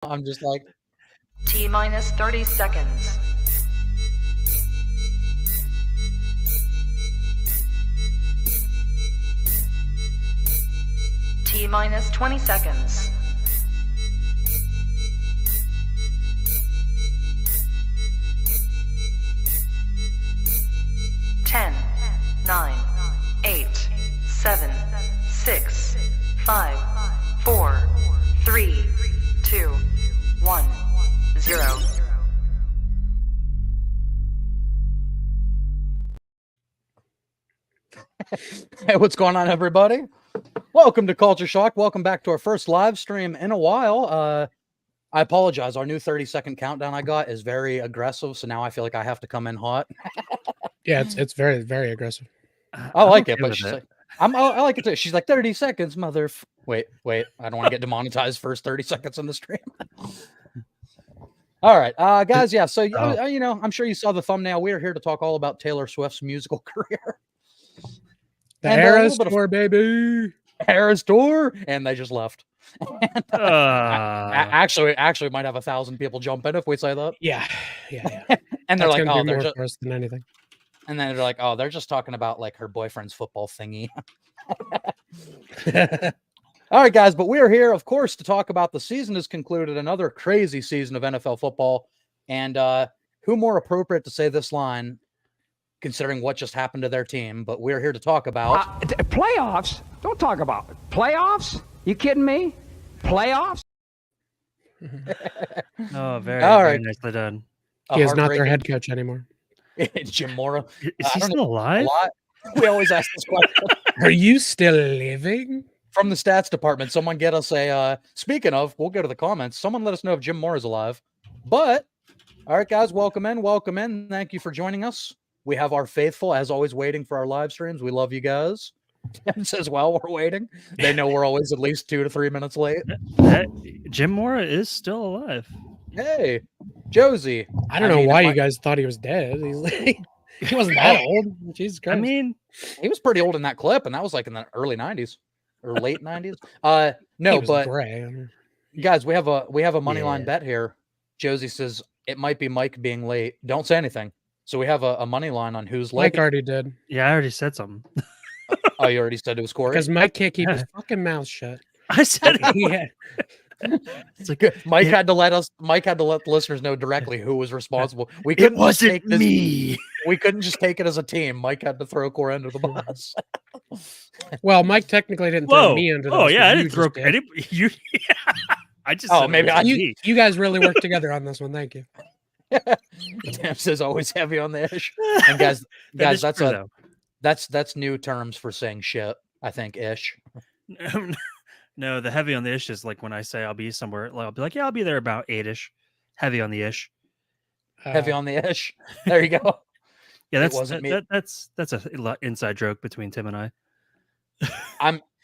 I'm just like, T minus 30 seconds. T minus 20 seconds. Ten, 9, 8, 7, 6, 5, 4, 3, 2, 1, 0. hey, what's going on, everybody? Welcome to Culture Shock. Welcome back to our first live stream in a while. I apologize. Our new 30-second countdown I got is very aggressive, so now I feel like I have to come in hot. Yeah, it's very, very aggressive. I like it, but she's like, I like it too. She's like 30 seconds, mother. Wait. I don't want to get demonetized first 30 seconds on the stream. All right, guys. Yeah, so you know, I'm sure you saw the thumbnail. We are here to talk all about Taylor Swift's musical career. The Eras Tour, baby. Eras Tour, and they just left. And, actually, might have 1,000 people jump in if we say that. Yeah. And they're like, oh, they're just than anything. And then they're like, oh, they're just talking about like her boyfriend's football thingy. All right, guys, but we are here, of course, to talk about the season has concluded, another crazy season of NFL football, and who more appropriate to say this line, considering what just happened to their team? But we're here to talk about playoffs. Don't talk about it. Playoffs. You kidding me? Playoffs. Oh, very nicely done. He is not their head coach anymore. Jim Mora. Is he still alive? We always ask this question. Are you still living? From the stats department, someone get us a, speaking of, we'll go to the comments. Someone let us know if Jim Mora is alive. But, all right, guys, welcome in. Thank you for joining us. We have our faithful, as always, waiting for our live streams. We love you guys. Tim says, well, we're waiting. They know we're always at least 2 to 3 minutes late. Jim Mora is still alive. Hey, Josie. I don't know why you guys thought he was dead. He wasn't that old. Jesus Christ. I mean, he was pretty old in that clip, and that was like in the early 90s or late 90s. No, but gray. Guys, we have a money line bet here. Josie says it might be Mike being late. Don't say anything. So we have a money line on who's late. Mike already did. Yeah, I already said something. Oh, you already said it was Corey? Because Mike can't keep his fucking mouth shut. I said it's like Mike had to let the listeners know directly who was responsible. We couldn't wasn't me. We couldn't just take it as a team. Mike had to throw Corey under the bus. Well, Mike technically didn't throw me under the bus. Oh yeah, I didn't throw you. I just maybe you guys really worked together on this one. Thank you. Tim says always heavy on the ish. And guys, that's new terms for saying shit. I think ish. No, the heavy on the ish is like when I say I'll be somewhere. I'll be like, yeah, I'll be there about 8-ish. Heavy on the ish. Heavy on the ish. There you go. Yeah, that's an inside joke between Tim and I.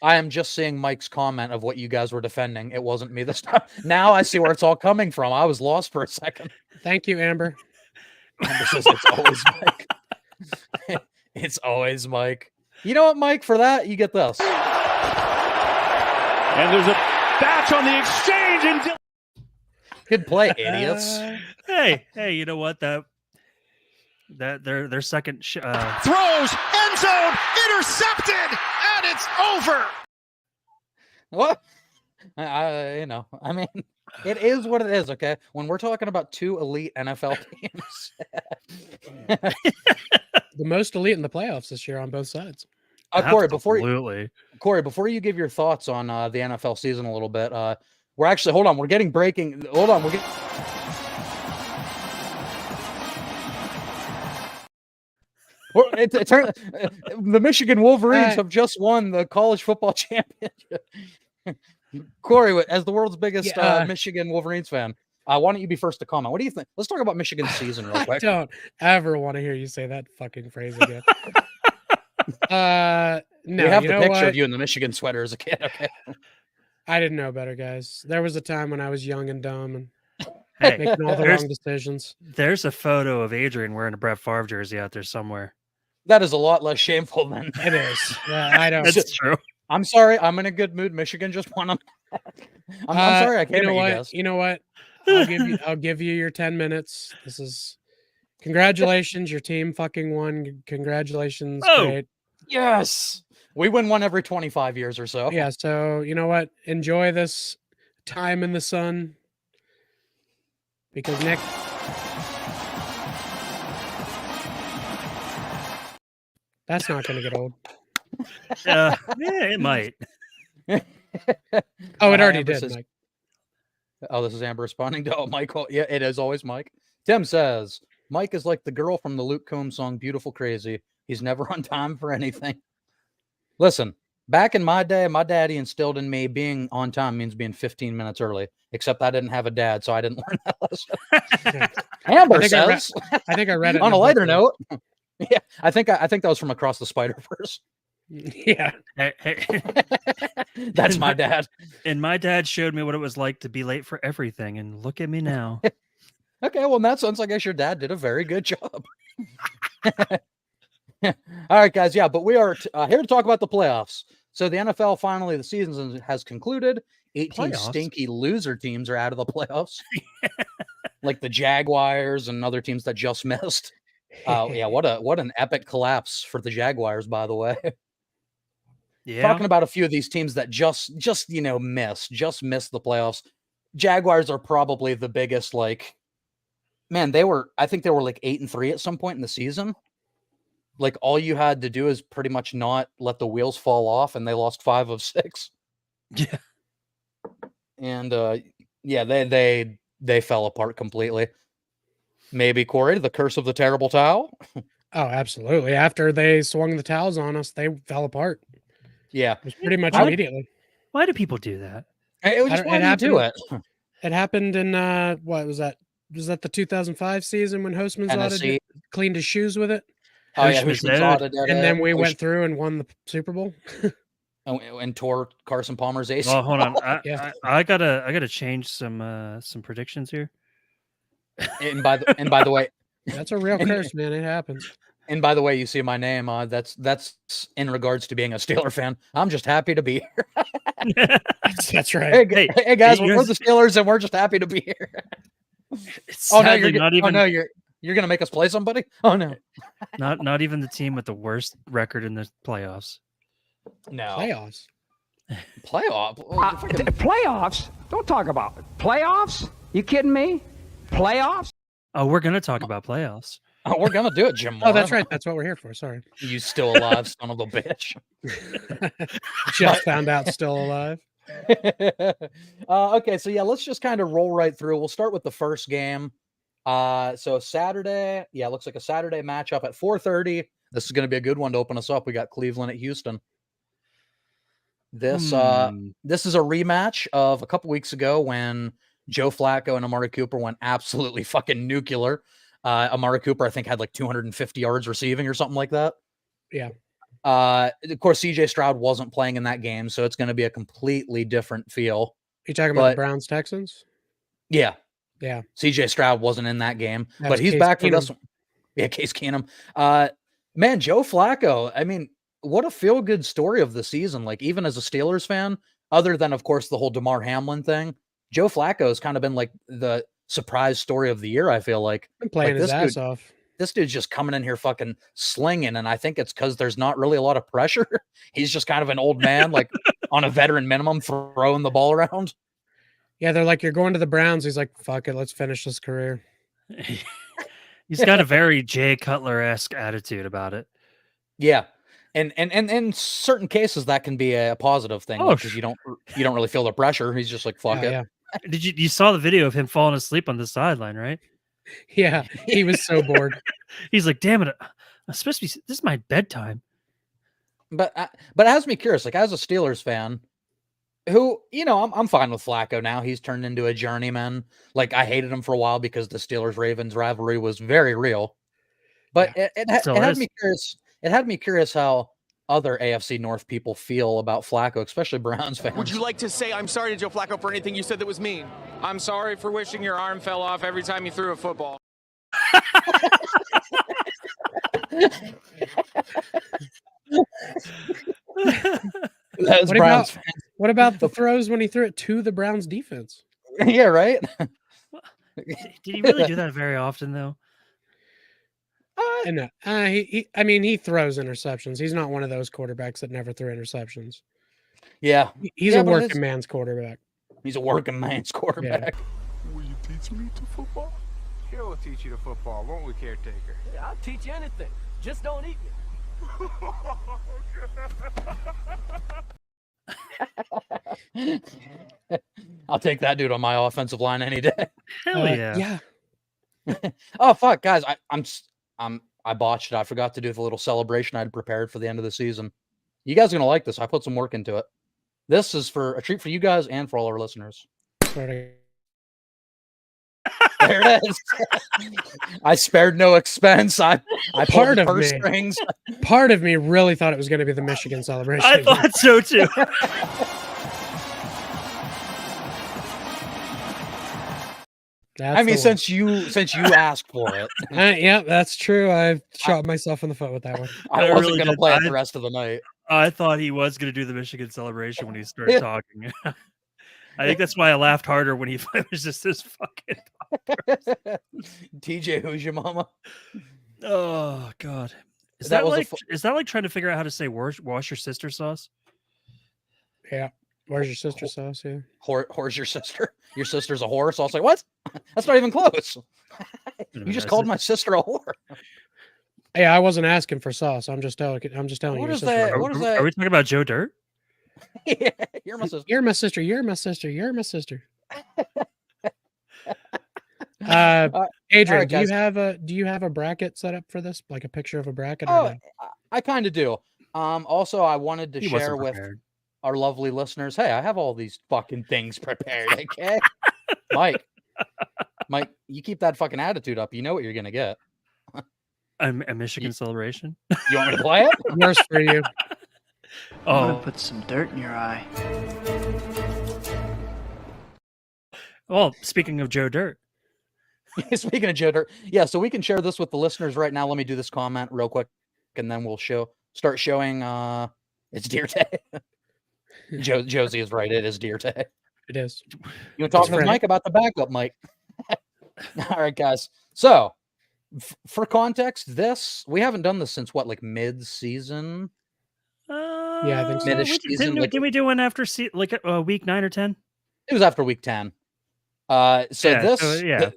I am just seeing Mike's comment of what you guys were defending. It wasn't me this time. Now I see where it's all coming from. I was lost for a second. Thank you, Amber. Amber says it's always Mike. It's always Mike. You know what, Mike? For that, you get this. And there's a batch on the exchange. And good play, idiots. Hey, you know what? That their second throws, end zone, intercepted, and it's over. What? I mean, it is what it is. Okay, when we're talking about two elite NFL teams, the most elite in the playoffs this year on both sides. Corey, before you give your thoughts on the NFL season a little bit, we're actually we're getting breaking. Hold on, the Michigan Wolverines have just won the college football championship. Corey, as the world's biggest Michigan Wolverines fan, why don't you be first to comment? What do you think? Let's talk about Michigan's season real quick. I don't ever want to hear you say that fucking phrase again. No, we have the picture of you in the Michigan sweater as a kid. Okay, I didn't know better, guys. There was a time when I was young and dumb and making all the wrong decisions. There's a photo of Adrian wearing a Brett Favre jersey out there somewhere. That is a lot less shameful than it is. I don't. That's true. I'm sorry. I'm in a good mood. Michigan just won. I'm sorry. I can't. You know what? guys. You know what? I'll give you your 10 minutes. This is congratulations. Your team fucking won. Congratulations. Oh. Great. Yes. We win one every 25 years or so. Yeah. So you know what? Enjoy this time in the sun. Because Nick. That's not going to get old. Yeah, it might. Oh, it already Amber did, says- Mike. Oh, this is Amber responding to Michael. Yeah, it is always Mike. Tim says Mike is like the girl from the Luke Combs song "Beautiful Crazy." He's never on time for anything. Listen, back in my day, my daddy instilled in me being on time means being 15 minutes early. Except I didn't have a dad, so I didn't learn that lesson. Amber I think I read- says, I think I read it on in a a lighter book note. Yeah, I think that was from Across the Spider-Verse. Yeah. Hey, That's my dad. and my dad showed me what it was like to be late for everything, and look at me now. Okay, well, in that sense, I guess your dad did a very good job. All right, guys. Yeah, but we are here to talk about the playoffs. So the NFL finally, the season has concluded. 18 Playoffs? stinky loser teams are out of the playoffs, like the Jaguars and other teams that just missed. Yeah, what an epic collapse for the Jaguars, by the way. Yeah, Talking about a few of these teams that just missed the playoffs. Jaguars are probably the biggest. Like, man, I think they were like 8-3 at some point in the season. Like, all you had to do is pretty much not let the wheels fall off, and they lost 5 of 6. yeah. And yeah, they fell apart completely. Maybe, Corey, the curse of the terrible towel. Oh, absolutely. After they swung the towels on us, they fell apart. Yeah, It was pretty much How did- immediately. Why do people do that? it was I just don't- why it do you do happened- it? It happened in what was that? Was that the 2005 season when Hostman's Tennessee. cleaned his shoes with it? Oh yeah, Hushman's And then we went through and won the Super Bowl. and tore Carson Palmer's ace. Well, hold on. Yeah. I gotta change some predictions here. And by the way, That's a real And- curse, man. It happens. and by the way, you see my name. That's in regards to being a Steeler fan. I'm just happy to be here. That's right. Hey guys, you we're guys- the Steelers, and we're just happy to be here. It's Oh no, sadly not even you're gonna make us play somebody. Oh no, not even the team with the worst record in the playoffs. no Playoffs. playoff. Oh, fucking- Playoffs? Don't talk about it. Playoffs? You kidding me? Playoffs? Oh, we're gonna talk about playoffs. oh, we're gonna do it, Jim. Oh, that's Mora. right. That's what we're here for. Sorry. You still alive, son of a bitch. Just found out still alive. Okay, so yeah, let's just kind of roll right through. We'll start with the first game. So Saturday, yeah, looks like a Saturday matchup at 4:30. This is going to be a good one to open us up. We got Cleveland at Houston. This is a rematch of a couple weeks ago when Joe Flacco and Amari Cooper went absolutely fucking nuclear. Amari Cooper, I think, had like 250 yards receiving or something like that. Yeah. Of course, CJ Stroud wasn't playing in that game, so it's going to be a completely different feel. You talking about But- the Browns Texans? Yeah, Yeah. CJ Stroud wasn't in that game, That but was he's Case back for Keenum. this one. Yeah, Case Keenum. Man, Joe Flacco. I mean, what a feel-good story of the season. Like, even as a Steelers fan, other than, of course, the whole DeMar Hamlin thing, Joe Flacco has kind of been like the surprise story of the year, I feel like. Been playing Like, his this ass dude- off. This dude's just coming in here fucking slinging, and I think it's because there's not really a lot of pressure. He's just kind of an old man, like on a veteran minimum, throwing the ball around. Yeah, they're like, you're going to the Browns. He's like, fuck it, let's finish this career. He's got a very Jay Cutler-esque attitude about it. Yeah. And in certain cases that can be a positive thing Oh, because you don't really feel the pressure. He's just like, fuck it. Yeah. Did you saw the video of him falling asleep on the sideline, right? Yeah. He was so bored. He's like, damn it, I'm supposed to be. This is my bedtime. But it has me curious, like as a Steelers fan, who, I'm fine with Flacco now. He's turned into a journeyman. Like, I hated him for a while because the Steelers-Ravens rivalry was very real. But it Still had is. me curious. It had me curious how other AFC North people feel about Flacco, especially Browns fans. Would you like to say I'm sorry to Joe Flacco for anything you said that was mean? I'm sorry for wishing your arm fell off every time you threw a football. That's What Browns about what about the throws when he threw it to the Browns defense? fans. Yeah, right. Did he really do that very often though? And I mean, he throws interceptions. He's not one of those quarterbacks that never threw interceptions. Yeah, He's Yeah, a but it is- working man's quarterback. he's a working man's quarterback. Will you teach me to football? Here we'll teach you to football, won't we, caretaker? I'll teach you anything. Just don't eat me. I'll take that dude on my offensive line any day. Hell yeah. Yeah. Oh fuck, guys! I botched it. I forgot to do the little celebration I'd prepared for the end of the season. You guys are gonna like this. I put some work into it. This is for a treat for you guys and for all our listeners. Swear to- There it is. I spared no expense. I Part pulled of purse me. strings. Part of me really thought it was going to be the Michigan celebration. I thought so too. That's I mean, the one. since you asked for it, Yeah, that's true. I shot myself in the foot with that one. I I wasn't really gonna did. play it the rest of the night. I thought he was going to do the Michigan celebration when he started Yeah. talking. I think that's why I laughed harder when he it was just this fucking. TJ, who's your mama? Oh God, is That that, was a like is that like trying to figure out how to say wash your sister sauce? Yeah. Where's your sister sauce? Yeah. Whore's your sister? Your sister's a whore. So I was like, what? That's not even close. You just called my sister a whore. Hey, I wasn't asking for sauce. I'm just telling you. What your is sister that? was- What is Are that? we talking about Joe Dirt? Yeah, you're my sister. You're my sister. You're my sister. You're my sister. Adrian, right, guys. do you have a bracket set up for this? Like a picture of a bracket? Or Oh, no? I kind of do. Also, I wanted to He share wasn't with prepared. our lovely listeners. Hey, I have all these fucking things prepared. Okay, Mike, you keep that fucking attitude up. You know what you're gonna get. A Michigan celebration. You want me to play it? Worse for you. Oh, Put some dirt in your eye. well. Speaking of Joe Dirt, Speaking of Joe Dirt, yeah. So we can share this with the listeners right now. Let me do this comment real quick, and then we'll start showing. It's Deer Day. Josie is right. It is Deer Day. It is. You want to talk It's to Friday. Mike about the backup, Mike? All right, guys. So, for context, we haven't done this since what, like mid-season? Yeah, I think so. Mid-ish season, like- Didn't we do one after week 9 or 10? It was after week 10. So Yeah, this, so, yeah.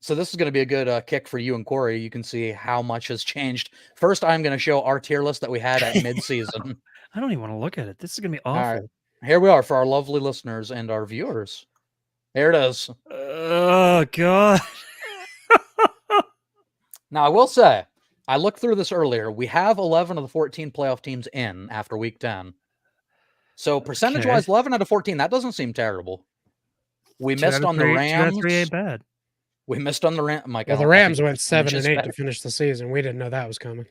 so this is going to be a good kick for you and Corey. You can see how much has changed. First, I'm going to show our tier list that we had at mid-season. I don't even want to look at it. This is gonna be All awful. right, here we are for our lovely listeners and our viewers. There it is. Oh God. Now, I will say, I looked through this earlier. We have 11 of the 14 playoff teams in after week 10. So percentage-wise, 11 out of 14, that doesn't seem terrible. We Two out missed of on the three- 2 out of Rams. 3 ain't bad. We missed on the Rams. Mike, Well, I the don't- I think Rams went 7 just and 8 better. to finish the season. We didn't know that was coming.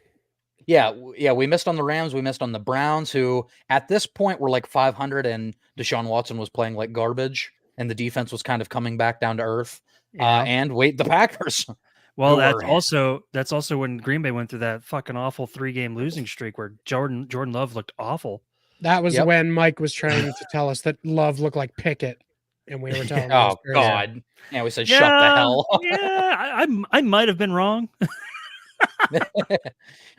Yeah, we missed on the Rams. We missed on the Browns, who at this point were like 500, and Deshaun Watson was playing like garbage, and the defense was kind of coming back down to earth. Yeah. And wait, the Packers. Well, who that's also when Green Bay went through that fucking awful 3-game losing streak where Jordan Love looked awful. That was Yep. when Mike was trying to tell us that Love looked like Pickett, and we were telling him. Oh God! Yeah, we said shut the hell up. Yeah, I might have been wrong.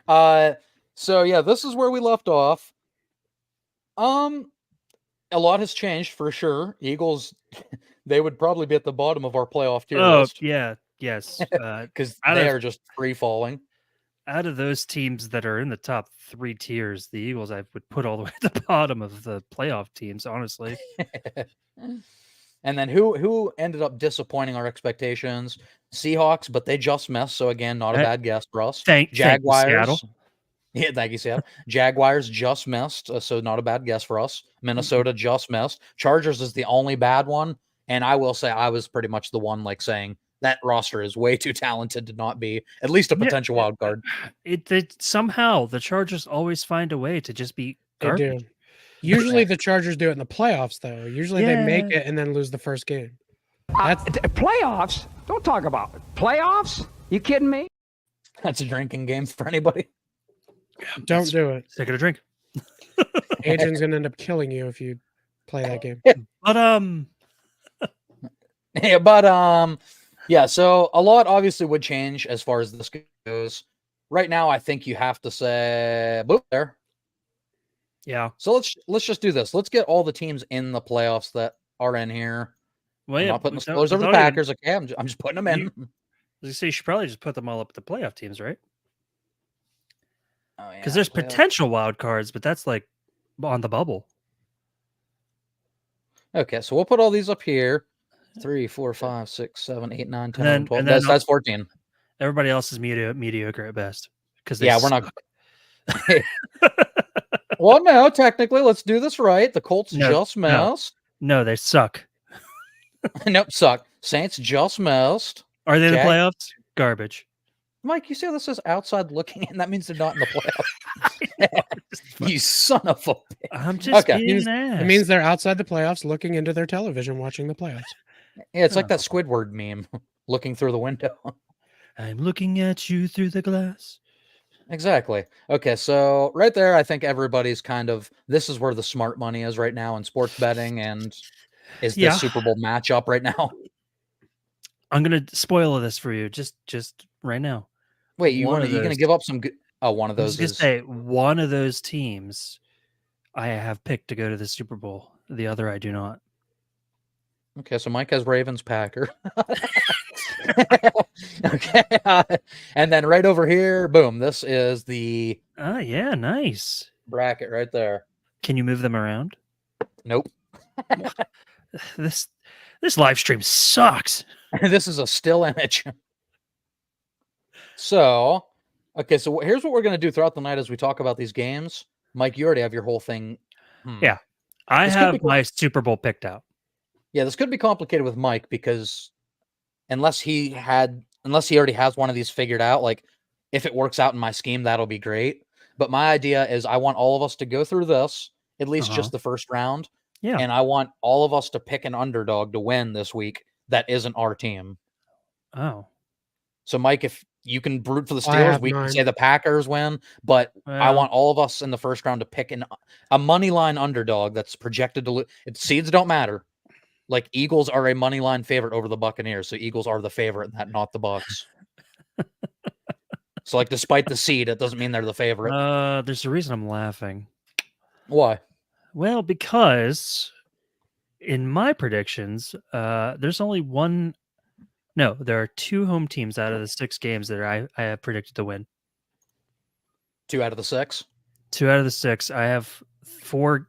So yeah, this is where we left off. A lot has changed for sure. Eagles, they would probably be at the bottom of our playoff tier Oh list yeah, yes. because out they of- are just free falling. Out of those teams that are in the top 3 tiers, the Eagles I would put all the way at the bottom of the playoff teams. Honestly, And then who ended up disappointing our expectations? Seahawks, but they just missed. So again, not a bad guess for us. thank you, Jaguars. Seattle. Yeah, thank you, Seattle. Jaguars just missed, so not a bad guess for us. Minnesota just missed. Chargers is the only bad one, and I will say I was pretty much the one like saying that roster is way too talented to not be at least a Yeah. potential wild card. It somehow the Chargers always find a way to just be They garbage. do. Usually the Chargers do it in the playoffs, though. Usually they make Yeah. it and then lose the first game. Playoffs? Don't talk about it. Playoffs? You kidding me? That's a drinking game for anybody. Don't do it. Take it a drink. Adrian's gonna end up killing you if you play that game. But Yeah, but yeah. So a lot obviously would change as far as this goes. Right now, I think you have to say boop there. yeah. So let's just do this. Let's get all the teams in the playoffs that are in here. Well, I'm yeah, not putting the without- Steelers over the without even- Packers. Okay, I'm just putting them in. You say you should probably just put them all up at the playoff teams, right? Oh, yeah, Because there's playoff. potential wild cards, but that's like on the bubble. Okay, so we'll put all these up here. 3, 4, 5, 6, 7, 8, 9, 10, 11, 12. and then That's 14. Everybody else is mediocre at best. Because Yeah, we're not. Well, no, technically, let's do this right. The Colts just missed. No, they suck. Nope, suck. Saints just missed. Are they in the Jag- playoffs? Garbage. Mike, you see how this is outside looking in? That means they're not in the playoffs. You son of a bitch. I'm just Okay. being It an ass. It means they're outside the playoffs, looking into their television, watching the playoffs. Yeah, it's like that Squidward meme, looking through the window. I'm looking at you through the glass. Exactly. Okay, so right there, I think everybody's kind of, this is where the smart money is right now in sports betting, and is this Yeah. Super Bowl matchup right now. I'm gonna spoil this for you, just right now. Wait, you One want of to? You gonna those- give up some? One of I those was gonna is say one of those teams I have picked to go to the Super Bowl. The other I do not. okay. So Mike has Ravens, Packer. Okay, and then right over here, boom. This is the Oh yeah, nice. bracket right there. Can you move them around? Nope. This live stream sucks. This is a still image. So, okay, so here's what we're going to do throughout the night as we talk about these games. Mike, you already have your whole thing. Yeah. I This could have be cool. my Super Bowl picked out. Yeah, this could be complicated with Mike because unless he already has one of these figured out, like if it works out in my scheme, that'll be great. But my idea is I want all of us to go through this, at least just the first round. Yeah. And I want all of us to pick an underdog to win this week that isn't our team. Oh. So, Mike, if you can root for the I Steelers, have we can mine. say the Packers win. But I Well, want all of us in the first round to pick a money line underdog that's projected to lose. Seeds don't matter. Like Eagles are a money line favorite over the Buccaneers, so Eagles are the favorite, and that not the Bucks. So, like, despite the seed, it doesn't mean they're the favorite. there's a reason I'm laughing. Why? Well, because in my predictions, there's only one. No, there are 2 home teams out of the 6 games that I have predicted to win. 2 out of the 6. 2 out of the 6. I have four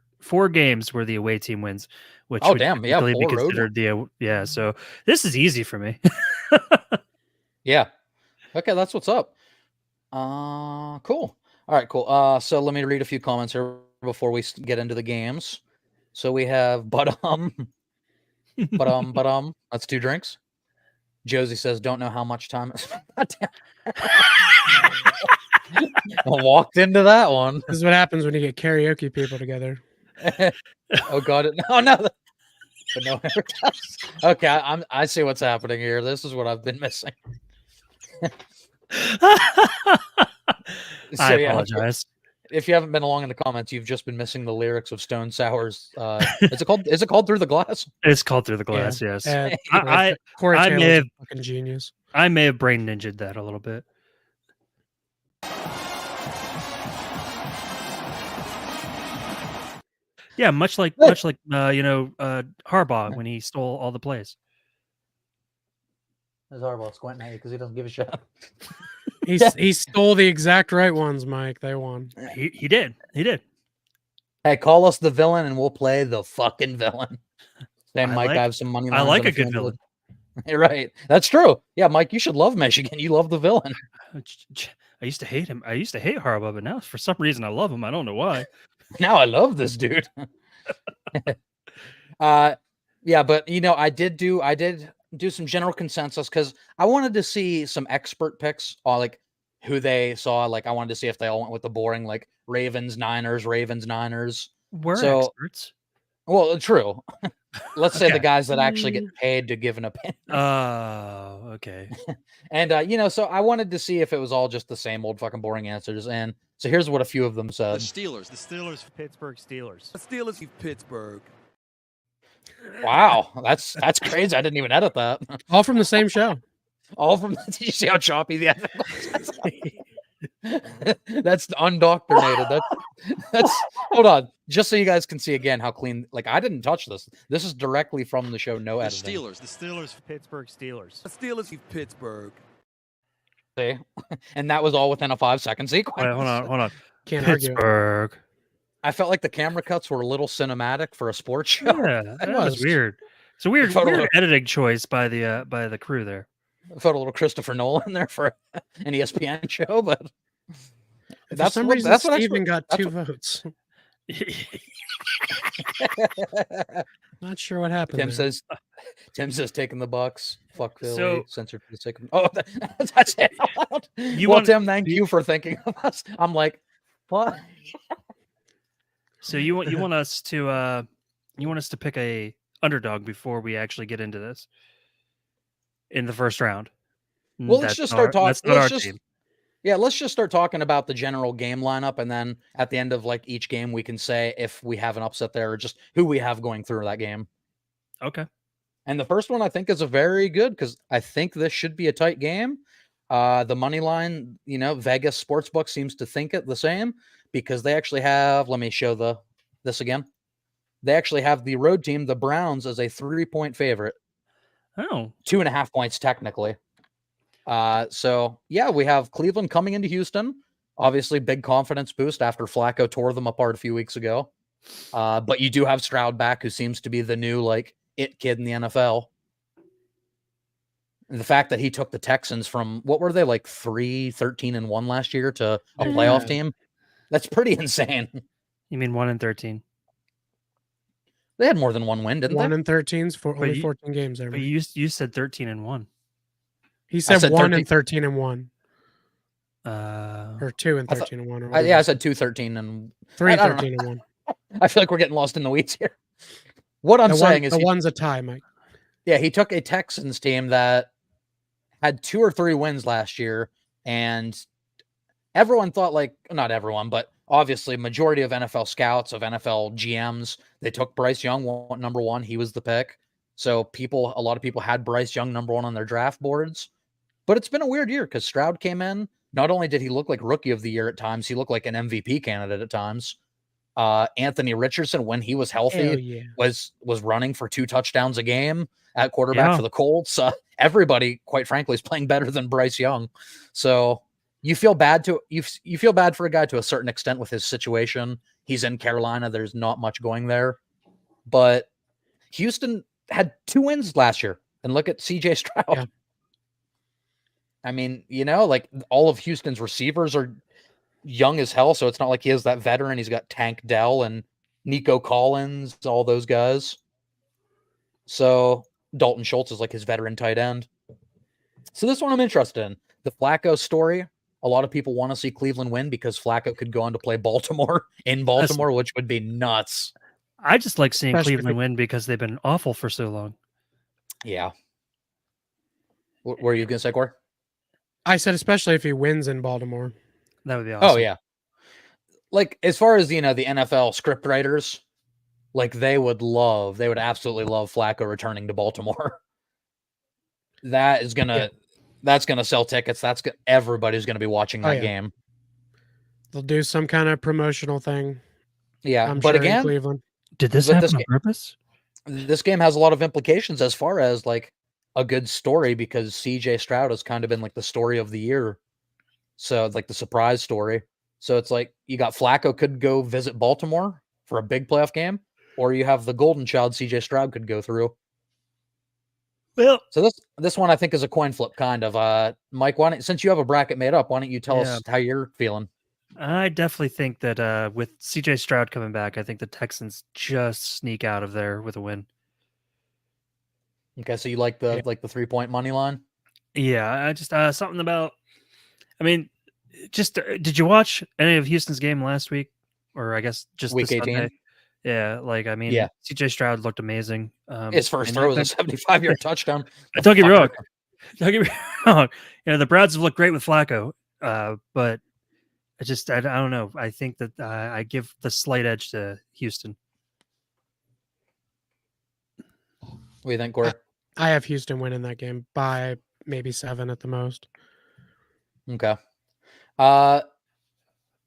games where the away team wins, which Oh, would damn, yeah, technically be 4 road considered yeah. So this is easy for me. Yeah. Okay, that's what's up. Cool. All right, cool. So let me read a few comments here before we get into the games. So we have but that's 2 drinks. Josie says, "Don't know how much time." I walked into that one. This is what happens when you get karaoke people together. Oh God! No. But no, never does. Okay, I see what's happening here. This is what I've been missing. I yeah, apologize. if you haven't been along in the comments, you've just been missing the lyrics of Stone Sour's. Is it called Through the Glass? It's called Through the Glass. Yes, Corey I Taylor's may a have- fucking genius. I may have brain ninja'd that a little bit. Yeah, much like Harbaugh when he stole all the plays. There's Harbaugh squinting at you because he doesn't give a shit. He stole the exact right ones, Mike. They won. He did. Hey, call us the villain and we'll play the fucking villain. Then Mike, I have some money. I lines like on a if you good want to- villain. Right. That's true. Yeah, Mike, you should love Michigan. You love the villain. I used to hate him. I used to hate Harbaugh, but now for some reason I love him. I don't know why. Now I love this dude. Yeah, but I did do some general consensus because I wanted to see some expert picks on like who they saw. Like I wanted to see if they all went with the boring like Ravens, Niners. We're So- experts. Well, true. Let's say the Okay. guys that actually get paid to give an opinion. Oh, okay. And so I wanted to see if it was all just the same old fucking boring answers. And so here's what a few of them said. Steelers, Pittsburgh Steelers. The Steelers, Pittsburgh. Wow, that's crazy. I didn't even edit that. All from the same show. All from did you see how choppy the edit was? That's undoctrinated. That's hold on, just so you guys can see again how clean. Like I didn't touch this. This is directly from the show, no editing. The Steelers, Pittsburgh Steelers. The Steelers, Pittsburgh. See, and that was all within a 5-second sequence. Wait, hold on. Can't argue. Pittsburgh. I felt like the camera cuts were a little cinematic for a sports show. Yeah, that was weird. It's a weird editing choice by the crew there. I felt a little Christopher Nolan there for an ESPN show, but For some reason, Steven got 2 votes. Not sure what happened. Tim says taking the Bucks. Fuck Philly. So- Censored for the sake of. Oh, that's it. Tim, thank you for thinking of us. I'm like, what? So you want us to pick a underdog before we actually get into this in the first round? Well, let's just start talking. That's not our team. Yeah, let's just start talking about the general game lineup, and then at the end of like each game, we can say if we have an upset there or just who we have going through that game. Okay. And the first one I think is a very good because I think this should be a tight game. The money line, Vegas Sportsbook seems to think it the same because they actually have. Let me show this again. They actually have the road team, the Browns, as a 3-point favorite. Oh, 2.5 points technically. So yeah, we have Cleveland coming into Houston. Obviously, big confidence boost after Flacco tore them apart a few weeks ago. But you do have Stroud back, who seems to be the new it kid in the NFL. And the fact that he took the Texans from what were they 13-1 last year to a playoff team, that's pretty insane. you mean 1-13? They had more than one win, didn't 1 they? and 13's for But only you- 14 games there. But you said 13-1. He said said 1 and 13 and 1, Uh, or 2 and 13 and 1, or I said 2-13 and 3 I don't know. 13 and 1. I feel like we're getting lost in the weeds here. What I'm saying is the one's a tie, Mike. yeah, he took a Texans team that had 2 or 3 wins last year, and everyone thought not everyone, but obviously majority of NFL scouts, of NFL GMs, they took Bryce Young number 1. He was the pick. So a lot of people had Bryce Young number 1 on their draft boards. But it's been a weird year because Stroud came in. Not only did he look like rookie of the year at times, he looked like an MVP candidate at times. Anthony Richardson, when he was healthy, was running for 2 touchdowns a game at quarterback for the Colts. Everybody, quite frankly, is playing better than Bryce Young. So you feel bad for a guy to a certain extent with his situation. He's in Carolina. There's not much going there. But Houston had 2 wins last year. And look at CJ Stroud. Yeah. I mean, all of Houston's receivers are young as hell, so it's not like he has that veteran. He's got Tank Dell and Nico Collins, all those guys. So Dalton Schultz is like his veteran tight end. So this one I'm interested in. The Flacco story. A lot of people want to see Cleveland win because Flacco could go on to play Baltimore in Baltimore, which would be nuts. I just like seeing Especially Cleveland win because they've been awful for so long. Yeah. What were you going to say, Corey? I said especially if he wins in Baltimore. That would be awesome. Oh, yeah. As far as, the NFL script writers, they would absolutely love Flacco returning to Baltimore. That's going to sell tickets. Everybody's going to be watching that game. They'll do some kind of promotional thing. Yeah. I'm But sure in again, Cleveland. Did this But happen this on ga- purpose? this game has a lot of implications as far as a good story because CJ Stroud has kind of been the story of the year. So the surprise story. So it's you got Flacco could go visit Baltimore for a big playoff game, or you have the golden child CJ Stroud could go through. Well, So this one I think is a coin flip kind of. Mike, since you have a bracket made up, why don't you tell us how you're feeling? I definitely think that with CJ Stroud coming back, I think the Texans just sneak out of there with a win. Okay, so you like the 3-point money line? Yeah, I just something about. I mean, just did you watch any of Houston's game last week, or I guess just Week this 18? Sunday? Yeah, CJ Stroud looked amazing. His first throw was a 75-yard touchdown. Don't get me wrong. Don't get me wrong. The Browns have looked great with Flacco, but I don't know. I think that I give the slight edge to Houston. What do you think, Corey? I have Houston winning that game by maybe 7 at the most. Okay. But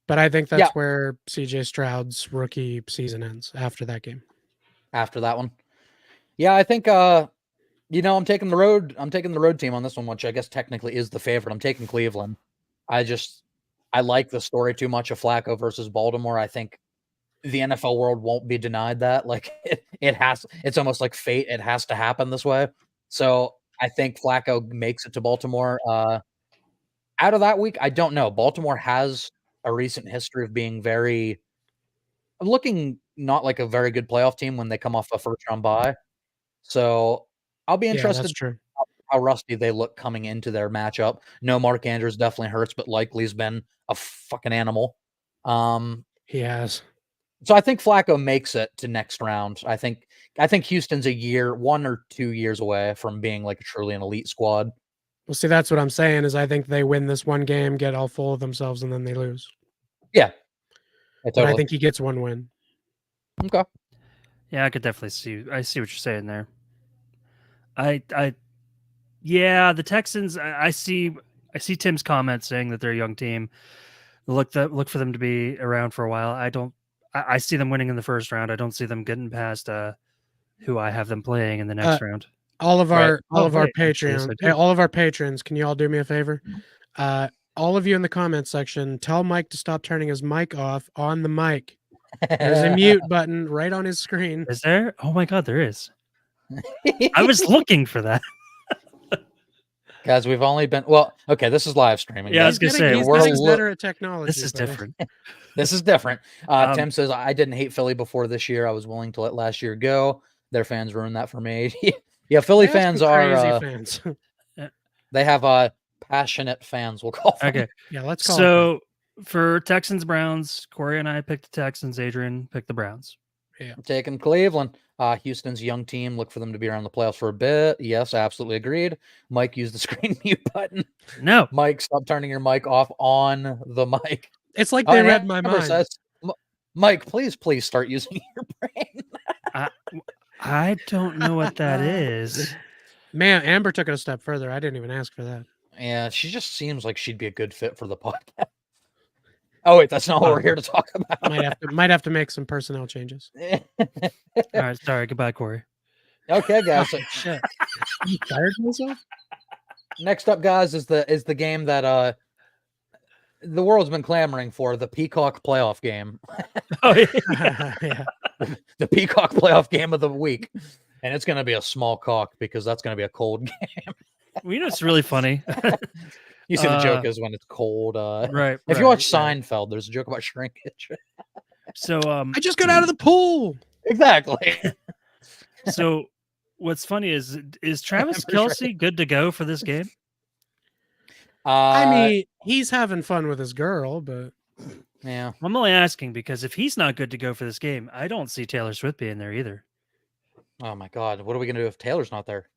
I think that's where CJ Stroud's rookie season ends after that game. After that one. Yeah, I think I'm taking the road team on this one, which I guess technically is the favorite. I'm taking Cleveland. I like the story too much of Flacco versus Baltimore. I think the NFL world won't be denied that. Like it's almost like fate. It has to happen this way. So I think Flacco makes it to Baltimore. Out of that week, I don't know. Baltimore has a recent history of being looking not like a very good playoff team when they come off a first round bye. So I'll be interested that's true. how rusty they look coming into their matchup. No, Mark Andrews definitely hurts, but likely's been a fucking animal. He has. So I think Flacco makes it to next round. I think Houston's 1 or 2 years away from being like truly an elite squad. Well, see, that's what I'm saying is I think they win this one game, get all full of themselves, and then they lose. Yeah. But I think he gets one win. Okay. Yeah, I could definitely see. I see what you're saying there. The Texans. I see Tim's comment saying that they're a young team. Look for them to be around for a while. I see them winning in the first round. I don't see them getting past who I have them playing in the next round. All of our patrons, can you all do me a favor? All of you in the comments section, tell Mike to stop turning his mic off on the mic. There's a mute button right on his screen. Is there? Oh my God, there is. I was looking for that. Guys, we've only been okay. This is live streaming. Yeah, I was gonna say he's getting better at technology. This is different. This is different. Tim says I didn't hate Philly before this year. I was willing to let last year go. Their fans ruined that for me. Yeah, Philly fans are crazy fans. They have passionate fans. We'll call them. Okay, yeah, let's call. So for Texans Browns, Corey and I picked the Texans. Adrian picked the Browns. Yeah, I'm taking Cleveland. Houston's young team. Look for them to be around the playoffs for a bit. Yes, absolutely agreed. Mike, use the screen mute button. No, Mike, stop turning your mic off on the mic. It's like they read my mind. Says, Mike, please start using your brain. I don't know what that is. Man, Amber took it a step further. I didn't even ask for that. Yeah, she just seems like she'd be a good fit for the podcast. Oh wait, that's not what we're here to talk about. Might have to make some personnel changes. All right, sorry. Goodbye, Corey. Okay, guys. Shit. You fired myself? Next up, guys, is the game that the world's been clamoring for, the Peacock playoff game. Oh, yeah. Yeah. The Peacock playoff game of the week. And it's going to be a small cock because that's going to be a cold game. Well, you know, it's really funny. You see, the joke is when it's cold. Right. If you watch Seinfeld, there's a joke about shrinkage. So I just got out of the pool. Exactly. So what's funny is Travis Kelce good to go for this game? I mean, he's having fun with his girl, but yeah. I'm only asking because if he's not good to go for this game, I don't see Taylor Swift being there either. Oh my God. What are we going to do if Taylor's not there?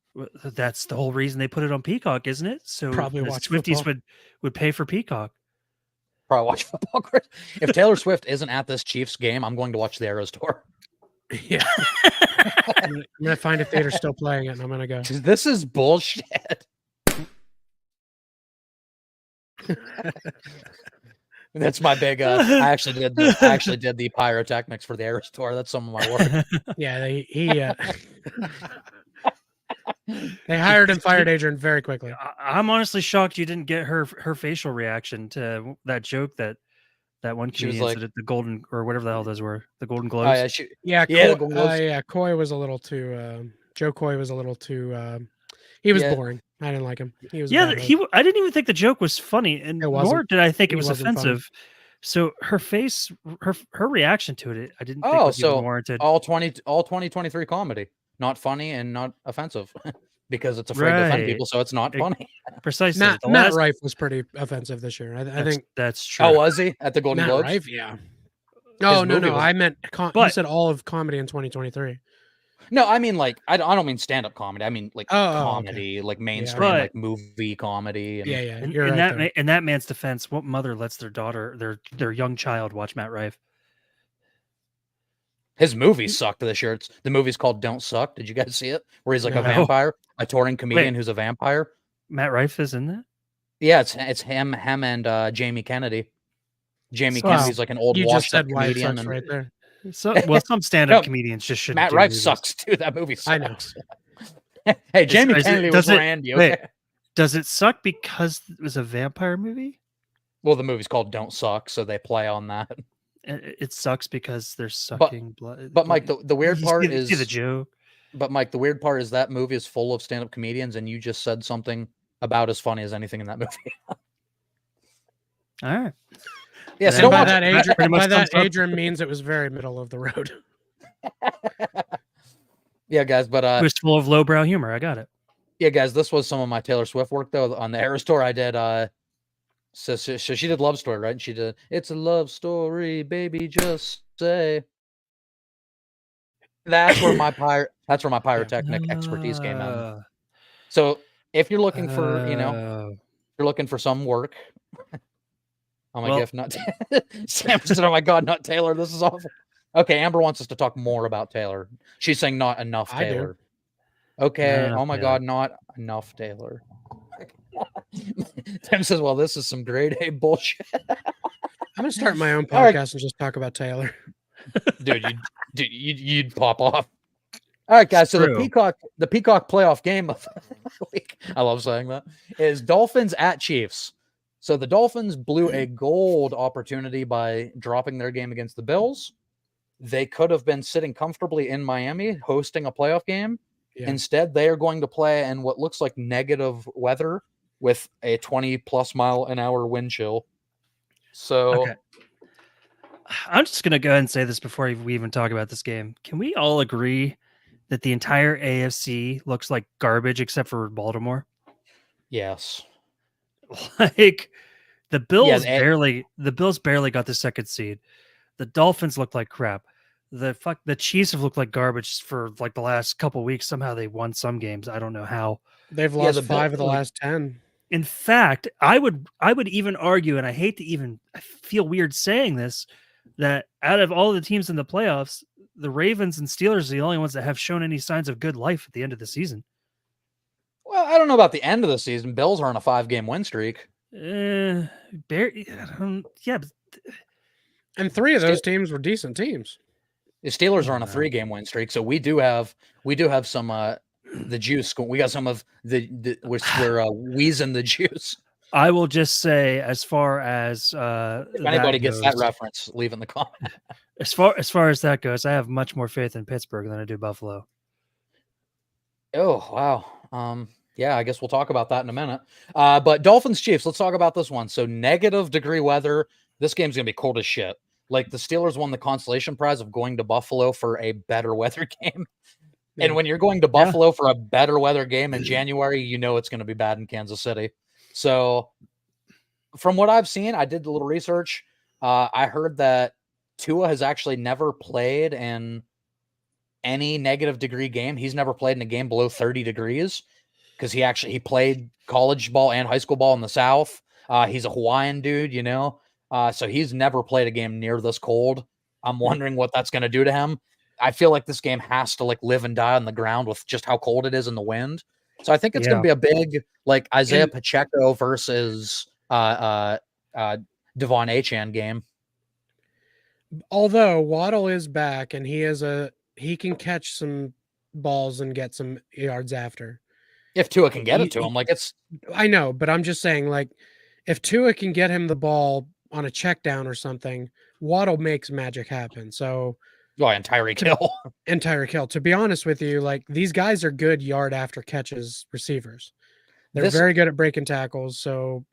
That's the whole reason they put it on Peacock, isn't it? So probably watch Swifties would pay for Peacock. Probably watch football. If Taylor Swift isn't at this Chiefs game, I'm going to watch the Eras Tour. Yeah. I'm gonna find a theater still playing it, and I'm gonna go. This is bullshit. That's my big. I actually did the pyrotechnics for the Eras Tour. That's some of my work. Yeah, they hired and fired Adrian very quickly. I'm honestly shocked you didn't get her facial reaction to that joke that one comedian said at the Golden or whatever the hell those were, the Golden Globes. Coy was a little too. Joe Coy was a little too. He was boring. I didn't like him. He was I didn't even think the joke was funny, and nor did I think it was offensive. Funny. So her face, her reaction to it, I didn't think was even warranted. All 2023 comedy, not funny and not offensive, because it's afraid to offend people, so it's not funny. Precisely. Matt Rife was pretty offensive this year. I think that's true. Oh, was he at the Golden Globes? Rife, yeah. No. I meant you said all of comedy in 2023. No, I mean like I don't mean stand-up comedy. I mean like Oh, okay. comedy, like mainstream, But- like movie comedy. And Yeah, yeah. In, You're in right that there. in that man's defense, what mother lets their daughter, their young child, watch Matt Rife? his movie sucked this year. The movie's called Don't Suck. Did you guys see it? Where he's like a No. vampire, a touring comedian who's a vampire. Matt Rife is in that. Yeah, it's him and Jamie Kennedy. Jamie Wow. Kennedy's like an old You just washed up said why it comedian. sucks And right there. So, well, some stand-up No, comedians just shouldn't. Matt do Rife movies. sucks too. That movie I know. sucks. Hey, Jamie Kennedy was does it- Randy. wait. Okay. Does it suck because it was a vampire movie? Well, the movie's called Don't Suck, so they play on that. It sucks because they're sucking blood. But Mike, the weird You part see is the joke. But Mike, the weird part is that movie is full of stand-up comedians, and you just said something about as funny as anything in that movie. All right. Yeah, so And don't by watch that, it. Adrian, pretty much by that, sums up- Adrian means it was very middle of the road. Yeah, guys, but It was full of lowbrow humor. I got it. yeah, guys, this was some of my Taylor Swift work though. On the Eras tour, I did. So she did Love Story, right? And she did It's a Love Story, baby, just say. That's where my pyrotechnic expertise came in. So if you're looking for, you're looking for some work. Oh my Well- gift, not Sam said, "Oh my God, not Taylor. This is awful." Okay, Amber wants us to talk more about Taylor. She's saying not enough I do. Taylor. Okay. Not enough Oh my Taylor. God, not enough Taylor. Tim says, "Well, this is some grade A bullshit." I'm gonna start my own All right. podcast and just talk about Taylor. Dude, you'd pop off. All right, guys. So True. the Peacock playoff game of the week, I love saying that, is Dolphins at Chiefs. So the Dolphins blew a gold opportunity by dropping their game against the Bills. They could have been sitting comfortably in Miami hosting a playoff game. Yeah. Instead, they are going to play in what looks like negative weather with a 20+ mile an hour wind chill. So Okay. I'm just gonna go ahead and say this before we even talk about this game. Can we all agree that the entire AFC looks like garbage except for Baltimore? yes. Like the Bills the- barely got the second seed. The Dolphins look like crap. The Chiefs have looked like garbage for like the last couple weeks. Somehow they won some games. I don't know how. They've Yeah, lost the 5 of the Bills- last 10. In fact, I would even argue, and I hate to even I feel weird saying this, that out of all the teams in the playoffs, the Ravens and Steelers are the only ones that have shown any signs of good life at the end of the season. Well, I don't know about the end of the season. Bills are on a 5-game win streak. Yeah, but And 3 of those teams were decent teams. The Steelers are on a 3-game win streak, so we do have some the juice. We got some of we're wheezing the juice. I will just say, as far as If anybody gets that reference, leave in the comment. as far as that goes, I have much more faith in Pittsburgh than I do Buffalo. Oh wow. Yeah, I guess we'll talk about that in a minute. But Dolphins Chiefs, let's talk about this one. So negative degree weather. This game's gonna be cold as shit. Like the Steelers won the consolation prize of going to Buffalo for a better weather game. Yeah. And when you're going to Buffalo for a better weather game in January, you know it's going to be bad in Kansas City. So from what I've seen, I did a little research. I heard that Tua has actually never played in any negative degree game. He's never played in a game below 30 degrees because he played college ball and high school ball in the South. He's a Hawaiian dude, you know. So he's never played a game near this cold. I'm wondering what that's going to do to him. I feel like this game has to like live and die on the ground with just how cold it is in the wind. So I think it's going to be a big like Isaiah Pacheco versus Devon Achane game. Although Waddle is back and he can catch some balls and get some yards after. If Tua can get it to him, like I know, but I'm just saying, like, if Tua can get him the ball on a check down or something, Waddle makes magic happen. So and Tyreek Hill. And Tyreek Hill. To be honest with you, like these guys are good yard after catches receivers. They're very good at breaking tackles. So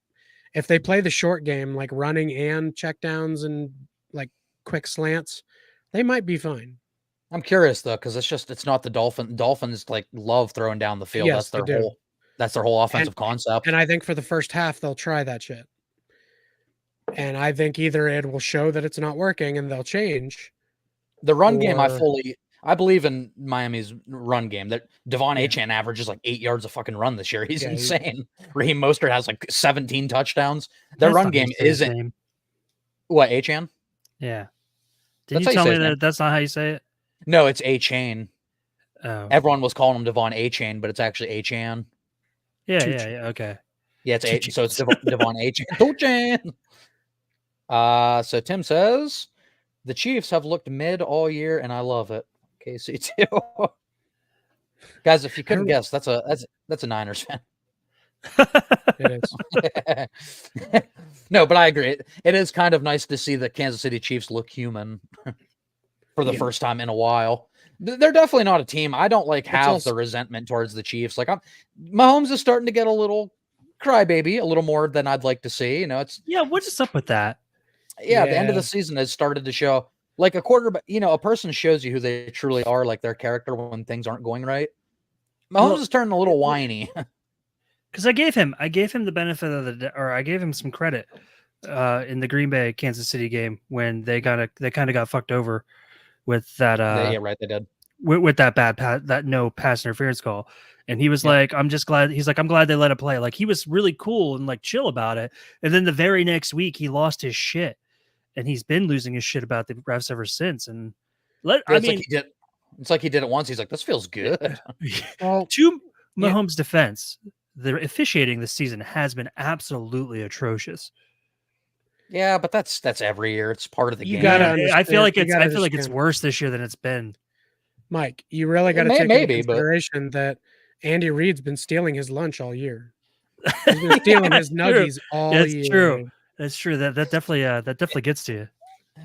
if they play the short game, like running and check downs and like quick slants, they might be fine. I'm curious though, because it's not the Dolphins. Dolphins like love throwing down the field. Yes, That's their whole offensive concept. And I think for the first half they'll try that shit. And I think either it will show that it's not working and they'll change. The run game, I I believe in Miami's run game. That Devon Achane averages like 8 yards a fucking run this year. He's insane. Raheem Mostert has like 17 touchdowns. Their That's run not how you game say his isn't name. what Achane? Yeah. That's Did you how you tell say me his name. that that's not how you say it? No, it's Achane. Oh. Everyone was calling him Devon Achane, but it's actually Achane. Yeah, okay. Yeah, so it's Devon Achane. So Tim says the Chiefs have looked mid all year, and I love it. KC too. Guys, if you couldn't guess, that's a Niners fan. It is. No, but I agree. It is kind of nice to see the Kansas City Chiefs look human for the first time in a while. They're definitely not a team. I don't have the resentment towards the Chiefs. Mahomes is starting to get a little crybaby, a little more than I'd like to see. What's up with that? Yeah, the end of the season has started to show like a quarterback. A person shows you who they truly are, like their character when things aren't going right. Mahomes is turning a little whiny. Because I gave him the benefit of I gave him some credit in the Green Bay Kansas City game when they kind of got fucked over with that. They did with that that no pass interference call, and he was like, "I'm just glad." He's like, "I'm glad they let it play." Like he was really cool and like chill about it. And then the very next week, he lost his shit, and he's been losing his shit about the refs ever since. And it's like he did it once. He's like, "This feels good." Well, to Mahomes' defense, the officiating this season has been absolutely atrocious. Yeah, but that's every year. It's part of the game. I feel like it's worse this year than it's been. Mike, you really got to take into consideration that Andy Reid's been stealing his lunch all year. He's been stealing his nuggies all year. True. That's true. That definitely gets to you.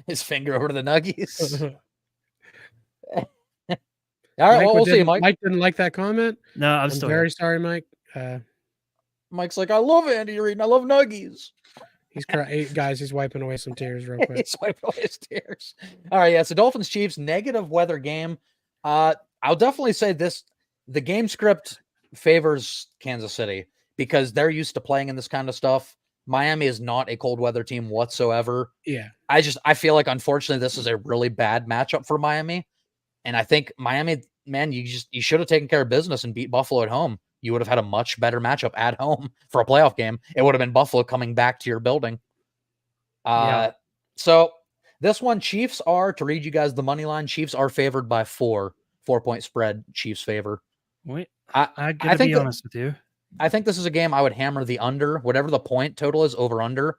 His finger over the nuggies. All right, we'll see, Mike. Mike didn't like that comment. No, I'm still very sorry, Mike. Mike's like, I love Andy Reid and I love nuggies. He's crying, guys. He's wiping away some tears real quick. He's wiping away his tears. All right, yeah. So Dolphins Chiefs negative weather game. I'll definitely say this: the game script favors Kansas City because they're used to playing in this kind of stuff. Miami is not a cold weather team whatsoever. Yeah, I feel like unfortunately this is a really bad matchup for Miami, and I think Miami, man, you should have taken care of business and beat Buffalo at home. You would have had a much better matchup at home for a playoff game. It would have been Buffalo coming back to your building. So this one, Chiefs are, to read you guys the money line, Chiefs are favored by 4-point spread. Chiefs favor. Wait, I gotta be honest with you. I think this is a game I would hammer the under, whatever the point total is, over under.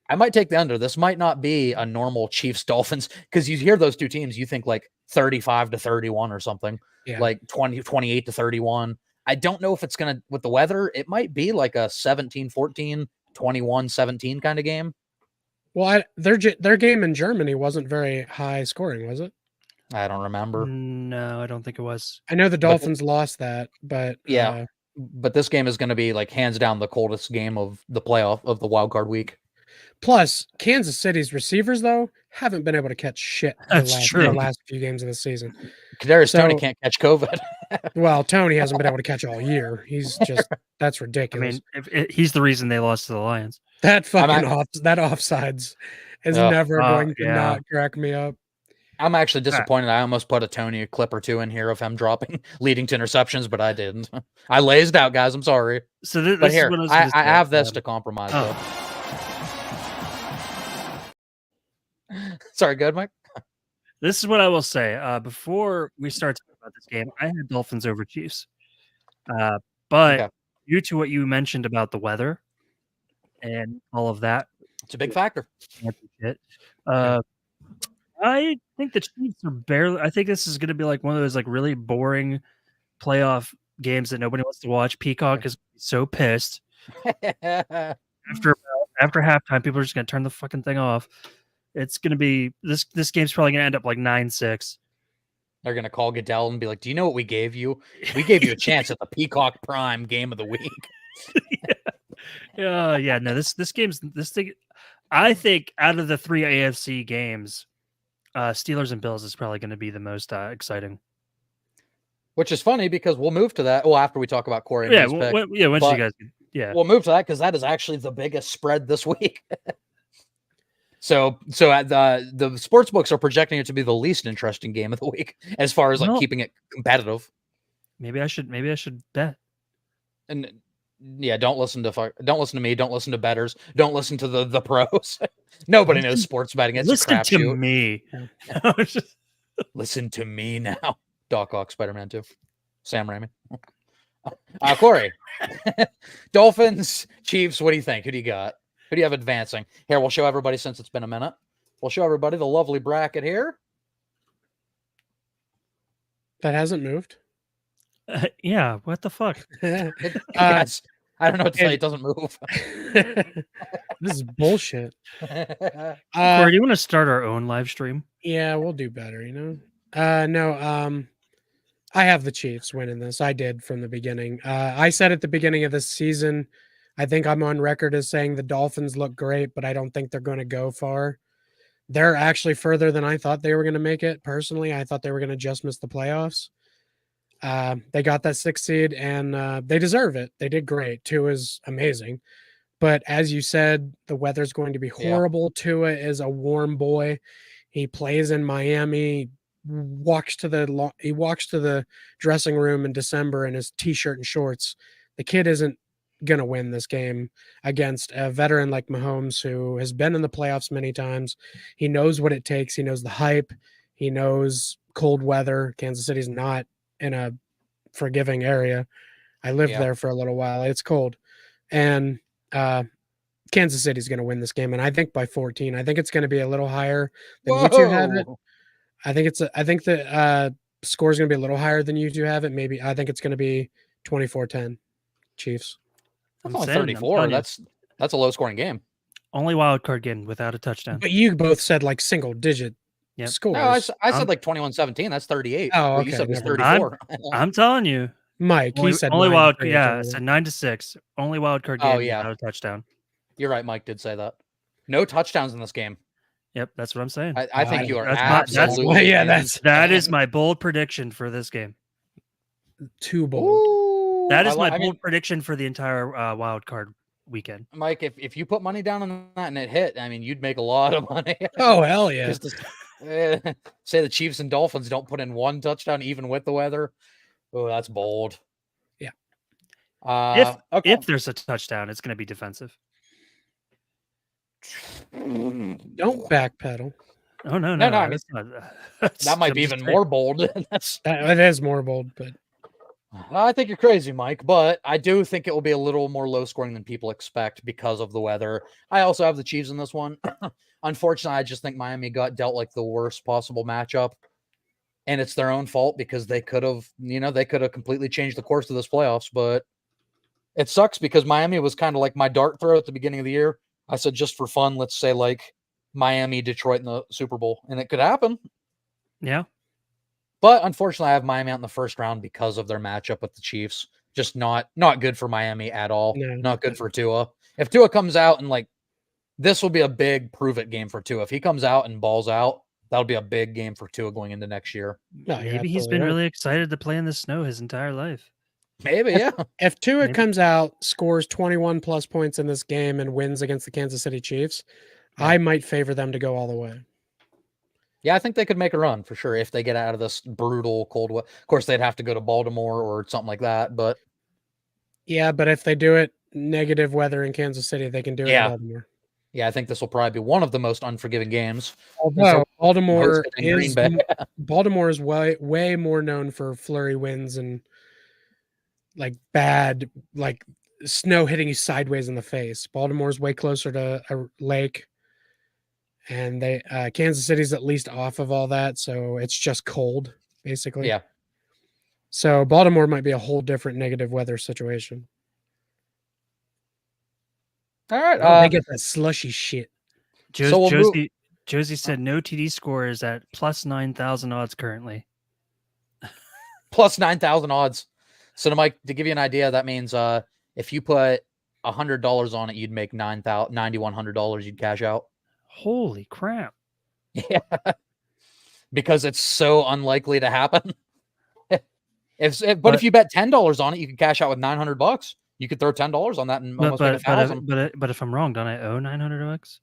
I might take the under. This might not be a normal Chiefs Dolphins because you hear those two teams, you think like 35-31 or something, like 28-31. I don't know if it's going to, with the weather, it might be like a 17-14, 21-17 kind of game. Well, their game in Germany wasn't very high scoring, was it? I don't remember. No, I don't think it was. I know the Dolphins lost that, but yeah. But this game is going to be like hands down the coldest game of the playoff of the wild card week. Plus, Kansas City's receivers though haven't been able to catch shit the last few games of the season. Kadarius Toney can't catch COVID. Well, Tony hasn't been able to catch all year. He's just that's ridiculous. I mean, he's the reason they lost to the Lions. That fucking offsides is never going to not crack me up. I'm actually disappointed. I almost put a Tony clip or two in here of him dropping, leading to interceptions, but I didn't. I lazed out, guys. I'm sorry. So but here, I have this to compromise. Sorry, go ahead, Mike. This is what I will say. Before we start talking about this game, I had Dolphins over Chiefs. But due to what you mentioned about the weather and all of that, it's a big factor. I think the Chiefs are barely. I think this is going to be like one of those like really boring playoff games that nobody wants to watch. Peacock is so pissed. After halftime, people are just going to turn the fucking thing off. It's going to be this game's probably going to end up like 9-6. They're going to call Goodell and be like, "Do you know what we gave you? We gave you a chance at the Peacock Prime game of the week." No, this thing. I think out of the 3 AFC games, Steelers and Bills is probably going to be the most exciting. Which is funny because we'll move to that. Well, after we talk about Corey. Once you guys. We'll move to that because that is actually the biggest spread this week. So at the sports books are projecting it to be the least interesting game of the week as far as like Well- keeping it competitive. Maybe I should bet. And yeah, don't listen to me. Don't listen to bettors. Don't listen to the pros. Nobody knows sports betting. It's a Listen to crapshoot. me. Listen to me now. Doc Ock, Spider-Man 2. Sam Raimi. Corey. Dolphins, Chiefs, what do you think? Who do you got? Who do you have advancing? Here, we'll show everybody since it's been a minute. We'll show everybody the lovely bracket here. That hasn't moved. Yeah, what the fuck? Yes. I don't know what to say. It doesn't move. This is bullshit. Corey, do you want to start our own live stream? Yeah, we'll do better, you know? No, I have the Chiefs winning this. I did from the beginning. I said at the beginning of this season, I think I'm on record as saying the Dolphins look great, but I don't think they're going to go far. They're actually further than I thought they were going to make it. Personally, I thought they were going to just miss the playoffs. They got that 6th seed, and they deserve it. They did great. Tua is amazing. But as you said, the weather's going to be horrible. Yeah. Tua is a warm boy. He plays in Miami. Walks to the dressing room in December in his t-shirt and shorts. The kid isn't gonna win this game against a veteran like Mahomes, who has been in the playoffs many times. He knows what it takes. He knows the hype. He knows cold weather. Kansas City's not in a forgiving area. I lived there for a little while. It's cold, and Kansas City's going to win this game, and I think by 14. I think it's going to be a little higher than you two have it. I think the score is going to be a little higher than you two have it. Maybe I think it's going to be 24-10 Chiefs. That's only 34. That's a low scoring game. Only wild card game without a touchdown. But you both said like single digit scores. No, I said like 21-17. That's 38. Oh, okay. You said was 34. I'm telling you, Mike. He said only wild. Yeah, I said 9-6. Only wild card game. Oh yeah, without a touchdown. You're right. Mike did say that. No touchdowns in this game. Yep, that's what I'm saying. I think you are absolutely. That is my bold prediction for this game. Too bold. Ooh, that is my bold prediction for the entire wild card weekend. Mike, if you put money down on that and it hit, I mean, you'd make a lot of money. Oh hell yeah! Say the Chiefs and Dolphins don't put in one touchdown even with the weather. Oh, that's bold. Yeah. If there's a touchdown, it's going to be defensive. Don't backpedal. Oh no! I mean, that might be even more bold. It is more bold, but I think you're crazy, Mike. But I do think it will be a little more low scoring than people expect because of the weather. I also have the Chiefs in this one. Unfortunately, I just think Miami got dealt like the worst possible matchup, and it's their own fault because they could have, completely changed the course of this playoffs. But it sucks because Miami was kind of like my dart throw at the beginning of the year. I said, just for fun, let's say like Miami, Detroit in the Super Bowl, and it could happen. Yeah. But unfortunately, I have Miami out in the first round because of their matchup with the Chiefs. Just not good for Miami at all. No. Not good for Tua. If Tua comes out and like, this will be a big prove-it game for Tua. If he comes out and balls out, that'll be a big game for Tua going into next year. Maybe he's been really excited to play in the snow his entire life. Maybe, yeah. If Tua comes out, scores 21 plus points in this game and wins against the Kansas City Chiefs, I might favor them to go all the way. Yeah, I think they could make a run for sure if they get out of this brutal cold weather. Of course, they'd have to go to Baltimore or something like that, but yeah, but if they do it negative weather in Kansas City, they can do it in Baltimore. Yeah, I think this will probably be one of the most unforgiving games. Although Baltimore is way more known for flurry winds and like bad, like snow hitting you sideways in the face. Baltimore's way closer to a lake, and Kansas City's at least off of all that, so it's just cold basically. Yeah. So Baltimore might be a whole different negative weather situation. All right. They get that slushy shit. Josie said no TD score is at plus 9,000 odds currently. Plus 9,000 odds. So, Mike, to give you an idea, that means if you put $100 on it, you'd make $9,100. You'd cash out. Holy crap! Yeah, because it's so unlikely to happen. But if you bet $10 on it, you can cash out with $900. You could throw $10 on that and almost make $1,000. But if I'm wrong, don't I owe $900?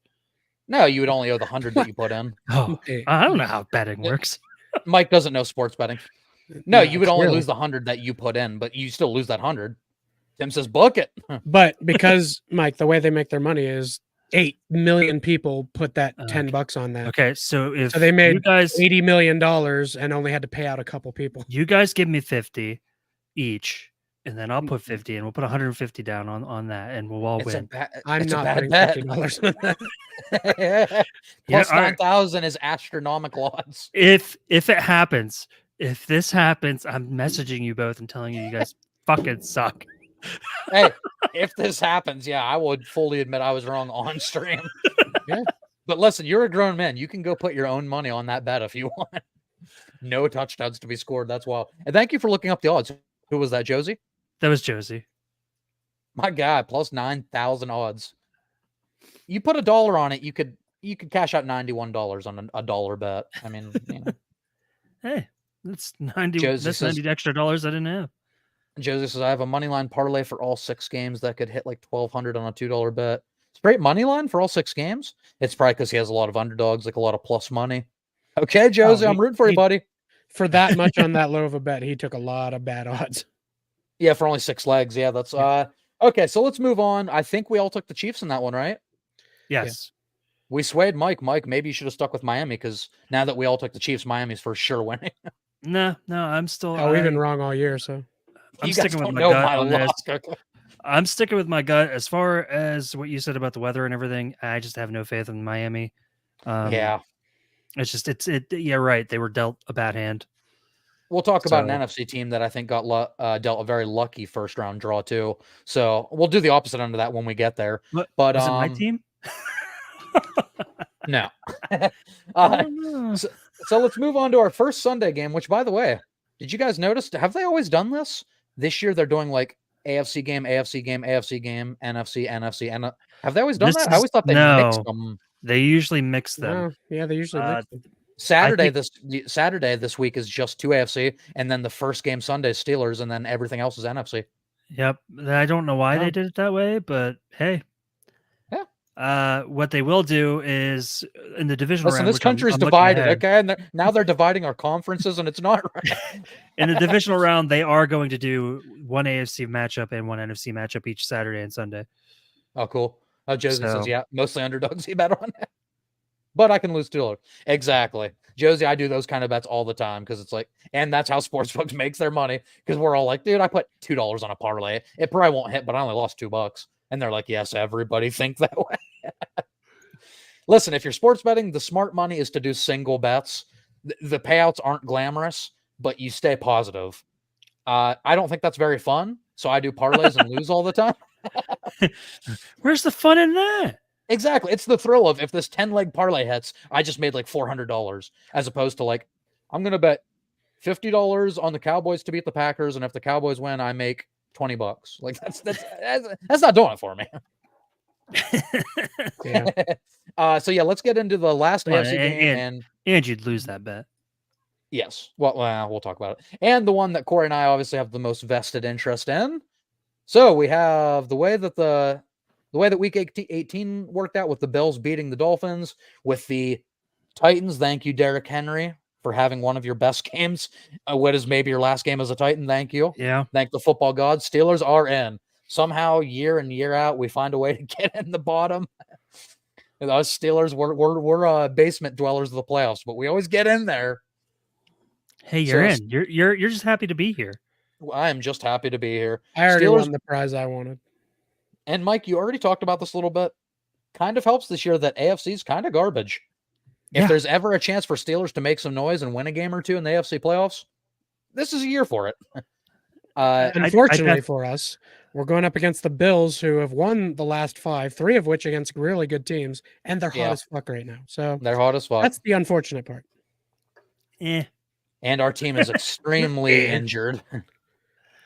No, you would only owe the 100 that you put in. Oh, Hey, I don't know how betting works. Mike doesn't know sports betting. No, you would only clearly. lose the 100 that you put in, but you still lose that 100. Tim says, book it. But because Mike, the way they make their money is 8 million people put that $10 on that. Okay, so if So they made you guys $80 million and only had to pay out a couple people. you guys give me 50 each, and then I'll put 50 and we'll put 150 down on that and we'll all win. I'm it's a not bad putting bet. $50 on that. Plus all right. 9,000 is astronomical odds. If it happens, if this happens, I'm messaging you both and telling you guys fucking suck. Hey, if this happens, yeah, I would fully admit I was wrong on stream. Yeah. But listen, you're a grown man. You can go put your own money on that bet if you want. No touchdowns to be scored. That's wild. And thank you for looking up the odds. Who was that, Josie? That was Josie. My God, plus 9,000 odds. You put $1 on it, you could cash out $91 on a dollar bet. I mean, you know. Hey, that's 90. Josie That's says- 90 extra dollars I didn't have. Josie says I have a money line parlay for all 6 games that could hit like 1,200 on a $2 bet. Straight money line for all 6 games. It's probably because he has a lot of underdogs, like a lot of plus money. Okay, Josie, I'm rooting for you, buddy. For that much on that low of a bet, he took a lot of bad odds. Yeah, for only 6 legs. Yeah, that's okay. So let's move on. I think we all took the Chiefs in that one, right? Yes. We swayed Mike. Mike, maybe you should have stuck with Miami because now that we all took the Chiefs, Miami's for sure winning. No, I'm still. Oh, we've been wrong all year, so I'm You guys sticking with don't my know gut my on this. luck. I'm sticking with my gut as far as what you said about the weather and everything. I just have no faith in Miami. Yeah. It's just yeah, right. They were dealt a bad hand. We'll talk about an So- NFC team that I think got dealt a very lucky first round draw too. So we'll do the opposite end of that when we get there. What, But was it my team? No. No. So let's move on to our first Sunday game, which, by the way, did you guys notice? Have they always done this? This year they're doing like AFC game, AFC game, AFC game, NFC, NFC, and have they always done that? I always thought they mixed them. They usually mix them. no, yeah, they usually mix them. Saturday this week is just 2 AFC, and then the first game Sunday is Steelers, and then everything else is NFC. Yep. I don't know why Oh. they did it that way, but hey. Yeah. What they will do is in the divisional Listen, round. this which I'm country's looking divided, ahead, okay? And now they're dividing our conferences, and it's not right. in the divisional round, they are going to do one AFC matchup and one NFC matchup each Saturday and Sunday. Oh, cool. Josie says, So- yeah, mostly underdogs he bet on. But I can lose $2. Exactly. Josie, I do those kind of bets all the time because it's like, and that's how sportsbooks makes their money because we're all like, dude, I put $2 on a parlay. It probably won't hit, but I only lost $2. And they're like, yes, everybody think that way. Listen, if you're sports betting, the smart money is to do single bets. The payouts aren't glamorous, but you stay positive. I don't think that's very fun, so I do parlays and lose all the time. Where's the fun in that? Exactly. It's the thrill of if this 10-leg parlay hits, I just made like $400 as opposed to like, I'm going to bet $50 on the Cowboys to beat the Packers. And if the Cowboys win, I make $20. Like that's not doing it for me. Yeah. So yeah, let's get into the last Come on, AFC game. and you'd lose that bet. Yes. Well, we'll talk about it. And the one that Corey and I obviously have the most vested interest in. So we have the way that week 18 worked out with the Bills beating the Dolphins, with the Titans. Thank you, Derrick Henry, for having one of your best games. What is maybe your last game as a Titan? Thank you. Yeah. Thank the football gods. Steelers are in. Somehow, year in, year out, we find a way to get in the bottom. And us Steelers, we're basement dwellers of the playoffs, but we always get in there. Hey, you're So- in. You're just happy to be here. I am just happy to be here. I already Steelers- won the prize I wanted. And Mike, you already talked about this a little bit. Kind of helps this year that AFC is kind of garbage. If Yeah. there's ever a chance for Steelers to make some noise and win a game or two in the AFC playoffs, this is a year for it. Unfortunately for us, we're going up against the Bills, who have won the last 5, 3 of which against really good teams, and they're hot Yeah. as fuck right now. So They're hot as fuck. that's the unfortunate part. And our team is extremely injured.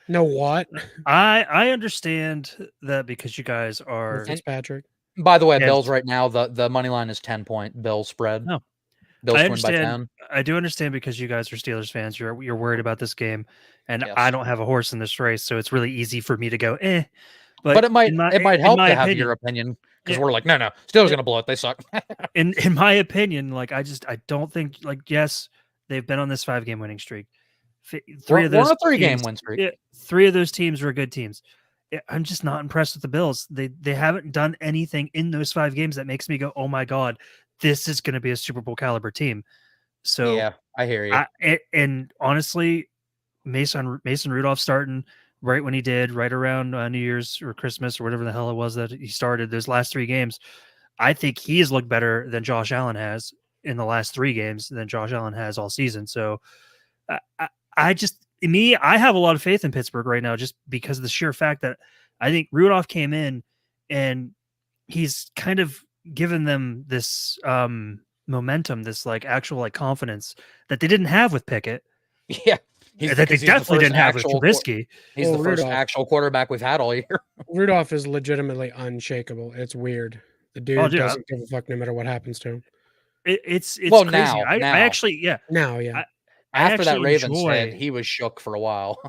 No what? I understand that because you guys are. Fitzpatrick. By the way, Yes. Bills right now, the money line is 10-point Bills spread. No. Bills I win by understand. 10. I do understand because you guys are Steelers fans. You're worried about this game, and Yes. I don't have a horse in this race, so it's really easy for me to go But it might help my to have opinion, your opinion because Yeah. we're like, no, Steelers gonna blow it. They suck. in my opinion, like I don't think yes, they've been on this 5-game winning streak. Three of We're on those a 3-game teams, win streak. yeah, 3 of those teams were good teams. I'm just not impressed with the Bills. They haven't done anything in those 5 games that makes me go, oh my god, this is going to be a Super Bowl caliber team. So Yeah, I hear you. And honestly, Mason Rudolph starting right when he did, right around New Year's or Christmas or whatever the hell it was that he started those last 3 games. I think he has looked better than Josh Allen has in the last 3 games than Josh Allen has all season. So I have a lot of faith in Pittsburgh right now, just because of the sheer fact that I think Rudolph came in and he's kind of given them this momentum, this like actual like confidence that they didn't have with Pickett. Yeah. That they definitely didn't have with Trubisky. He's the first actual quarterback we've had all year. Rudolph is legitimately unshakable. It's weird. The dude doesn't give a fuck no matter what happens to him. It's well, crazy. now. I actually, yeah. Now, yeah. After that Ravens hit, he was shook for a while.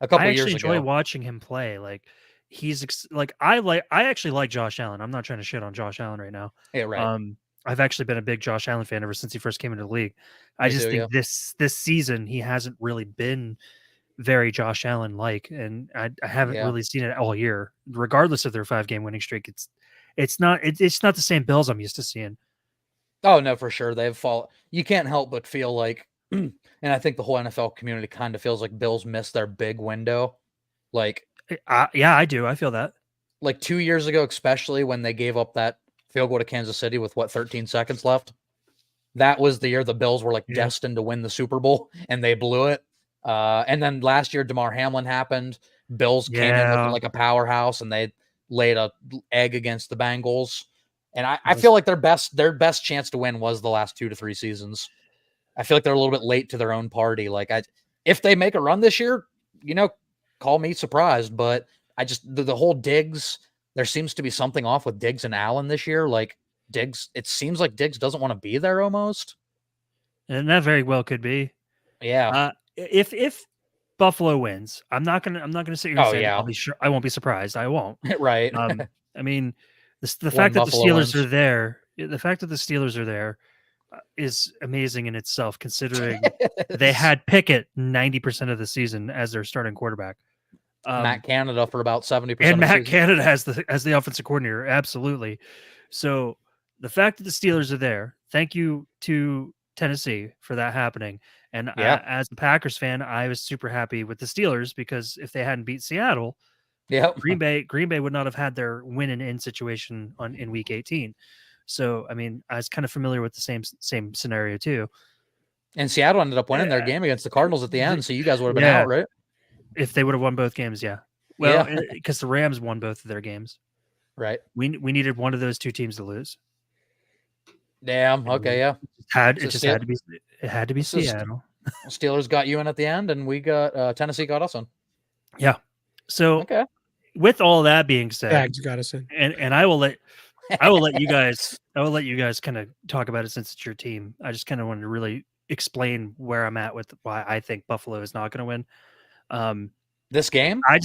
A couple years ago. I actually enjoy watching him play. Like he's like I actually like Josh Allen. I'm not trying to shit on Josh Allen right now. Yeah, right. I've actually been a big Josh Allen fan ever since he first came into the league. I just think this season he hasn't really been very Josh Allen like, and I haven't really seen it all year. Regardless of their 5-game winning streak, it's not the same Bills I'm used to seeing. Oh no, for sure they've fallen. You can't help but feel like, and I think the whole NFL community kind of feels like Bills missed their big window. Like, yeah, I do. I feel that. Like 2 years ago, especially when they gave up that field goal to Kansas City with 13 seconds left. That was the year the Bills were like destined to win the Super Bowl, and they blew it. And then last year, DeMar Hamlin happened. Bills came in looking like a powerhouse, and they laid a egg against the Bengals. And I feel like their best chance to win was the last 2 to 3 seasons. I feel like they're a little bit late to their own party. Like if they make a run this year, call me surprised, but I just the whole Diggs. There seems to be something off with Diggs and Allen this year. Like Diggs, it seems like Diggs doesn't want to be there almost. And that very well could be. Yeah. If Buffalo wins, I'm not gonna sit here and say I'll be sure. I won't be surprised. I won't. Right. I mean, the fact that the Steelers are there, the fact that the Steelers are there is amazing in itself, considering they had Pickett 90% of the season as their starting quarterback. Matt Canada for about 70%. And Matt Canada as the offensive coordinator. Absolutely. So the fact that the Steelers are there, thank you to Tennessee for that happening. And as a Packers fan, I was super happy with the Steelers because if they hadn't beat Seattle, Green Bay would not have had their win and in situation in week 18. So, I mean, I was kind of familiar with the same scenario too. And Seattle ended up winning their game against the Cardinals at the end. So you guys would have been out, right? If they would have won both games, yeah. Well, because the Rams won both of their games. Right. We needed one of those 2 teams to lose. Damn. Okay, yeah. It had to be Seattle. Steelers got you in at the end, and we got Tennessee got us in. Yeah. So with all that being said, Bags got us in. And I will let you guys kind of talk about it since it's your team. I just kind of wanted to really explain where I'm at with why I think Buffalo is not going to win. This game? I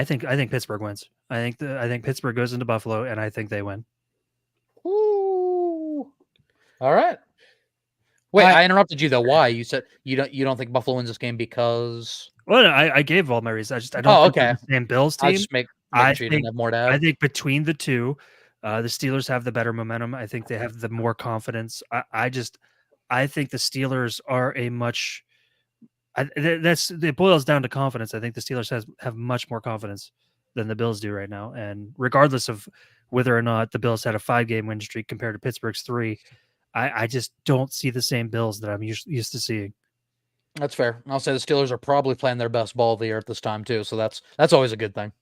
think Pittsburgh wins. I think Pittsburgh goes into Buffalo, and I think they win. Ooh. All right. Wait, I interrupted you though. Why? You said you don't think Buffalo wins this game because? Well, no, I gave all my reasons. I don't think they're the same Bills team. I just make sure you didn't have more to add. I think between the two, the Steelers have the better momentum. I think they have the more confidence. I think the Steelers are a much. It boils down to confidence. I think the Steelers have much more confidence than the Bills do right now. And regardless of whether or not the Bills had a 5-game win streak compared to Pittsburgh's 3, I just don't see the same Bills that I'm used to seeing. That's fair. I'll say the Steelers are probably playing their best ball of the year at this time too. So that's always a good thing.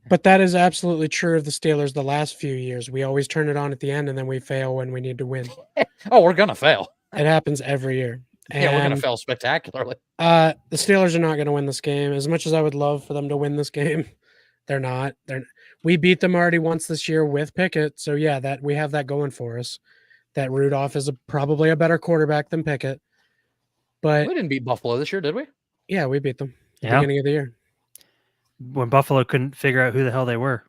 But that is absolutely true of the Steelers the last few years. We always turn it on at the end, and then we fail when we need to win. We're going to fail. It happens every year. And, we're going to fail spectacularly. The Steelers are not going to win this game. As much as I would love for them to win this game, they're not. We beat them already once this year with Pickett. So, that we have that going for us. That Rudolph is probably a better quarterback than Pickett. But we didn't beat Buffalo this year, did we? Yeah, we beat them at the beginning of the year. when Buffalo couldn't figure out who the hell they were.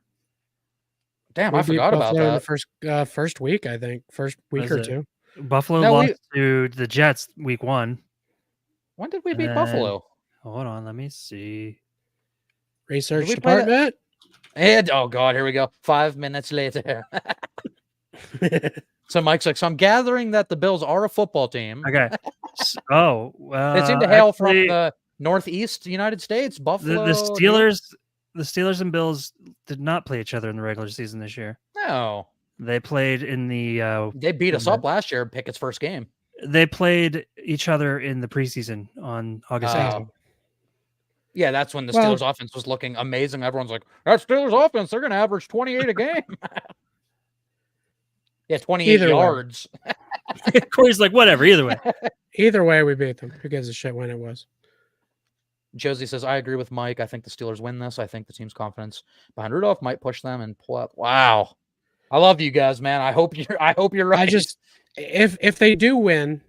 Damn, We I beat forgot about Buffalo in that. the first week, I think. First week Was or it? two. Buffalo No, lost to the Jets week 1. When did we And beat then- Buffalo? Hold on, let me see. Research we play that- department. And oh god, here we go. 5 minutes later. So Mike's like, so I'm gathering that the Bills are a football team. Okay. Oh, They seem to hail actually, from the Northeast United States. Buffalo. the Steelers and Bills did not play each other in the regular season this year. No. They played in the They beat us up last year, Pickett's first game. they played each other in the preseason on August 8th. Yeah, that's when the Well- Steelers offense was looking amazing. Everyone's like, that Steelers offense, they're going to average 28 a game. Yeah, 28 Either way. yards. Corey's like, whatever, either way. Either way, we beat them. Who gives a shit when it was? Josie says, I agree with Mike. I think the Steelers win this. I think the team's confidence behind Rudolph might push them and pull up. Wow. I love you guys, man. I hope you're right. I just if they do win,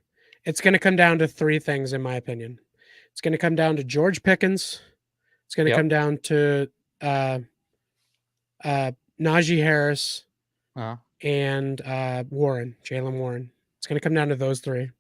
it's going to come down to three things, in my opinion. It's going to come down to George Pickens. It's going to Yep. come down to Najee Harris Uh-huh. and Jalen Warren. It's going to come down to those three,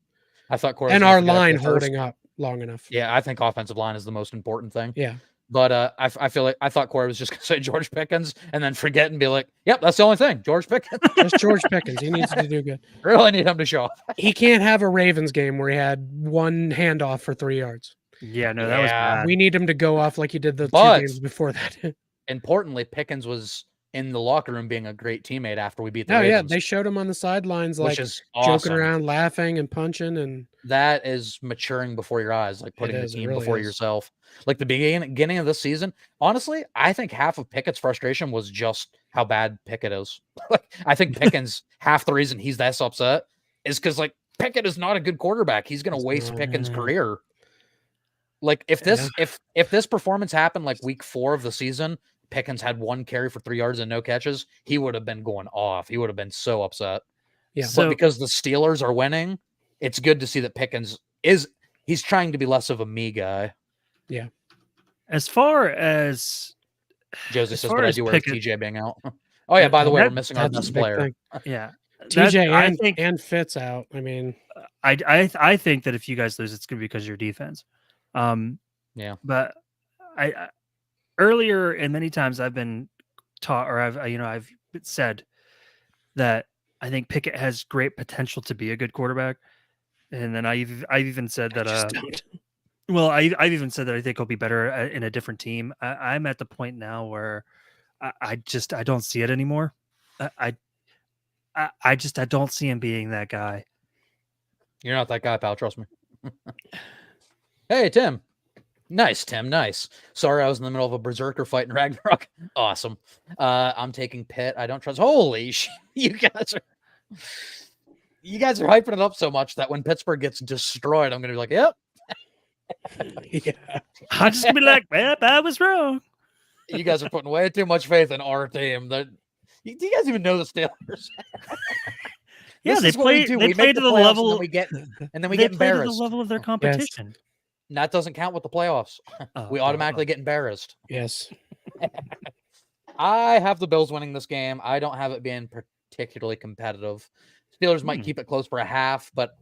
I thought Corey was and gonna our forget line the first- holding up long enough. Yeah, I think offensive line is the most important thing. Yeah. But I feel like I thought Corey was just going to say George Pickens and then forget and be like, yep, that's the only thing. George Pickens. Just George Pickens. He needs to do good. Really need him to show up. He can't have a Ravens game where he had one handoff for 3 yards. Yeah, no, that was Yeah. bad. We need him to go off like he did the But- 2 games before that. Importantly, Pickens was in the locker room being a great teammate after we beat the No, yeah, Ravens. they showed him on the sidelines, which like is joking awesome. around, laughing and punching, and That is maturing before your eyes, like putting the is, it team really before is. yourself. Like the beginning of this season, honestly, I think half of Pickett's frustration was just how bad Pickett is. Like, I think Pickens, half the reason he's that upset is because like Pickett is not a good quarterback. He's going to He's waste not, Pickens' yeah. career. Like if this performance happened like week 4 of the season, Pickens had 1 carry for 3 yards and no catches, he would have been going off. He would have been so upset. Yeah. But because the Steelers are winning, it's good to see that Pickens he's trying to be less of a me guy. As far as Josie As says, far but I as do worry with Pickett- TJ being out. Oh yeah, by the way, we're that- missing our that's best a big player. thing. yeah, TJ I and think and Fitz out. I mean, I think that if you guys lose, it's going to be because of your defense. Yeah. But I earlier and many times I've been taught, or I've said that I think Pickett has great potential to be a good quarterback, and then I've even said that. just don't. Well, I've even said that I think he'll be better in a different team. I'm at the point now where I don't see it anymore. I don't see him being that guy. You're not that guy, pal. Trust me. Hey, Tim. Nice, Tim. Nice. Sorry, I was in the middle of a berserker fight in Ragnarok. Awesome. I'm taking Pitt. I don't trust. Holy shit! You guys are hyping it up so much that when Pittsburgh gets destroyed, I'm gonna be like, yep. Yeah. I'll just be like, well, I was wrong. You guys are putting way too much faith in our team. Do you guys even know the Steelers? Yeah, This they is what we played. do. They We played make to the the playoffs, level. and then we they get play to the embarrassed. level of their competition. And that doesn't count with the playoffs. We automatically get embarrassed. Yes. I have the Bills winning this game. I don't have it being particularly competitive. Steelers might keep it close for a half, but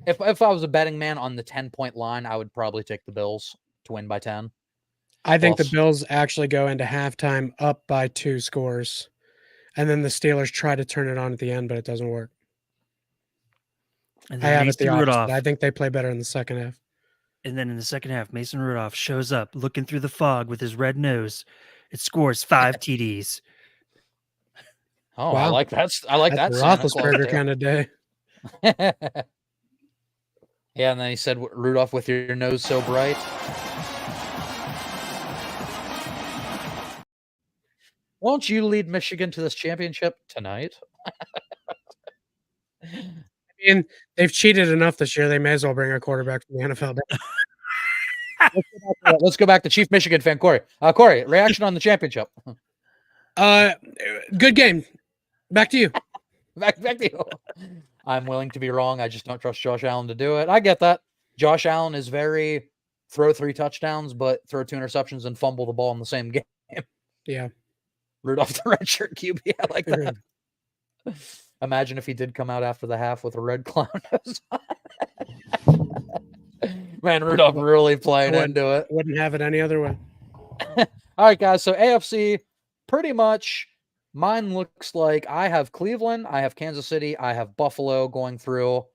if I was a betting man on the 10-point line, I would probably take the Bills to win by 10. I think the Plus- Bills actually go into halftime up by 2 scores, and then the Steelers try to turn it on at the end, but it doesn't work. And I then have it the Mason opposite. Rudolph. I think they play better in the second half. And then in the second half, Mason Rudolph shows up looking through the fog with his red nose. It scores 5 TDs. Oh, I Wow. like that. I like That's that. a Roethlisberger kind of day. Yeah, and then he said, Rudolph, with your nose so bright. Won't you lead Michigan to this championship tonight? I mean, they've cheated enough this year. They may as well bring a quarterback from the NFL down. Let's go back to Chief Michigan fan Corey. Corey, reaction on the championship. Good game. Back to you. Back to you. I'm willing to be wrong. I just don't trust Josh Allen to do it. I get that. Josh Allen is very throw 3 touchdowns, but throw 2 interceptions and fumble the ball in the same game. Yeah. Rudolph the redshirt QB. I like that. Imagine if he did come out after the half with a red clown nose on. Man, Rudolph really playing into it. Wouldn't have it any other way. All right, guys. So AFC, pretty much mine looks like I have Cleveland, I have Kansas City, I have Buffalo going through.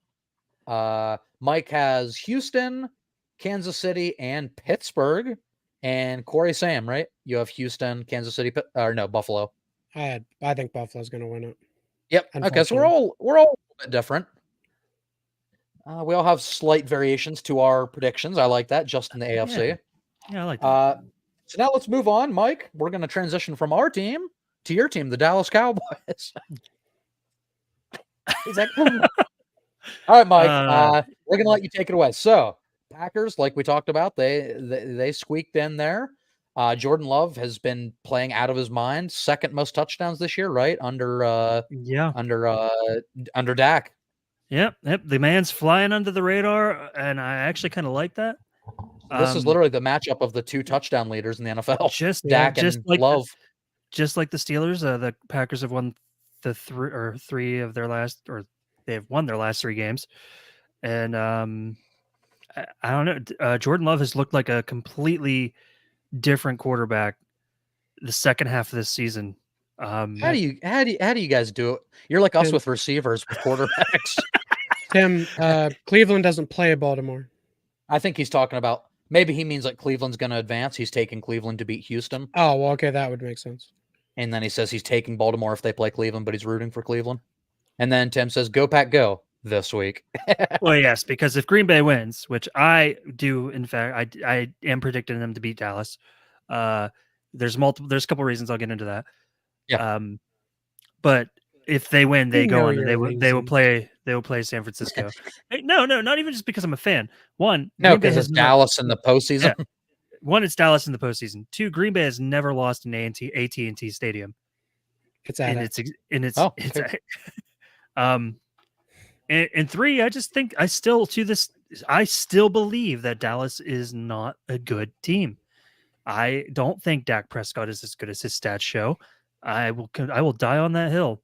Mike has Houston, Kansas City, and Pittsburgh. And Corey, Sam, right? You have Houston, Kansas City, or no, Buffalo. I think Buffalo's going to win it. Yep. Okay, so we're all a little bit different. We all have slight variations to our predictions. I like that, just in the AFC. Yeah, I like that. So now let's move on, Mike. We're going to transition from our team to your team, the Dallas Cowboys. He's like, all right, Mike. We're going to let you take it away. So, Packers, like we talked about, they squeaked in there. Jordan Love has been playing out of his mind. Second most touchdowns this year, right? Under Dak. Yep. The man's flying under the radar, and I actually kind of like that. This is literally the matchup of the 2 touchdown leaders in the NFL. Dak and like Love. Just like the Steelers, the Packers have won the 3 of their last, or they've won their last 3 games, and I don't know. Jordan Love has looked like a completely different quarterback the second half of this season. How do you guys do it? You're like us with receivers, with quarterbacks. Tim, Cleveland doesn't play Baltimore. I think he's talking about, maybe he means like Cleveland's going to advance. He's taking Cleveland to beat Houston. Oh, well, okay, that would make sense. And then he says he's taking Baltimore if they play Cleveland, but he's rooting for Cleveland. And then Tim says, "Go Pack, go!" this week. Well, yes, because if Green Bay wins, which I do, in fact, I am predicting them to beat Dallas. There's a couple reasons I'll get into that. Yeah. But if they win, they go on. They will play San Francisco. No, not even just because I'm a fan. One, no, because it's Dallas in the postseason. Yeah. One, it's Dallas in the postseason. 2, Green Bay has never lost in AT&T Stadium. And 3, I still believe that Dallas is not a good team. I don't think Dak Prescott is as good as his stats show. I will die on that hill.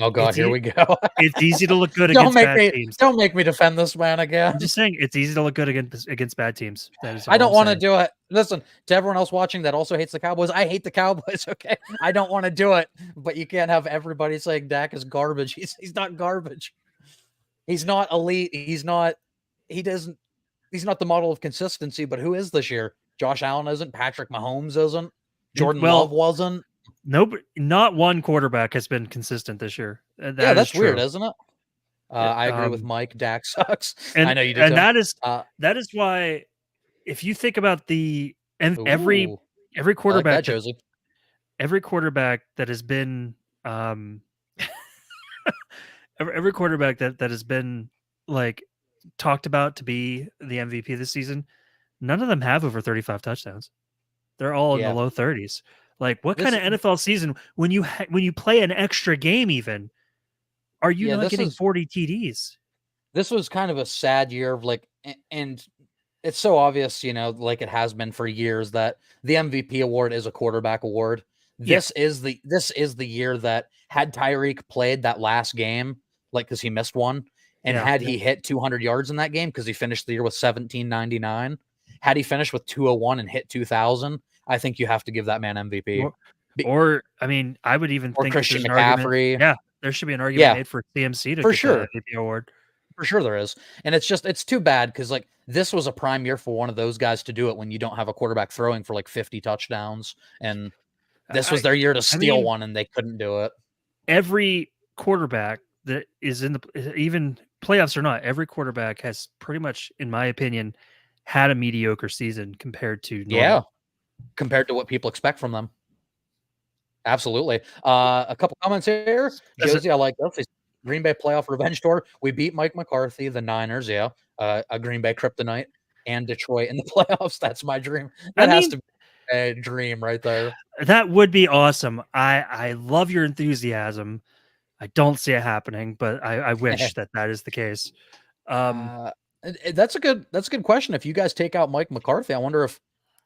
Oh God, here we go. It's easy to look good against bad teams. Don't make me defend this man again. I'm just saying it's easy to look good against bad teams. I don't want to do it. Listen, to everyone else watching that also hates the Cowboys, I hate the Cowboys, okay? I don't want to do it, but you can't have everybody saying Dak is garbage. He's not garbage. He's not elite. He's not the model of consistency, but who is this year? Josh Allen isn't, Patrick Mahomes isn't, Jordan Love wasn't. Nope, not one quarterback has been consistent this year. That's weird, isn't it? I agree with Mike. Dak sucks. And, I know you do. And that is why, if you think about every quarterback, every quarterback that has been every quarterback that has been like talked about to be the MVP this season, none of them have over 35 touchdowns. They're all in the low 30s. Like, what kind of NFL season, when you play an extra game, even, are you not getting 40 TDs? This was kind of a sad year of like, and it's so obvious, like it has been for years, that the MVP award is a quarterback award. This is the year that, had Tyreek played that last game, like, because he missed one, and had he hit 200 yards in that game, because he finished the year with 1799, had he finished with 201 and hit 2000, I think you have to give that man MVP. Or I mean, I would even think Christian McCaffrey. There should be an argument made for CMC to get the MVP award. For sure there is. And it's too bad, because like this was a prime year for one of those guys to do it when you don't have a quarterback throwing for like 50 touchdowns. And this was their year to steal one, and they couldn't do it. Every quarterback that is in even playoffs or not, every quarterback has pretty much, in my opinion, had a mediocre season compared to normal. Compared to what people expect from them. Absolutely. A couple comments here. Josie, I like this. Green Bay playoff revenge tour. We beat Mike McCarthy, the Niners, a Green Bay kryptonite, and Detroit in the playoffs. That's my dream. That has to be a dream right there. That would be awesome. I love your enthusiasm. I don't see it happening, but I wish that is the case. That's a good question. If you guys take out Mike McCarthy, I wonder if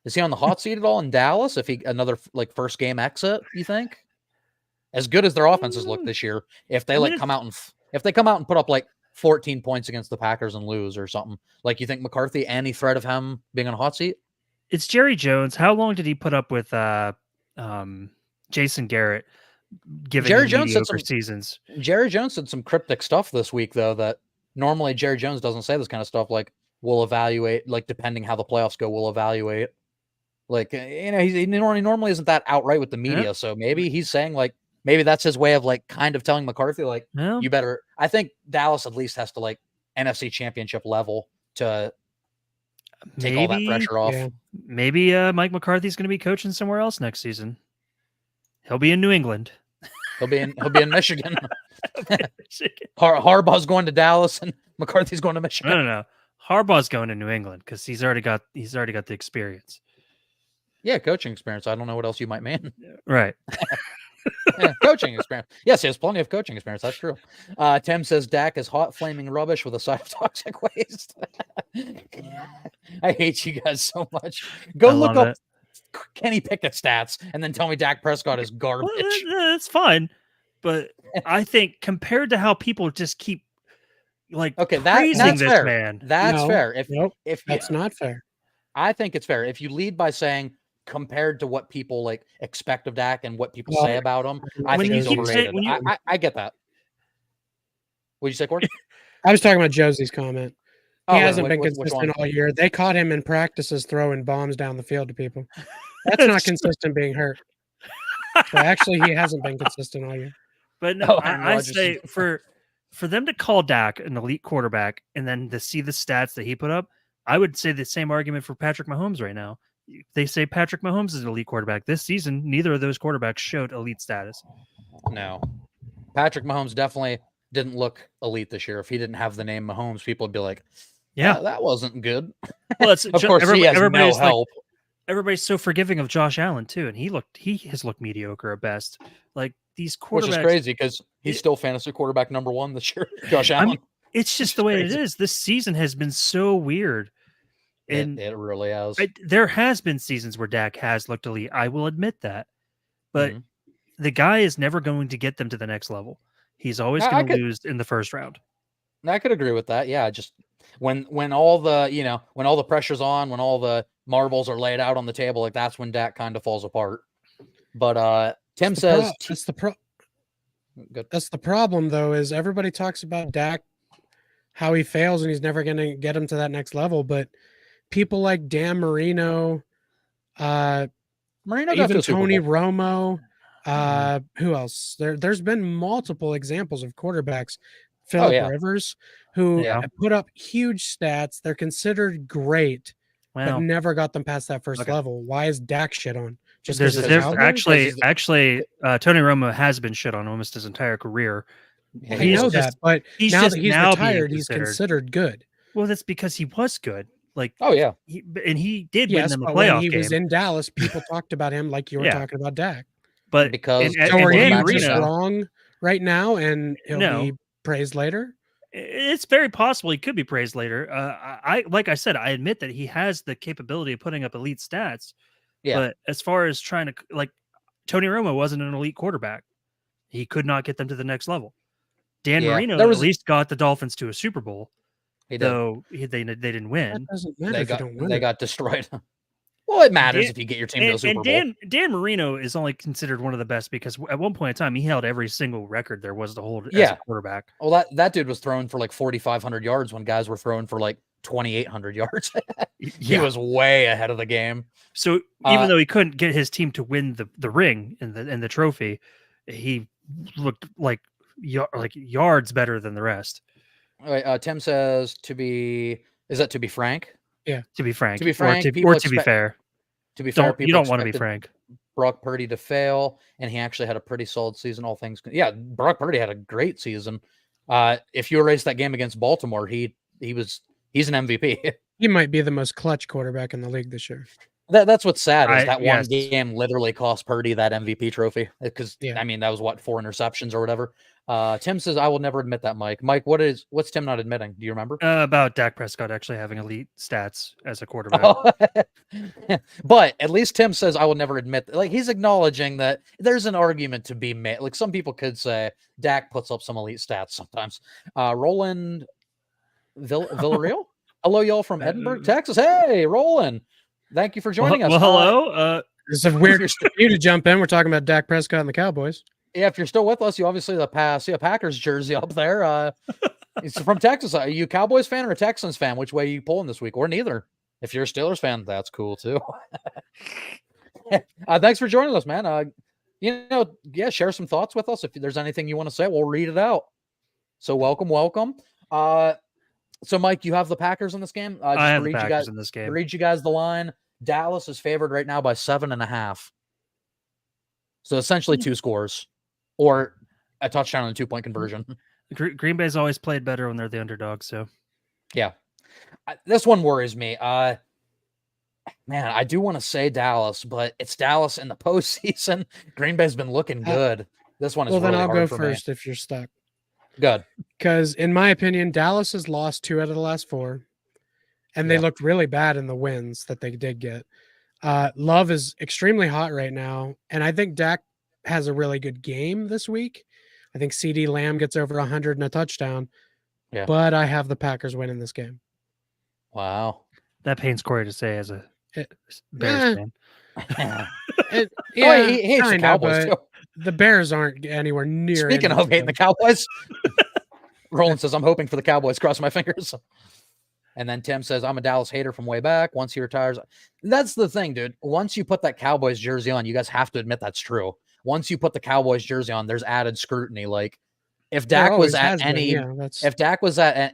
is he on the hot seat at all in Dallas? If he another like first game exit, you think? As good as their offenses look this year, if they come out and put up like 14 points against the Packers and lose or something, like you think McCarthy, any threat of him being on a hot seat? It's Jerry Jones. How long did he put up with Jason Garrett? Giving Jerry him Jones said mediocre seasons. Jerry Jones said some cryptic stuff this week, though, that normally Jerry Jones doesn't say this kind of stuff. Like, we'll evaluate, like, depending how the playoffs go, we'll evaluate. Like, he normally isn't that outright with the media. Yeah. So maybe he's saying, like, maybe that's his way of, like, kind of telling McCarthy, like, you better. I think Dallas at least has to, like, NFC championship level to take all that pressure off. Yeah. Maybe Mike McCarthy's going to be coaching somewhere else next season. He'll be in New England. He'll be in Michigan. Harbaugh's going to Dallas and McCarthy's going to Michigan. No. Harbaugh's going to New England because he's already got the experience. Yeah, coaching experience. I don't know what else you might mean. Right. Yeah, coaching experience. Yes, he has plenty of coaching experience. That's true. Tim says Dak is hot flaming rubbish with a side of toxic waste. I hate you guys so much. Go look up Kenny Pickett stats and then tell me Dak Prescott is garbage. Well, that's fine. But I think compared to how people just keep praising that's this fair. man. That's fair. If that's not fair. I think it's fair. If you lead by saying compared to what people like expect of Dak and what people say about him, I think he's overrated. I get that. What'd you say, Corey? I was talking about Josie's comment. He hasn't been which consistent one? all year. They caught him in practices throwing bombs down the field to people. That's not consistent being hurt. So actually, he hasn't been consistent all year. But no, I say for them to call Dak an elite quarterback and then to see the stats that he put up, I would say the same argument for Patrick Mahomes right now. They say Patrick Mahomes is an elite quarterback. This season, neither of those quarterbacks showed elite status. No. Patrick Mahomes definitely didn't look elite this year. If he didn't have the name Mahomes, people would be like, yeah, that wasn't good. Well, it's of course, everybody's no help. Everybody's so forgiving of Josh Allen too, and he has looked mediocre at best. Like these quarterbacks, which is crazy because he's still fantasy quarterback number 1 this year. Josh Allen. It's just the way it is. This season has been so weird. And it really has. There has been seasons where Dak has looked elite. I will admit that. But the guy is never going to get them to the next level. He's always going to lose in the first round. I could agree with that. Yeah, just when all the, when all the pressure's on, when all the marbles are laid out on the table, like that's when Dak kind of falls apart. But Tim says that's the problem though, is everybody talks about Dak, how he fails and he's never going to get him to that next level, but people like Dan Marino, even Tony Romo, who else? There's been multiple examples of quarterbacks, Phillip Rivers, who put up huge stats. They're considered great, but never got them past that first level. Why is Dak shit on? Just there's a difference. Actually, Tony Romo has been shit on almost his entire career. I know that, but now that he's retired, he's considered good. Well, that's because he was good. Like, he did win them a playoff when he game. was in Dallas, people talked about him like you were talking about Dak. But because he's wrong right now, and he'll be praised later. It's very possible he could be praised later. Like I said, I admit that he has the capability of putting up elite stats. Yeah. But as far as trying to, like, Tony Romo wasn't an elite quarterback. He could not get them to the next level. Dan Marino at least got the Dolphins to a Super Bowl. Though they didn't win. They got destroyed. Well, it matters if you get your team to the Super Bowl. Dan Marino is only considered one of the best because at one point in time he held every single record there was to hold as a quarterback. Well, that dude was throwing for like 4,500 yards when guys were throwing for like 2,800 yards. He was way ahead of the game. So even though he couldn't get his team to win the ring and the trophy, he looked like yards better than the rest. Tim says to be frank? Yeah. To be frank. To be frank. To be fair. To be fair, you don't want to be frank. Brock Purdy to fail, and he actually had a pretty solid season, all things. Yeah, Brock Purdy had a great season. If you erase that game against Baltimore, he's an MVP. He might be the most clutch quarterback in the league this year. That's what's sad is that one yes. game literally cost Purdy that MVP trophy because Yeah. I mean that was what 4 interceptions or whatever. Tim says I will never admit that, Mike. Mike, what's Tim not admitting? Do you remember? About Dak Prescott actually having elite stats as a quarterback. Oh. But at least Tim says I will never admit that. Like he's acknowledging that there's an argument to be made. Like some people could say Dak puts up some elite stats sometimes. Roland Villarreal. Hello, y'all from Edinburgh, Texas. Hey, Roland. Thank you for joining us. Well, hello. It's a weird for you to jump in. We're talking about Dak Prescott and the Cowboys. Yeah, if you're still with us, you obviously see a Packers jersey up there. It's from Texas. Are you a Cowboys fan or a Texans fan? Which way are you pulling this week? Or neither? If you're a Steelers fan, that's cool too. Thanks for joining us, man. Share some thoughts with us. If there's anything you want to say, we'll read it out. So welcome. So Mike, you have the Packers in this game. I have the Packers in this game. Read you guys the line. Dallas is favored right now by 7.5. So essentially 2 scores or a touchdown and a 2-point conversion. Green Bay's always played better when they're the underdog. So, yeah, this one worries me. Man, I do want to say Dallas, but it's Dallas in the postseason. Green Bay's been looking good. This one is really hard for me. Well, then I'll go first if you're stuck. Good. Because in my opinion, Dallas has lost 2 out of the last 4. And they looked really bad in the wins that they did get. Love is extremely hot right now. And I think Dak has a really good game this week. I think CD Lamb gets over 100 and a touchdown. Yeah. But I have the Packers winning this game. Wow. That pains Corey to say as a Bears fan. He hates the Cowboys too. The Bears aren't anywhere near. Speaking of hating the Cowboys, Roland says, I'm hoping for the Cowboys. Cross my fingers. And then Tim says, I'm a Dallas hater from way back. Once he retires. That's the thing, dude. Once you put that Cowboys jersey on, you guys have to admit that's true. Once you put the Cowboys jersey on, there's added scrutiny. Like if Dak was at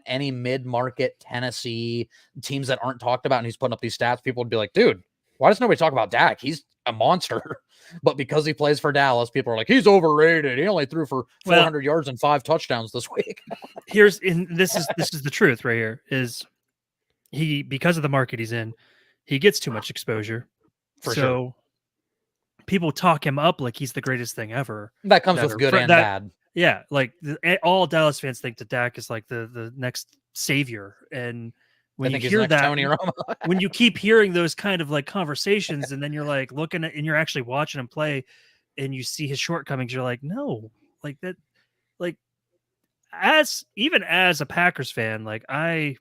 any mid-market Tennessee teams that aren't talked about and he's putting up these stats, people would be like, dude, why does nobody talk about Dak? He's a monster. But because he plays for Dallas, people are like, he's overrated. He only threw for 400 yards and 5 touchdowns this week. This is the truth right here is because of the market he's in, he gets too much exposure. For sure. People talk him up like he's the greatest thing ever. That comes with good and bad. Yeah, like all Dallas fans think that Dak is like the next savior. And when you hear that, Tony Romo. When you keep hearing those kind of like conversations, and then you're like looking at and you're actually watching him play, and you see his shortcomings, you're like, no, like that, like even as a Packers fan, like I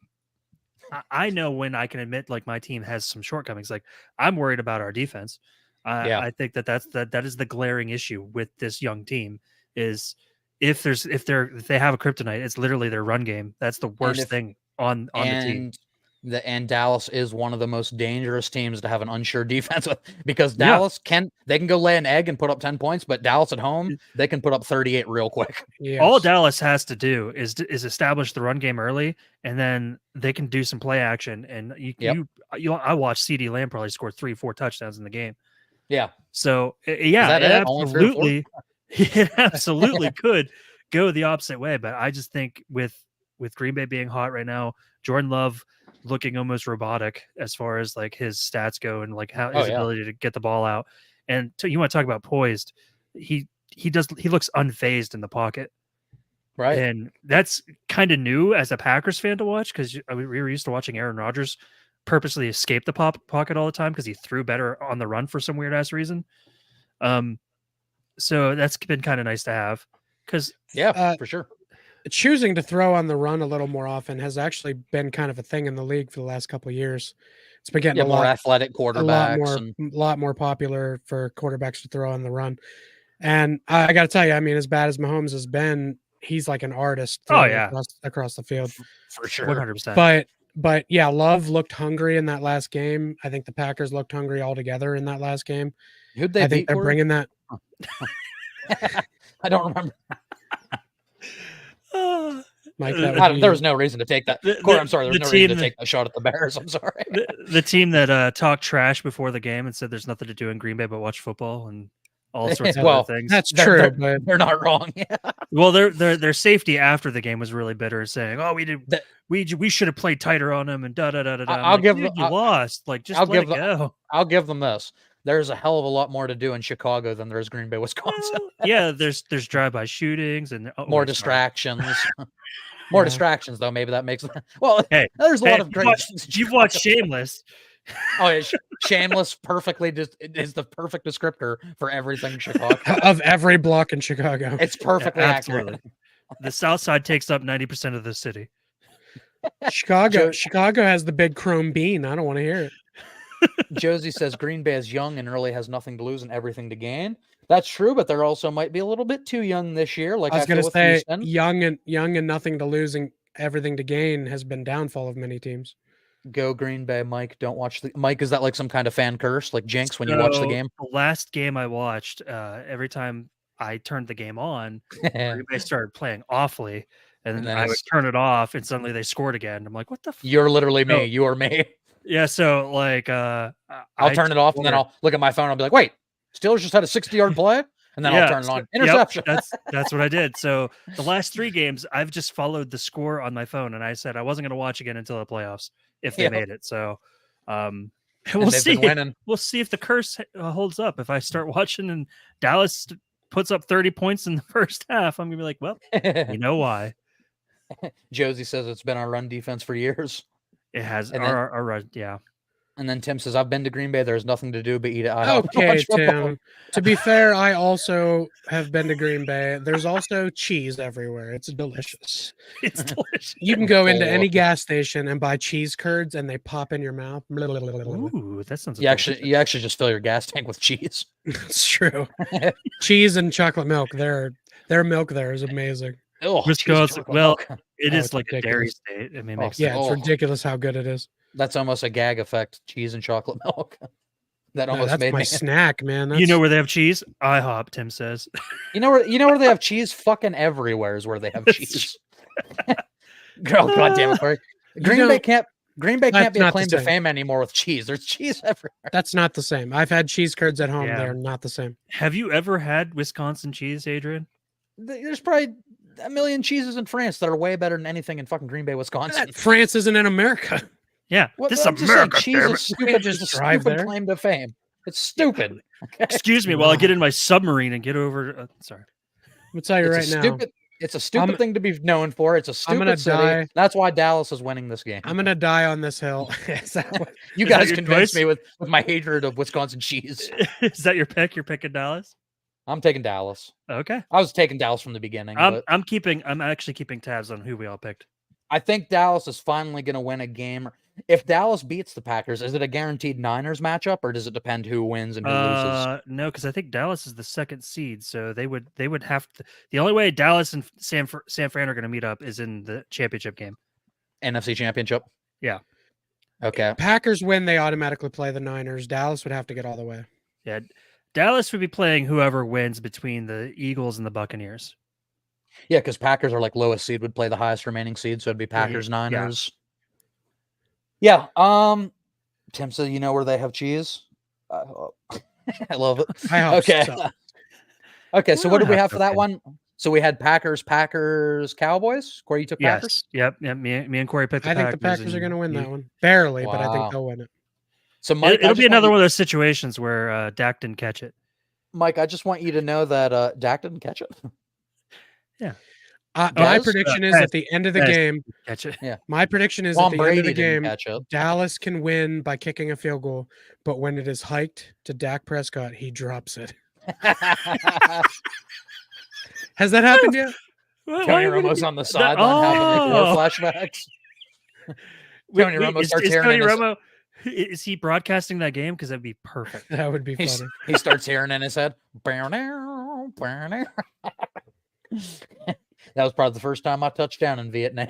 know when I can admit like my team has some shortcomings. Like I'm worried about our defense. I think that is the glaring issue with this young team is if they have a kryptonite, it's literally their run game. That's the worst thing on the team. And Dallas is one of the most dangerous teams to have an unsure defense with because Dallas can go lay an egg and put up 10 points, but Dallas at home, they can put up 38 real quick. Yes. All Dallas has to do is establish the run game early, and then they can do some play action. And I watched CD Lamb probably score 3-4 touchdowns in the game. Yeah. So it absolutely could go the opposite way. But I just think with Green Bay being hot right now, Jordan Love looking almost robotic as far as like his stats go and like how his ability to get the ball out. And you want to talk about poised? He looks unfazed in the pocket. Right. And that's kind of new as a Packers fan to watch because we were used to watching Aaron Rodgers purposely escape the pocket all the time because he threw better on the run for some weird ass reason. So that's been kind of nice to have because for sure. Choosing to throw on the run a little more often has actually been kind of a thing in the league for the last couple of years. It's been getting a more athletic quarterbacks, a lot more popular for quarterbacks to throw on the run. And I got to tell you, I mean, as bad as Mahomes has been, he's like an artist. Across the field for sure, 100%. But yeah, Love looked hungry in that last game. I think the Packers looked hungry altogether in that last game. Who'd they? I think they're bringing that. I don't remember. Mike, there was no reason to take that. Corey, I'm sorry. There was no reason to take a shot at the Bears. I'm sorry. The team that talked trash before the game and said there's nothing to do in Green Bay but watch football, and all sorts of Well, other things. That's They're- true, they're- but They're not wrong. Well, their safety after the game was really bitter, saying, "Oh, That- we should have played tighter on them," and da da da da da. I'm I'll like, give "Dude, the- you lost. Like, just I'll let give it go." I'll give them this. There's a hell of a lot more to do in Chicago than there is Green Bay, Wisconsin. Well, yeah, there's drive-by shootings and More wait, sorry. distractions. More Yeah. distractions, though. Maybe that makes well. Hey, there's a hey, lot of great. You've watched Shameless. Oh, yeah, Shameless perfectly just is the perfect descriptor for everything Chicago. of every block in Chicago. It's perfectly absolutely. accurate. The South Side takes up 90% of the city. Chicago has the big chrome bean. I don't want to hear it. Josie says Green Bay is young and really has nothing to lose and everything to gain. That's true, but they're also might be a little bit too young this year. Like I was feel going to with say, Houston. young and nothing to lose and everything to gain has been downfall of many teams. Go Green Bay, Mike. Don't watch the Mike. Is that like some kind of fan curse, like jinx when you watch the So, game? The last game I watched, every time I turned the game on, Green Bay started playing awfully, and And then then I would it's- turn it off, and suddenly they scored again. I'm like, what the? You're literally me. No. You are me. Yeah, so like, I'll I turn it off and then scored- I'll look at my phone. I'll be like, wait, Steelers just had a 60-yard play, and then I'll turn it so- on. yep, Interception. that's what I did. So the last 3 games, I've just followed the score on my phone, and I said I wasn't going to watch again until the playoffs if they Yep. made it. So And we'll they've see. been winning. We'll see if the curse holds up. If I start watching and Dallas puts up 30 points in the first half, I'm gonna be like, well, you know why? Josie says it's been our run defense for years. It has And then- our yeah. And then Tim says, I've been to Green Bay. There's nothing to do but eat at IHOP and Okay, watch football." Tim. To be fair, I also have been to Green Bay. There's also cheese everywhere. It's delicious. It's delicious. You can go into Oh. any gas station and buy cheese curds, and they pop in your mouth. Ooh, that sounds You actually just fill your gas tank with cheese. It's true. Cheese and chocolate milk. Their milk there is amazing. Oh, Wisconsin. Well, it Oh, is it's like a dairy ridiculous. state. I mean, Oh, makes Yeah, sense. it's ridiculous how good it is. that's almost a gag effect. Cheese and chocolate milk. That No, almost that's made my me. snack, man. You know where they have cheese? IHOP, Tim says. You know where they have cheese? Fucking everywhere is where they have That's cheese. Girl, God damn it, Corey. Green Bay can't That's be a not the claim to same. fame anymore with cheese. There's cheese everywhere. That's not the same. I've had cheese curds at home. Yeah. They're not the same. Have you ever had Wisconsin cheese, Adrian? There's probably a million cheeses in France that are way better than anything in fucking Green Bay, Wisconsin. France isn't in America. Yeah, What- this is I'm just saying, America. cheese damn is it. stupid. just It's a drive stupid there. claim to fame. It's stupid. Excuse me while I get in my submarine and get over. Sorry. I'm gonna tell you It's right a now. stupid. It's a stupid I'm- thing to be known for. It's a gonna stupid city. die. That's why Dallas is winning this game. I'm gonna die on this hill. Is that what- You Is that guys your convinced choice? me with my hatred of Wisconsin cheese. Is that your pick? You're picking Dallas? I'm taking Dallas. Okay. I was taking Dallas from the beginning, but I'm actually keeping tabs on who we all picked. I think Dallas is finally going to win a game. If Dallas beats the Packers, is it a guaranteed Niners matchup, or does it depend who wins and who loses? No, because I think Dallas is the 2nd seed, so they would have to. The only way Dallas and San Fran are going to meet up is in the championship game. NFC Championship. Yeah. Okay. Packers win, they automatically play the Niners. Dallas would have to get all the way. Yeah, Dallas would be playing whoever wins between the Eagles and the Buccaneers. Yeah, because Packers are like lowest seed would play the highest remaining seed, so it'd be Packers Niners. Yeah. Tim said, you know where they have cheese? I love it. I hope Okay. so. Okay. So what did we have for that Okay. one? So we had Packers, Cowboys. Corey, you took Packers. Yes. Yep. Me and Corey picked the I think Packers. the Packers are and going to win you- that one. Barely, but I Wow. think they'll win it. So Mike, It'll be another one of those situations where Dak didn't catch it. Mike, I just want you to know that Dak didn't catch it. My Does? prediction is Yes. at the end of the Yes. game. Catch it. My prediction is at Tom the end of Brady the didn't game. catch it. Dallas can win by kicking a field goal, but when it is hiked to Dak Prescott, he drops it. Has that happened yet? Tony Romo's on the sideline having like war flashbacks. Tony Romo starts is hearing Tony in his- Romo. Is he broadcasting that game? Because that'd be perfect. That would be He's- funny. he starts hearing in his head. That was probably the first time I touched down in Vietnam.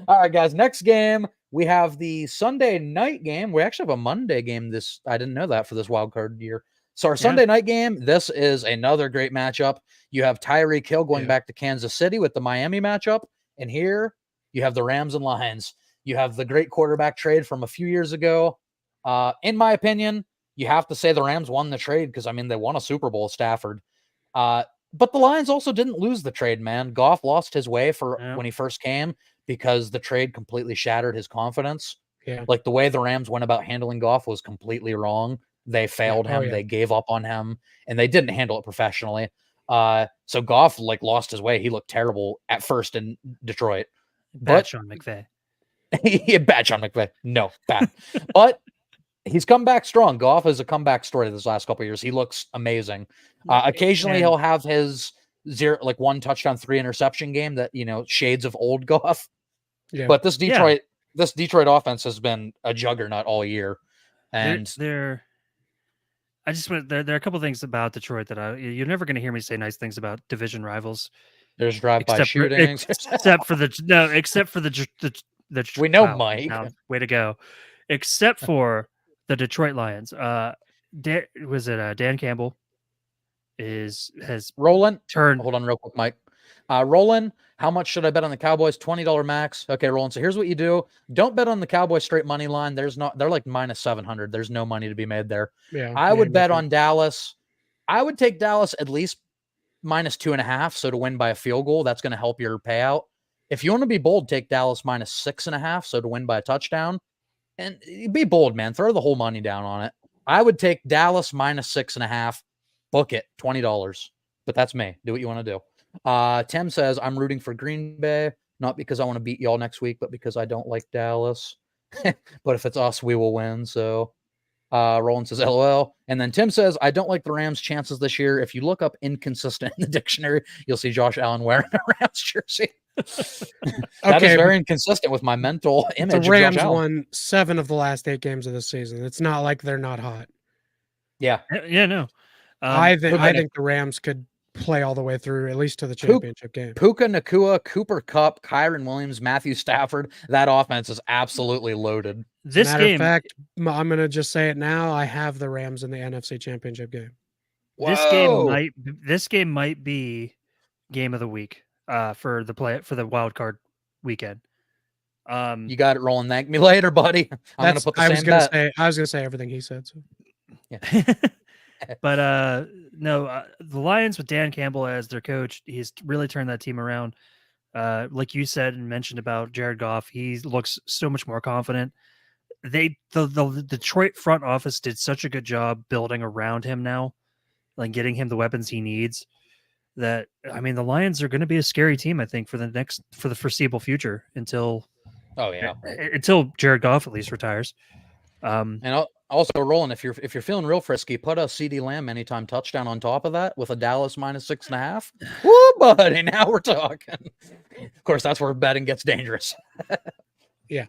All right, guys. Next game, we have the Sunday night game. We actually have a Monday game. I didn't know that for this wild card year. So our Sunday night game, this is another great matchup. You have Tyreek Hill going back to Kansas City with the Miami matchup. And here you have the Rams and Lions. You have the great quarterback trade from a few years ago. In my opinion, you have to say the Rams won the trade because, I mean, they won a Super Bowl with Stafford. But the Lions also didn't lose the trade, man. Goff lost his way when he first came because the trade completely shattered his confidence. Yeah. Like the way the Rams went about handling Goff was completely wrong. They failed him. They gave up on him, and they didn't handle it professionally. So Goff like lost his way. He looked terrible at first in Detroit. Bad Sean McVay. Bad Sean McVay. No, bad. But he's come back strong. Goff is a comeback story this last couple of years. He looks amazing. Occasionally he'll have his one touchdown, 3 interception game that, shades of old Goff. Yeah. But this Detroit offense has been a juggernaut all year. And there are a couple things about Detroit that you're never going to hear me say nice things about division rivals. There's drive-by shootings. Except for the we know Mike. Now, way to go. Except for the Detroit Lions. Dan Campbell has Roland turned. Hold on real quick, Mike. Roland, how much should I bet on the Cowboys? $20 max. Okay, Roland. So here's what you do. Don't bet on the Cowboys straight money line. They're like minus 700. There's no money to be made there. Yeah. I would bet on Dallas. I would take Dallas at least minus 2.5. So to win by a field goal, that's going to help your payout. If you want to be bold, take Dallas minus 6.5. So to win by a touchdown. And be bold, man. Throw the whole money down on it. I would take Dallas minus 6.5. Book it, $20. But that's me. Do what you want to do. Tim says, I'm rooting for Green Bay, not because I want to beat y'all next week, but because I don't like Dallas. But if it's us, we will win. So Roland says, LOL. And then Tim says, I don't like the Rams' chances this year. If you look up inconsistent in the dictionary, you'll see Josh Allen wearing a Rams jersey. That is very inconsistent with my mental image. The Rams of Josh Allen. won 7 of the last 8 games of the season. It's not like they're not hot. Yeah. Yeah, no. I think the Rams could play all the way through, at least to the championship game. Puka Nacua, Cooper Kupp, Kyron Williams, Matthew Stafford. That offense is absolutely loaded. Matter of fact, I'm going to just say it now. I have the Rams in the NFC Championship game. This game might be game of the week for the wild card weekend. You got it, Roland. Thank me later, buddy. I'm going to put the same bet. I was going to say everything he said. So. Yeah. But the Lions with Dan Campbell as their coach, he's really turned that team around. Like you said and mentioned about Jared Goff, he looks so much more confident. The Detroit front office did such a good job building around him now, like getting him the weapons he needs. That I mean, the Lions are going to be a scary team, I think, for the foreseeable future until Jared Goff at least retires. And also, Roland, if you're feeling real frisky, put a CeeDee Lamb anytime touchdown on top of that with a Dallas minus 6.5. Woo, buddy! Now we're talking. Of course, that's where betting gets dangerous. Yeah,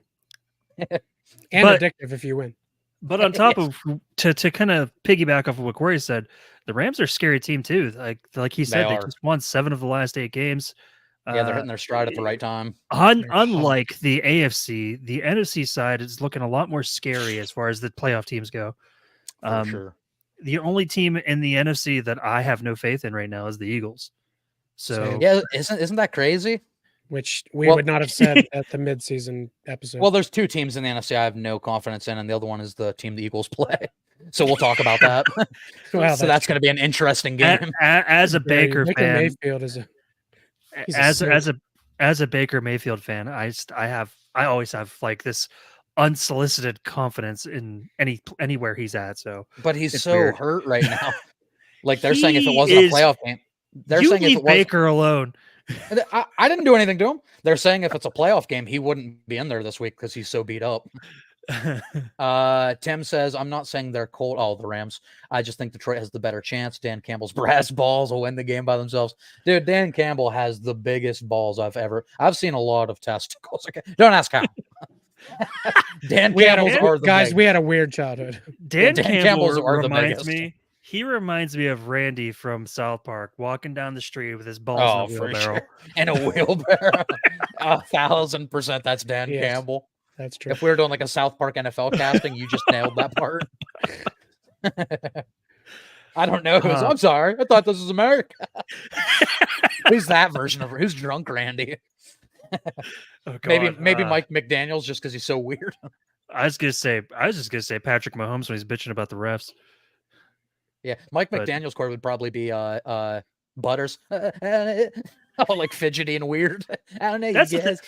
and addictive if you win. But on top of to kind of piggyback off of what Corey said, the Rams are a scary team too. Like he said, they just won 7 of the last 8 games. Yeah, they're hitting their stride at the right time. Unlike the AFC, the NFC side is looking a lot more scary as far as the playoff teams go. For sure. The only team in the NFC that I have no faith in right now is the Eagles. So yeah, isn't that crazy? Which we would not have said at the midseason episode. Well, there's 2 teams in the NFC I have no confidence in, and the other one is the team the Eagles play. So we'll talk about that. Well, so that's going to be be an interesting game. As a Baker fan, Mayfield is as a Baker Mayfield fan, I always have like this unsolicited confidence in anywhere he's at. So, but he's so weird. Hurt right now. Like they're saying, if it wasn't a playoff game, they're saying if it was Baker alone. I didn't do anything to him. They're saying if it's a playoff game, he wouldn't be in there this week because he's so beat up. Tim says, I'm not saying they're cold. Oh, the Rams. I just think Detroit has the better chance. Dan Campbell's brass balls will win the game by themselves. Dude, Dan Campbell has the biggest balls I've seen a lot of testicles. Okay. Don't ask how. Dan Campbell's are the guys, biggest. We had a weird childhood. Dan Campbell's reminds me. He reminds me of Randy from South Park walking down the street with his balls in a wheelbarrow. Sure. And a wheelbarrow. 1,000% that's Dan Campbell. That's true. If we were doing like a South Park NFL casting, you just nailed that part. I don't know. I'm sorry. I thought this was America. Who's that version of who's drunk Randy? Maybe Mike McDaniels just because he's so weird. I was just gonna say Patrick Mahomes when he's bitching about the refs. Yeah, Mike But- McDaniel's court would probably be Butters. Oh, like fidgety and weird. I don't know, you That's the guys.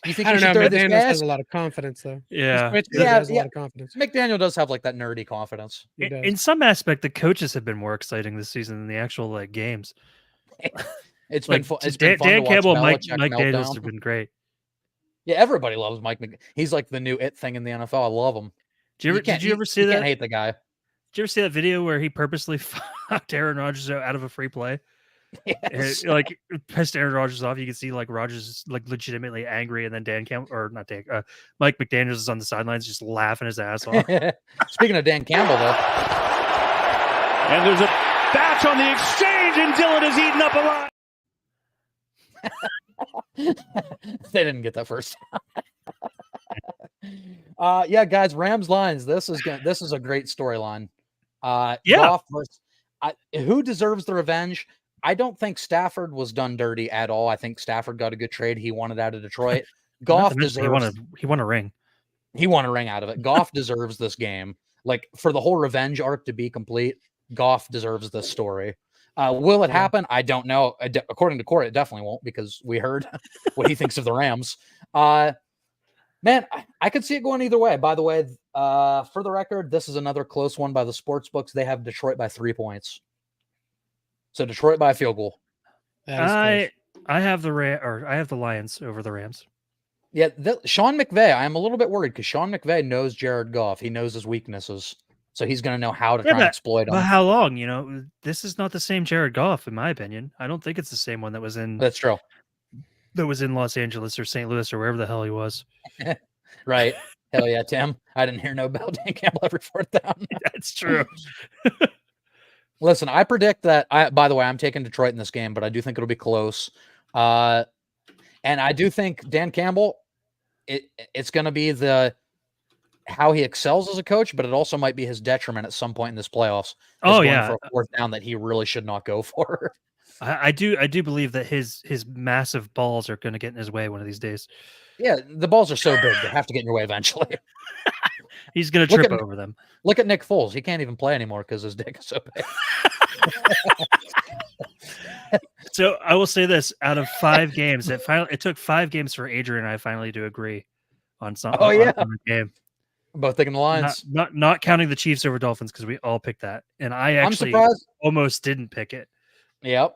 You think I you don't know. should throw this McDaniels pass? has a lot of confidence, though. Yeah. His Yeah, has a lot of confidence. McDaniel does have like that nerdy confidence. He does. In some aspect, the coaches have been more exciting this season than the actual like games. It's been Like fun. It's been fun Dan to watch Campbell, Mike Belichick Daniels meltdown. have been great. Yeah, everybody loves Mike McDaniel. He's like the new it thing in the NFL. I love him. Did you ever see you that? Can't hate the guy. Did you ever see that video where he purposely fucked Aaron Rodgers out of a free play? Yes. It, like pissed Aaron Rodgers off. You can see like Rodgers is like legitimately angry, and then Mike McDaniels is on the sidelines just laughing his ass off. Speaking of Dan Campbell, though, And there's a batch on the exchange, and Dylan is eaten up alive. they didn't get that first. Yeah, guys, Rams Lions. This is a great storyline. Yeah. Goff versus, who deserves the revenge? I don't think Stafford was done dirty at all. I think Stafford got a good trade. He wanted out of Detroit. Goff deserves. He won a ring. He won a ring out of it. Goff deserves this game. Like, for the whole revenge arc to be complete, Goff deserves this story. Will it happen? I don't know. According to Corey, it definitely won't, because we heard what he thinks of the Rams. Man, I could see it going either way. By the way, for the record, this is another close one by the sports books. They have Detroit by 3 points. So Detroit by a field goal. That is I have the Lions over the Rams. Yeah, Sean McVay, I'm a little bit worried because Sean McVay knows Jared Goff. He knows his weaknesses. So he's going to know how to try and exploit But them. how long? This is not the same Jared Goff, in my opinion. I don't think it's the same one that was in That's true. Los Angeles or St. Louis or wherever the hell he was. Right. Hell yeah, Tim. I didn't hear no about Dan Campbell every fourth down. That's true. Listen, I predict that. By the way, I'm taking Detroit in this game, but I do think it'll be close. And I do think Dan Campbell, it's going to be how he excels as a coach, but it also might be his detriment at some point in this playoffs. Oh, going yeah. For a fourth down that he really should not go for. I do believe that his massive balls are going to get in his way one of these days. Yeah, the balls are so big they have to get in your way eventually. He's going to trip over them. Look at Nick Foles. He can't even play anymore because his dick is so big. So I will say this: out of 5 games, it took 5 games for Adrian and I finally to agree on something. Oh, yeah. On the game. Both taking the Lions. Not counting the Chiefs over Dolphins, because we all picked that, and I actually almost didn't pick it. Yep.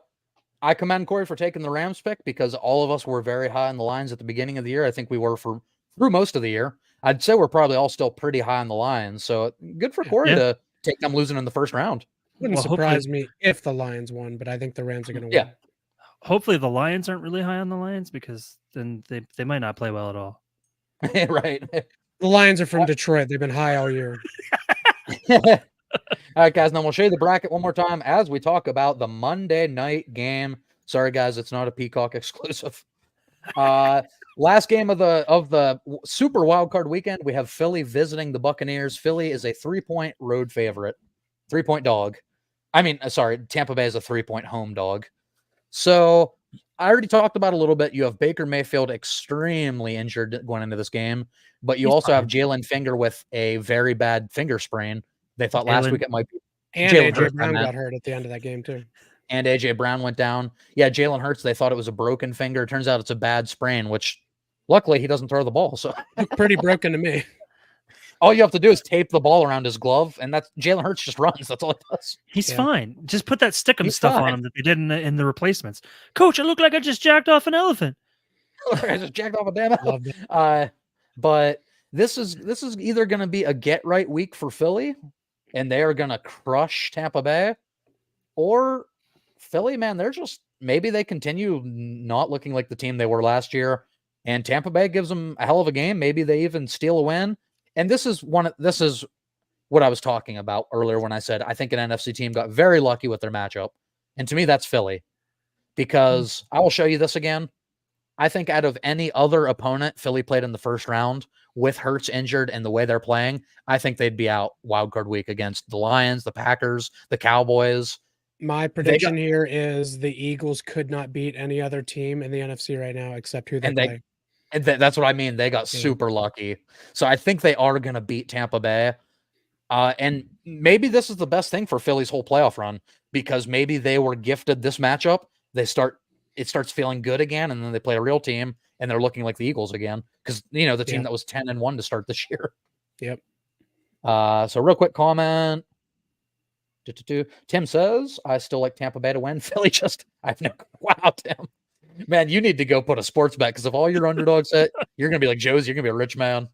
I commend Corey for taking the Rams pick, because all of us were very high on the Lions at the beginning of the year. I think we were through most of the year. I'd say we're probably all still pretty high on the Lions. So good for Corey to take them losing in the first round. Wouldn't surprise me if the Lions won, but I think the Rams are going to win. Yeah. Hopefully the Lions aren't really high on the Lions, because then they might not play well at all. Right. The Lions are from Detroit. They've been high all year. All right, guys. Now we'll show you the bracket one more time as we talk about the Monday night game. Sorry, guys, it's not a Peacock exclusive. Last game of the Super Wildcard weekend, we have Philly visiting the Buccaneers. Philly is a 3-point road favorite, 3-point dog. Tampa Bay is a 3-point home dog. So I already talked about a little bit. You have Baker Mayfield extremely injured going into this game, but you also have Jalen Finger with a very bad finger sprain. They thought last week it might be. And AJ Brown got hurt at the end of that game too. And AJ Brown went down. Yeah, Jalen Hurts, they thought it was a broken finger. Turns out it's a bad sprain, which luckily he doesn't throw the ball. So looked pretty broken to me. All you have to do is tape the ball around his glove, and that's Jalen Hurts just runs. That's all he does. He's fine. Just put that stickum stuff on him that they did in the replacements. Coach, it looked like I just jacked off an elephant. I just jacked off a damn elephant. But this is either going to be a get right week for Philly, and they are going to crush Tampa Bay, or Philly, man, maybe they continue not looking like the team they were last year, and Tampa Bay gives them a hell of a game. Maybe they even steal a win. And this is what I was talking about earlier when I said I think an NFC team got very lucky with their matchup. And to me, that's Philly, because I will show you this again. I think out of any other opponent Philly played in the first round with Hurts injured and the way they're playing, I think they'd be out wildcard week against the Lions, the Packers, the Cowboys. My prediction here is the Eagles could not beat any other team in the NFC right now except who they play. And that's what I mean. They got super lucky. So I think they are going to beat Tampa Bay. And maybe this is the best thing for Philly's whole playoff run, because maybe they were gifted this matchup. It starts feeling good again, and then they play a real team, and they're looking like the Eagles again, because the team that was 10-1 to start this year. Yep. So real quick comment. Tim says, I still like Tampa Bay to win. Philly wow, Tim. Man, you need to go put a sports bet, because if all your underdogs hit, you're gonna be like Josie. You're gonna be a rich man.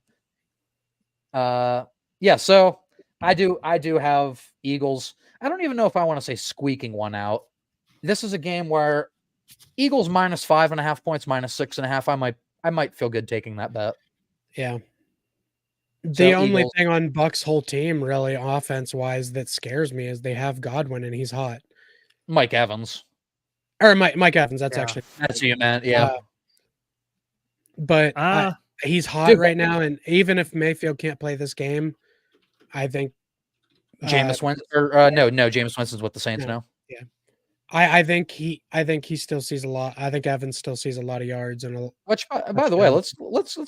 So I do have Eagles. I don't even know if I want to say squeaking one out. This is a game where Eagles -5.5 points, -6.5. I might feel good taking that bet. Yeah. The only Eagles. thing on Buck's whole team, really, offense-wise, that scares me is they have Godwin, and he's hot. Mike Evans. Or Mike Evans, that's actually... That's who you meant, yeah. But he's hot right now, and even if Mayfield can't play this game, I think... Jameis Winston... Jameis Winston's with the Saints now. Yeah. I think he still sees a lot. I think Evans still sees a lot of yards and which, by the way, let's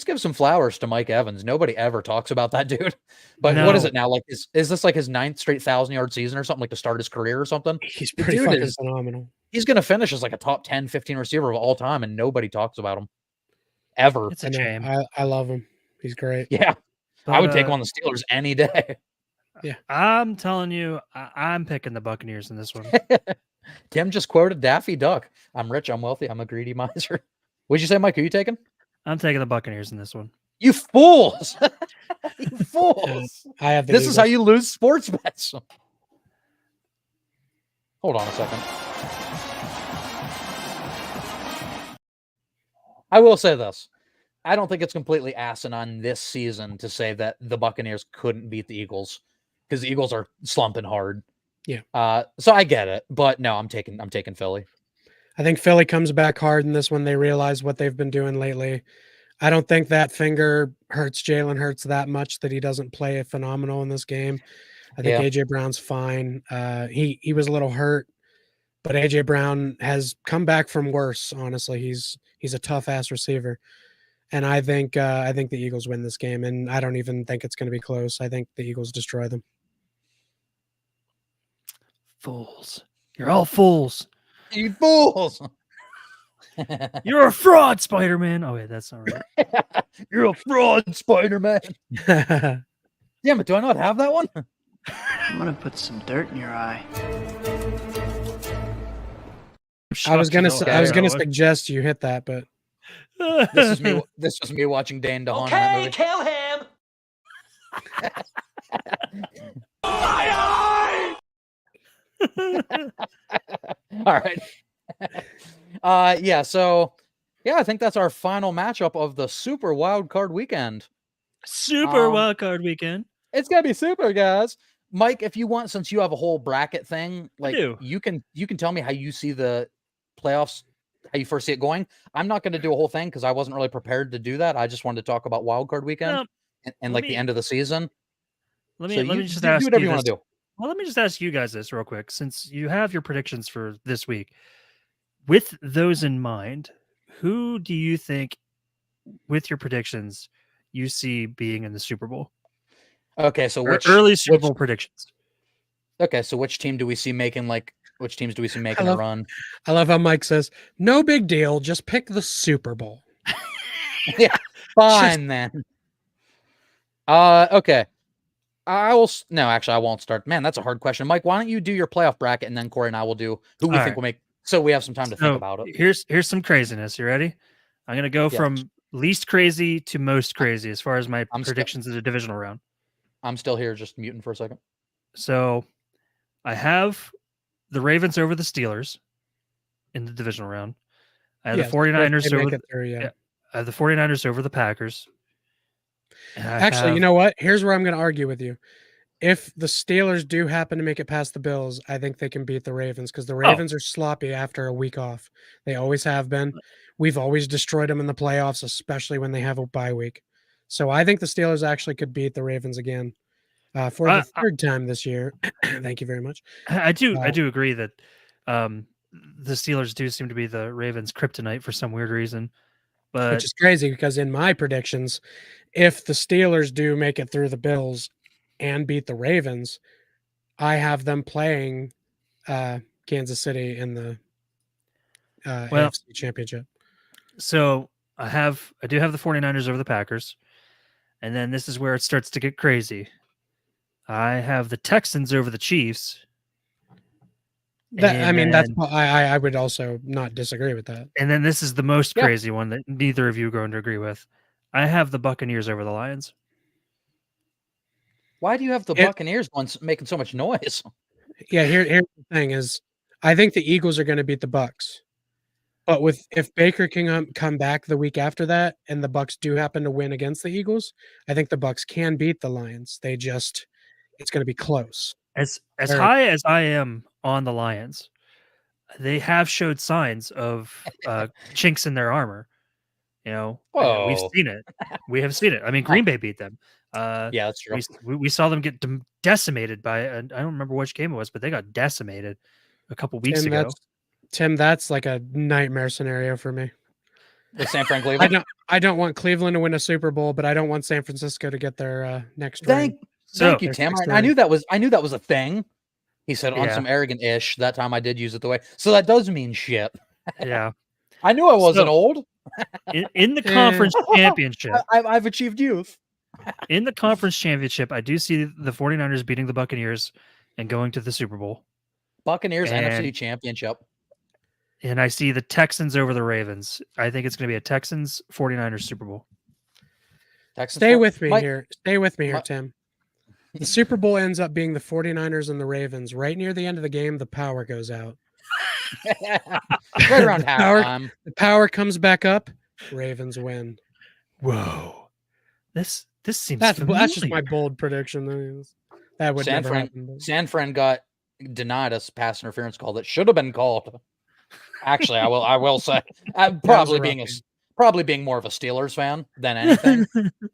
give some flowers to Mike Evans. Nobody ever talks about that dude. But what is it now? Like, is this like his 9th straight 1,000-yard season or something, like to start his career or something? He's pretty fucking phenomenal. He's gonna finish as like a top 10, 15 receiver of all time, and nobody talks about him ever. It's a shame. I love him. He's great. Yeah, but, I would take him on the Steelers any day. Yeah, I'm telling you, I'm picking the Buccaneers in this one. Tim just quoted Daffy Duck. I'm rich, I'm wealthy, I'm a greedy miser. What'd you say, Mike? Who are you taking? I'm taking the Buccaneers in this one. You fools! You fools! I have this is how you lose sports bets. Hold on a second. I will say this. I don't think it's completely asinine this season to say that the Buccaneers couldn't beat the Eagles, because the Eagles are slumping hard. Yeah. So I get it, but no, I'm taking Philly. I think Philly comes back hard in this one. They realize what they've been doing lately. I don't think that finger hurts Jalen Hurts that much that he doesn't play phenomenal in this game. I think AJ Brown's fine. He was a little hurt, but AJ Brown has come back from worse. Honestly, he's a tough ass receiver, and I think the Eagles win this game, and I don't even think it's going to be close. I think the Eagles destroy them. Fools. You're all fools. You fools. You're a fraud, Spider-Man. Oh, wait, that's not right. You're a fraud, Spider-Man. Damn it, do I not have that one? I'm going to put some dirt in your eye. I was gonna suggest you hit that, but this was me watching Dane DeHaan. Okay, kill him. My eye! All right. I think that's our final matchup of the Super Wild Card Weekend. Super Wild Card Weekend. It's gonna be super, guys. Mike, if you want, since you have a whole bracket thing, like you can tell me how you see the playoffs, how you first see it going. I'm not going to do a whole thing because I wasn't really prepared to do that. I just wanted to talk about Wild Card Weekend and like the end of the season. Let me just ask you whatever you want to do. Well, let me just ask you guys this real quick, since you have your predictions for this week. With those in mind, who do you think, with your predictions, you see being in the Super Bowl? Okay, so early Super Bowl predictions. Okay, so which teams do we see making a run? I love how Mike says, "No big deal, just pick the Super Bowl." Yeah, fine then. Okay. I won't start. Man, that's a hard question. Mike, why don't you do your playoff bracket, and then Corey and I will do who we think will make, so we have some time to think about it. Here's some craziness. You ready? I'm going to go from least crazy to most crazy as far as my predictions of the divisional round. I'm still here, just muting for a second. So I have the Ravens over the Steelers in the divisional round. I have the 49ers over I have the 49ers over the Packers. Actually, you know what? Here's where I'm going to argue with you. If the Steelers do happen to make it past the Bills, I think they can beat the Ravens, because the Ravens are sloppy after a week off. They always have been. We've always destroyed them in the playoffs, especially when they have a bye week. So I think the Steelers actually could beat the Ravens again for the third time this year. Thank you very much. I do agree that the Steelers do seem to be the Ravens' kryptonite for some weird reason. But which is crazy because in my predictions, if the Steelers do make it through the Bills and beat the Ravens, I have them playing Kansas City in the AFC Championship. So I do have the 49ers over the Packers. And then this is where it starts to get crazy. I have the Texans over the Chiefs. I would also not disagree with that. And then this is the most crazy one that neither of you are going to agree with. I have the Buccaneers over the Lions. Why do you have the Buccaneers ones making so much noise? Yeah, here's the thing is, I think the Eagles are going to beat the Bucks. But if Baker can come back the week after that, and the Bucks do happen to win against the Eagles, I think the Bucks can beat the Lions. It's going to be close. As high as I am on the Lions, they have showed signs of chinks in their armmer. You know, we've seen it. We have seen it. I mean, Green Bay beat them. Yeah, that's true. We saw them get decimated by. I don't remember which game it was, but they got decimated a couple weeks ago. Tim, that's like a nightmare scenario for me. With San Fran, Cleveland. I don't want Cleveland to win a Super Bowl, but I don't want San Francisco to get their next ring. Thank you, Tim. I knew that was a thing. He said on some arrogant ish. That time I did use it the way. So that does mean shit. Yeah. I knew I wasn't old. In the conference championship. I've achieved youth. In the conference championship, I do see the 49ers beating the Buccaneers and going to the Super Bowl. Buccaneers NFC Championship. And I see the Texans over the Ravens. I think it's going to be a Texans 49ers Super Bowl. Stay with me here, Tim. The Super Bowl ends up being the 49ers and the Ravens. Right near the end of the game, the power goes out. Right around halftime. The power comes back up. Ravens win. Whoa. This seems that's just my bold prediction. That would never happen. San Fran got denied us pass interference call that should have been called. Actually, I will say, probably being more of a Steelers fan than anything.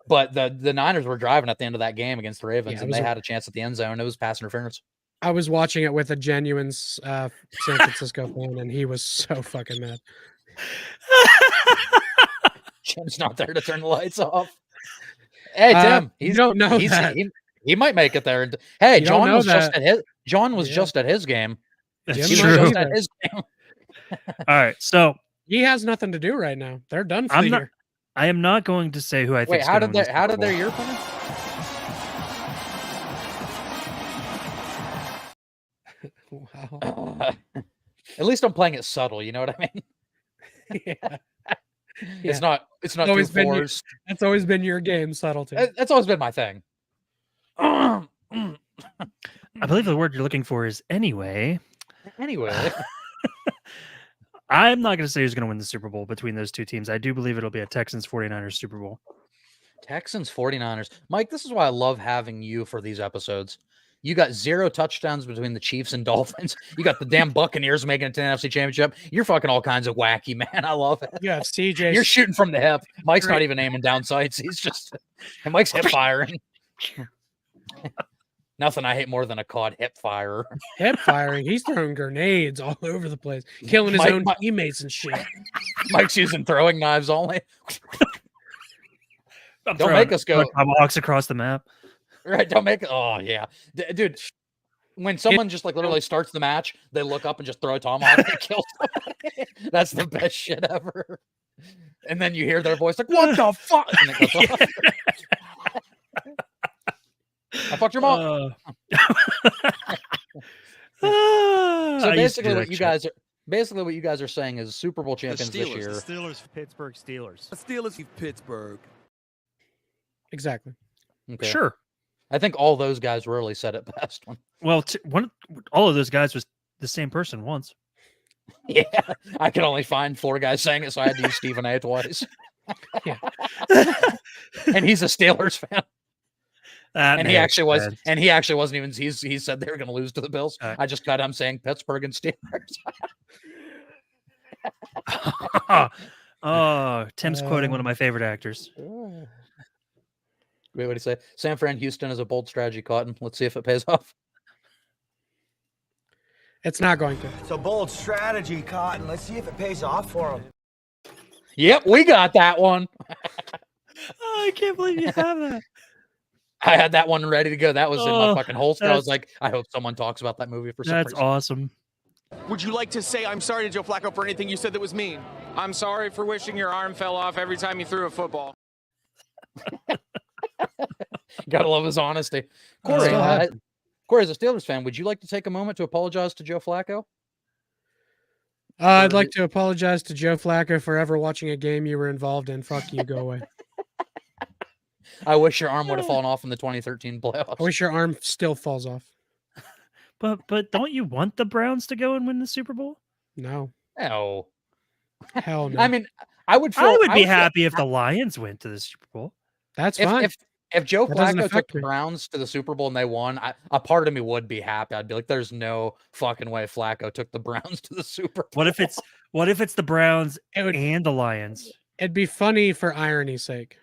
But the Niners were driving at the end of that game against the Ravens, and they had a chance at the end zone. It was pass interference. I was watching it with a genuine San Francisco fan, and he was so fucking mad. Jim's not there to turn the lights off. Hey, Tim, you don't know that. He might make it there. Hey, John was just at his game. That's he true. was just at his game. All right, so he has nothing to do right now. They're done for the year. I am not going to say who I think. Wait, how did their year finish? Wow. At least I'm playing it subtle. You know what I mean? Yeah. It's not always forced. That's always been your game, subtlety. That's always been my thing. I believe the word you're looking for is anyway. Anyway. I'm not going to say who's going to win the Super Bowl between those two teams. I do believe it'll be a Texans 49ers Super Bowl. Texans 49ers. Mike, this is why I love having you for these episodes. You got 0 touchdowns between the Chiefs and Dolphins. You got the damn Buccaneers making it to the NFC Championship. You're fucking all kinds of wacky, man. I love it. Yeah, CJ. You're shooting from the hip. Mike's not even aiming down sights. He's just, and Mike's hip firing. Nothing I hate more than a COD hip fire. Hip firing. He's throwing grenades all over the place, killing his own teammates and shit. Mike's using throwing knives only. Don't make us go. Tomahawks across the map. Right. Don't make it. Oh, yeah. Dude, when someone just like literally starts the match, they look up and just throw a tomahawk and kill somebody. That's the best shit ever. And then you hear their voice like, what the fuck? And it goes off. I fucked your mom. So basically what you guys are saying is Super Bowl champions this year. The Steelers, Pittsburgh Steelers. The Steelers, Pittsburgh. Exactly. Okay. Sure. I think all those guys really said it best. Well, all of those guys was the same person once. Yeah, I could only find 4 guys saying it, so I had to use Stephen A. twice. Yeah. And he's a Steelers fan. And he actually was, sense. and he actually wasn't even. He said they were going to lose to the Bills. I just got him saying Pittsburgh and Steelers. Oh, Tim's quoting one of my favorite actors. Wait, what did he say? San Fran, Houston is a bold strategy, Cotton. Let's see if it pays off. It's not going to. It's a bold strategy, Cotton. Let's see if it pays off for him. Yep, we got that one. Oh, I can't believe you have that. I had that one ready to go. That was in my Oh, fucking holster. I was that's- like, I hope someone talks about that movie for some That's reason. awesome. Would you like to say I'm sorry to Joe Flacco for anything you said that was mean? I'm sorry for wishing your arm fell off every time you threw a football. Gotta love his honesty. Corey, Still happened. Corey, as a Steelers fan, would you like to take a moment to apologize to Joe Flacco? I'd like to apologize to Joe Flacco for ever watching a game you were involved in. Fuck you, go away. I wish your arm would have fallen off in the 2013 playoffs. I wish your arm still falls off. But don't you want the Browns to go and win the Super Bowl? No, No. hell no. I mean, I would I would be feel- happy if the Lions went to the Super Bowl. That's fine. If Joe That doesn't Flacco took affect the me. Browns to the Super Bowl and they won, a part of me would be happy. I'd be like, "There's no fucking way Flacco took the Browns to the Super Bowl." What if it's the Browns It would- and the Lions? It'd be funny for irony's sake.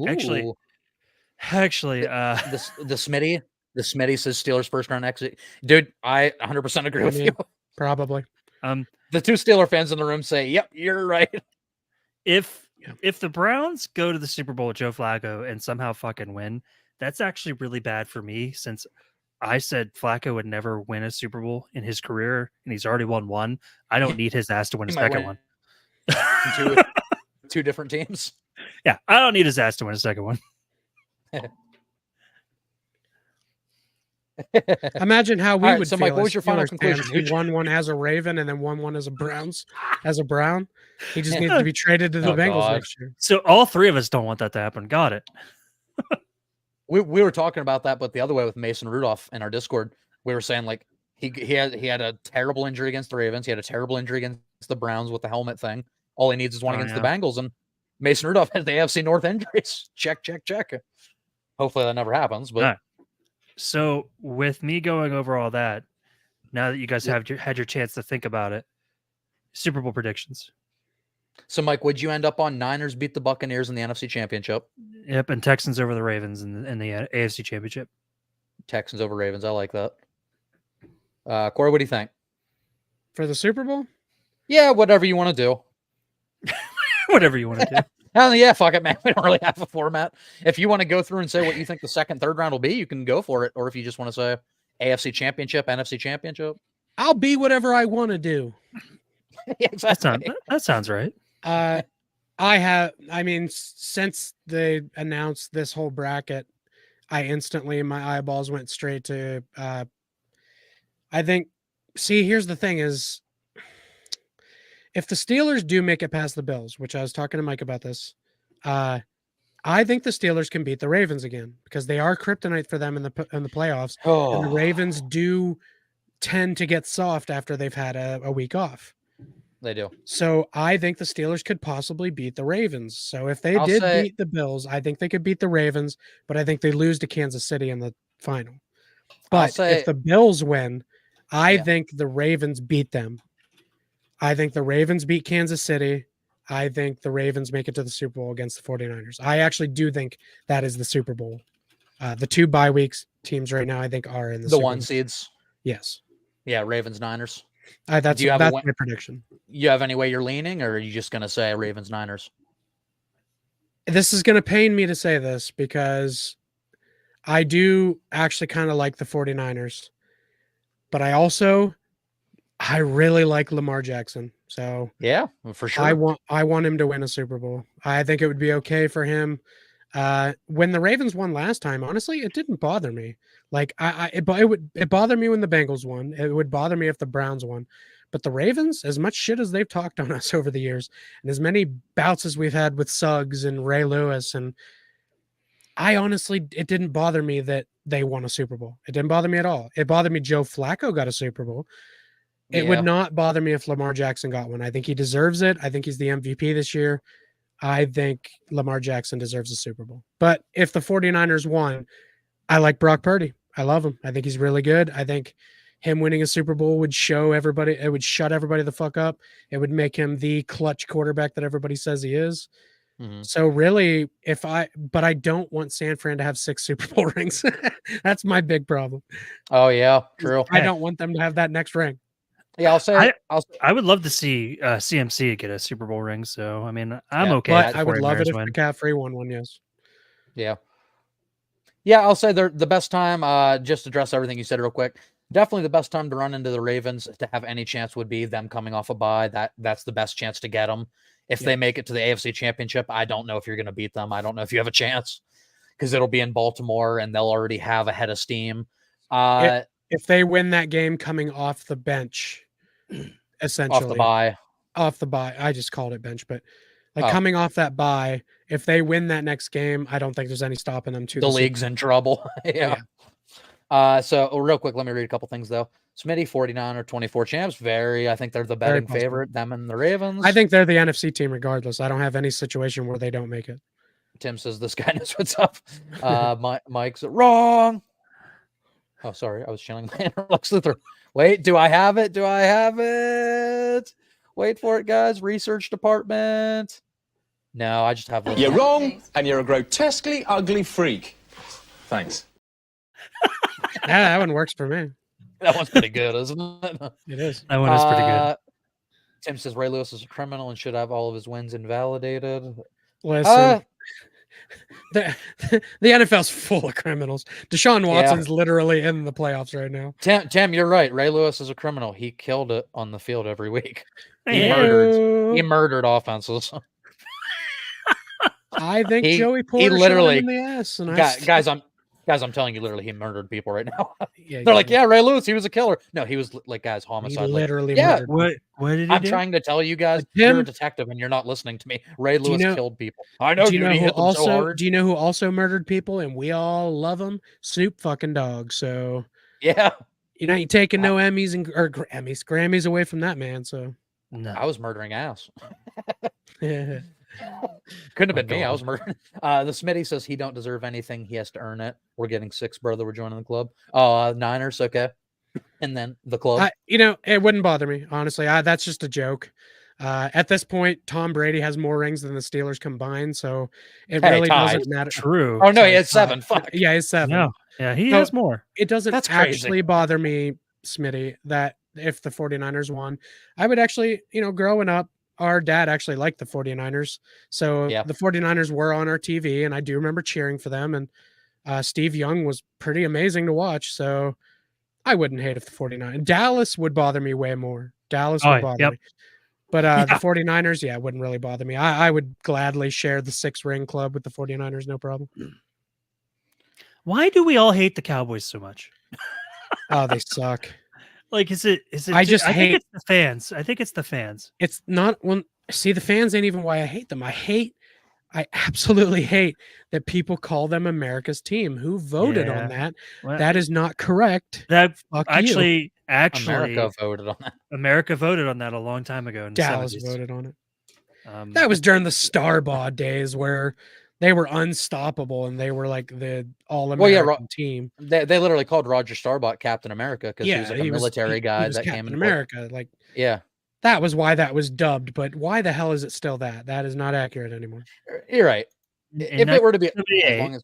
Actually, Ooh, the Smitty says Steelers first round exit. Dude, I 100% agree with mean, you. Probably. The two Steeler fans in the room say, "Yep, you're right." if the Browns go to the Super Bowl with Joe Flacco and somehow fucking win, that's actually really bad for me since I said Flacco would never win a Super Bowl in his career and he's already won one. I don't need his ass to win a He might second win one. two different teams. Yeah, I don't need his ass to win a second one. Imagine how we All right, would so, feel. Mike, what was as your final Steelers fans conclusion? who Who'd won one as a Raven and then won one as a Brown. He just needs to be traded to the Oh, Bengals God. next year. So all three of us don't want that to happen. Got it. We were talking about that, but the other way with Mason Rudolph in our Discord, we were saying like he had a terrible injury against the Ravens. He had a terrible injury against the Browns with the helmet thing. All he needs is one Oh, against yeah. the Bengals, and Mason Rudolph has the AFC North injuries. Check. Hopefully that never happens. But Right. So with me going over all that, now that you guys have had your chance to think about it, Super Bowl predictions. so, Mike, would you end up on Niners beat the Buccaneers in the NFC Championship? Yep, and Texans over the Ravens in the AFC Championship. Texans over Ravens. I like that. Corey, what do you think? For the Super Bowl? Yeah, whatever you want to do. Whatever you want to do. Oh, yeah, fuck it, man. We don't really have a format. If you want to go through and say what you think the second, third round will be, you can go for it. Or if you just want to say AFC Championship, NFC Championship. I'll be whatever I want to do. Yeah, exactly. That sounds right. Since they announced this whole bracket, my eyeballs went straight to, here's the thing is, if the Steelers do make it past the Bills, which I was talking to Mike about this, I think the Steelers can beat the Ravens again because they are kryptonite for them in the playoffs. And the Ravens do tend to get soft after they've had a week off. They do. So I think the Steelers could possibly beat the Ravens. So if they I'll did say- beat the Bills, I think they could beat the Ravens, but I think they lose to Kansas City in the final. But say- if the Bills win, I Yeah. think the Ravens beat them. I think the Ravens beat Kansas City. I think the Ravens make it to the Super Bowl against the 49ers. I actually do think that is the Super Bowl. The two bye weeks teams right now, I think, are in the The Super one Bowl. seeds. Yes. Yeah, Ravens, Niners. That's Do you have a that's win- my prediction. You have any way you're leaning, or are you just going to say Ravens, Niners? This is going to pain me to say this because I do actually kind of like the 49ers, but I really like Lamar Jackson. So Yeah, for sure. I want him to win a Super Bowl. I think it would be okay for him. When the Ravens won last time, honestly, it didn't bother me. Like it bothered me when the Bengals won. It would bother me if the Browns won. But the Ravens, as much shit as they've talked on us over the years, and as many bouts as we've had with Suggs and Ray Lewis, and it didn't bother me that they won a Super Bowl. It didn't bother me at all. It bothered me Joe Flacco got a Super Bowl. It would not bother me if Lamar Jackson got one. I think he deserves it. I think he's the MVP this year. I think Lamar Jackson deserves a Super Bowl. But if the 49ers won, I like Brock Purdy. I love him. I think he's really good. I think him winning a Super Bowl would show everybody, it would shut everybody the fuck up. It would make him the clutch quarterback that everybody says he is. Mhm. So really, but I don't want San Fran to have 6 Super Bowl rings. That's my big problem. Oh, yeah, true. I don't want them to have that next ring. Yeah, I would love to see CMC get a Super Bowl ring. So I mean, I'm Yeah, okay. But if the I would love it 49ers if win. McCaffrey won one. Yes. Yeah. Yeah, I'll say they're the best time. Just address everything you said real quick. Definitely the best time to run into the Ravens to have any chance would be them coming off a bye. That's the best chance to get them. If they make it to the AFC Championship, I don't know if you're going to beat them. I don't know if you have a chance because it'll be in Baltimore and they'll already have a head of steam. If they win that game coming off the bench, essentially off the bye. I just called it bench, but like Oh. coming off that bye, if they win that next game, I don't think there's any stopping them to The league's in trouble. Yeah. So real quick, let me read a couple things though. Smitty, 49 or 24 champs. I think they're the betting favorite, them and the Ravens. I think they're the NFC team regardless. I don't have any situation where they don't make it. Tim says this guy knows what's up. Mike's wrong. Oh, sorry. I was channeling my inner Lex Luthor. Wait, do I have it? Do I have it? Wait for it, guys. Research department. No, I just have. You're wrong, and you're a grotesquely ugly freak. Thanks. Yeah, that one works for me. That one's pretty good, isn't it? It is. That one is pretty good. Tim says Ray Lewis is a criminal and should have all of his wins invalidated. Listen, the NFL's full of criminals. Deshaun Watson's literally in the playoffs right now. Tim, you're right. Ray Lewis is a criminal. He killed it on the field every week. He murdered offenses. I think Joey Porter literally shot him in the ass. And guys, I'm telling you, literally, he murdered people right now. Yeah, They're like, yeah, Ray Lewis, he was a killer. No, he was like, guys, homicide. He literally murdered. What did he I'm do? trying to tell you guys, you're a detective and you're not listening to me. Ray Lewis killed people. I know. Do you know he who hit them so hard. Do you know who also murdered people and we all love him? Snoop fucking Dogg. So yeah, you ain't taking no Emmys or Grammys away from that man. So no, I was murdering ass. Yeah. Couldn't have been me. I was murdering. The Smitty says he don't deserve anything. He has to earn it. We're getting 6, brother. We're joining the club. Niners, okay. And then the club. It wouldn't bother me, honestly. That's just a joke. At this point, Tom Brady has more rings than the Steelers combined, so it really doesn't matter. True. Oh no, he has 7. Fuck. Yeah, he's 7. No. Yeah, he has more. It doesn't actually crazy. bother me, Smitty, that if the 49ers won, I would actually, growing up, our dad actually liked the 49ers. So the 49ers were on our TV, and I do remember cheering for them. And Steve Young was pretty amazing to watch. So I wouldn't hate if the 49ers. Dallas would bother me way more. Dallas would bother me. But the 49ers, wouldn't really bother me. I would gladly share the 6-ring club with the 49ers, no problem. Why do we all hate the Cowboys so much? Oh, they suck. Like, is it? I think it's the fans. I think it's the fans. It's not see, the fans ain't even why I hate them. I absolutely hate that people call them America's team. Who voted on that? Well, that is not correct. That Fuck actually, America voted on that. America voted on that a long time ago. In Dallas the 70s. voted on it. That was during the Starbaugh days where they were unstoppable and they were like the all-American team. They literally called Roger Staubach Captain America because he was like a military guy that came in America. That was why that was dubbed. But why the hell is it still that? That is not accurate anymore. You're right. If it were to be as long as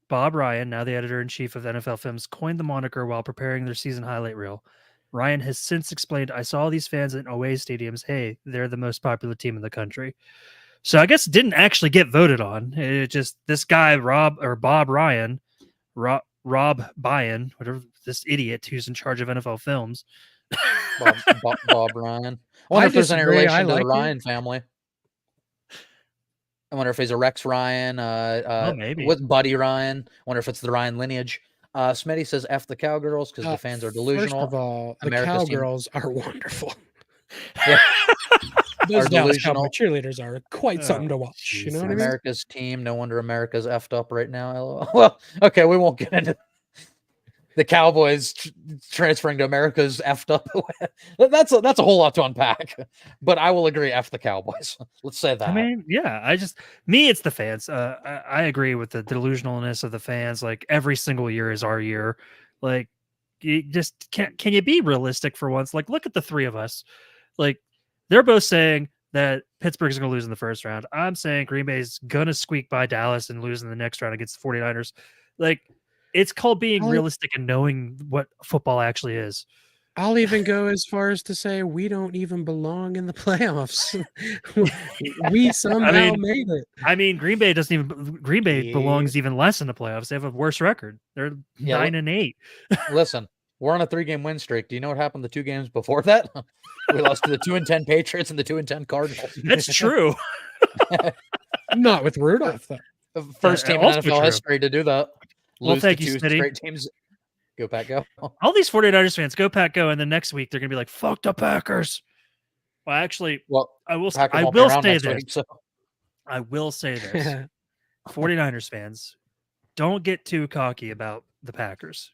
Bob Ryan, now the editor-in-chief of NFL Films, coined the moniker while preparing their season highlight reel. Ryan has since explained, I saw these fans in away stadiums. Hey, they're the most popular team in the country. So I guess it didn't actually get voted on. It just, this guy, Bob Ryan, Rob Byan, whatever, this idiot who's in charge of NFL Films. Bob Ryan. I wonder if there's any relation to the Ryan family. I wonder if he's a Rex Ryan, maybe. with Buddy Ryan. I wonder if it's the Ryan lineage. Smitty says F the Cowgirls because the fans are delusional. First of all, the America's Cowgirls are wonderful. Yeah. Those Dallas Cowboy cheerleaders are quite something to watch. Geez. You know what I mean? America's team. No wonder America's effed up right now. LOL. Well, okay, we won't get into the Cowboys transferring to America's effed up. That's a whole lot to unpack. But I will agree, F the Cowboys. Let's say that. I mean, yeah, it's the fans. I agree with the delusionalness of the fans. Like every single year is our year. Like you just can you be realistic for once? Like look at the three of us. Like they're both saying that Pittsburgh's going to lose in the first round. I'm saying Green Bay's going to squeak by Dallas and lose in the next round against the 49ers. Like, it's called being realistic and knowing what football actually is. I'll even go as far as to say we don't even belong in the playoffs. We somehow made it. I mean, Green Bay doesn't even. Green Bay belongs even less in the playoffs. They have a worse record. They're 9-8. Listen, we're on a 3-game win streak. Do you know what happened the 2 games before that? We lost to the 2-10 Patriots and the 2-10 Cardinals. That's true. Not with Rudolph, though. First team in NFL history to do that. Well, thank you, 2 Smitty. straight teams. Go Pack, go. All these 49ers fans, go Pack, go, and then next week they're going to be like, fuck the Packers. Well, actually, I will say this. Week, so. I will say this. 49ers fans, don't get too cocky about the Packers.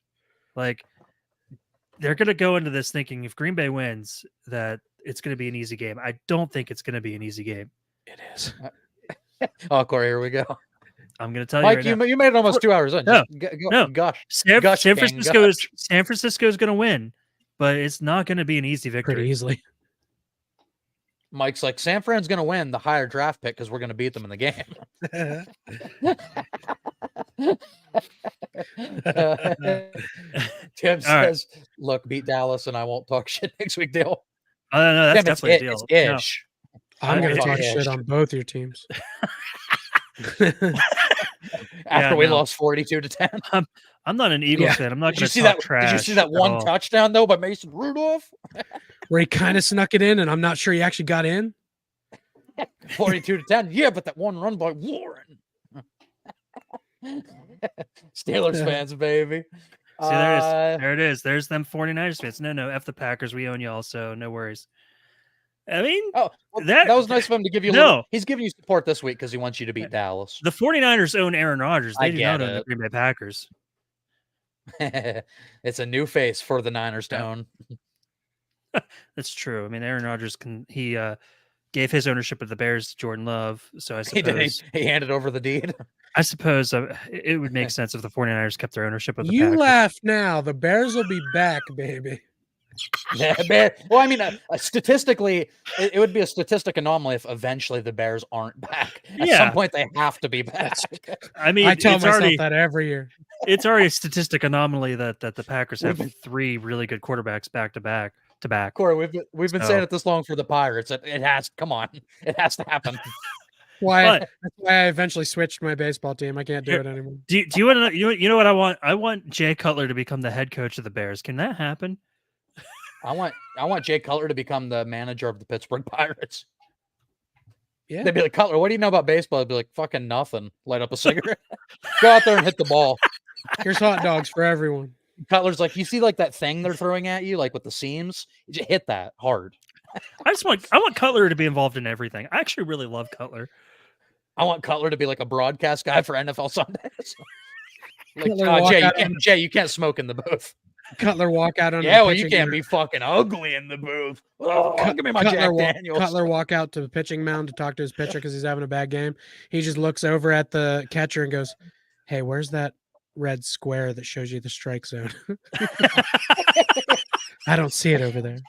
Like, they're going to go into this thinking if Green Bay wins, that it's going to be an easy game. I don't think it's going to be an easy game. It is. Oh, Corey, here we go. I'm going to tell you Mike, right now. You made it almost 2 hours in. No. Gosh. San Francisco is going to win, but it's not going to be an easy victory. Pretty easily. Mike's like, San Fran's going to win the higher draft pick because we're going to beat them in the game. Tim says, look, beat Dallas and I won't talk shit next week, deal. No, that's definitely a deal. It's ish. I'm going to talk shit on both your teams. After we lost 42-10. I'm not an Eagles fan. I'm not going to talk trash. Did you see that one touchdown, though, by Mason Rudolph? Where he kind of snuck it in, and I'm not sure he actually got in. 42-10. Yeah, but that one run by Warren. Steelers fans, baby. See, there it is. There it is. There's them 49ers fans. No, F the Packers. We own y'all, so no worries. I mean, that was nice of him to give you he's giving you support this week because he wants you to beat Dallas. The 49ers own Aaron Rodgers. They do not own the Green Bay Packers. It's a new face for the Niners to own. That's true. I mean, Aaron Rodgers gave his ownership of the Bears to Jordan Love, so I suppose he handed over the deed. I suppose it would make sense if the 49ers kept their ownership of the You Packers. laugh now. The Bears will be back, baby. Yeah, well, I mean, statistically, it would be a statistic anomaly if eventually the Bears aren't back. At some point, they have to be back. I mean, I tell myself that every year. It's already a statistic anomaly that the Packers have 3 really good quarterbacks back to back. Corey, we've been saying it this long for the Pirates. It has to happen. That's why I eventually switched my baseball team. I can't do it anymore. Do you want to know? You know what I want? I want Jay Cutler to become the head coach of the Bears. Can that happen? I want Jay Cutler to become the manager of the Pittsburgh Pirates. Yeah. They'd be like, Cutler, what do you know about baseball? I'd be like, fucking nothing. Light up a cigarette. Go out there and hit the ball. Here's hot dogs for everyone. Cutler's like, you see like that thing they're throwing at you, like with the seams? You just hit that hard. I want Cutler to be involved in everything. I actually really love Cutler. I want Cutler to be like a broadcast guy for NFL Sundays. Like, Jay, you can't smoke in the booth. Cutler walk out on you can't be fucking ugly in the booth. Oh, give me my Jack Daniels. Cutler walk out to the pitching mound to talk to his pitcher because he's having a bad game. He just looks over at the catcher and goes, "Hey, where's that red square that shows you the strike zone?" I don't see it over there.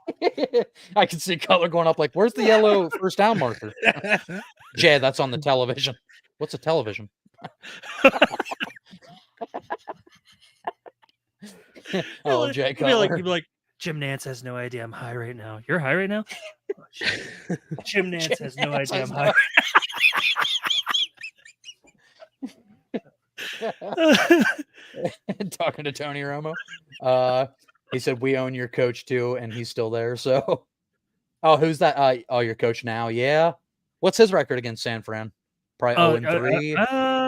I can see Cutler going up like, "Where's the yellow first down marker?" Jay, that's on the television. What's a television? Oh, Jay Cutler. You'd be like, Jim Nance has no idea I'm high right now. You're high right now? Jim Nance has no idea I'm high. Talking to Tony Romo. He said, we own your coach too, and he's still there. So, who's that? Your coach now? Yeah. What's his record against San Fran? Probably 0-3.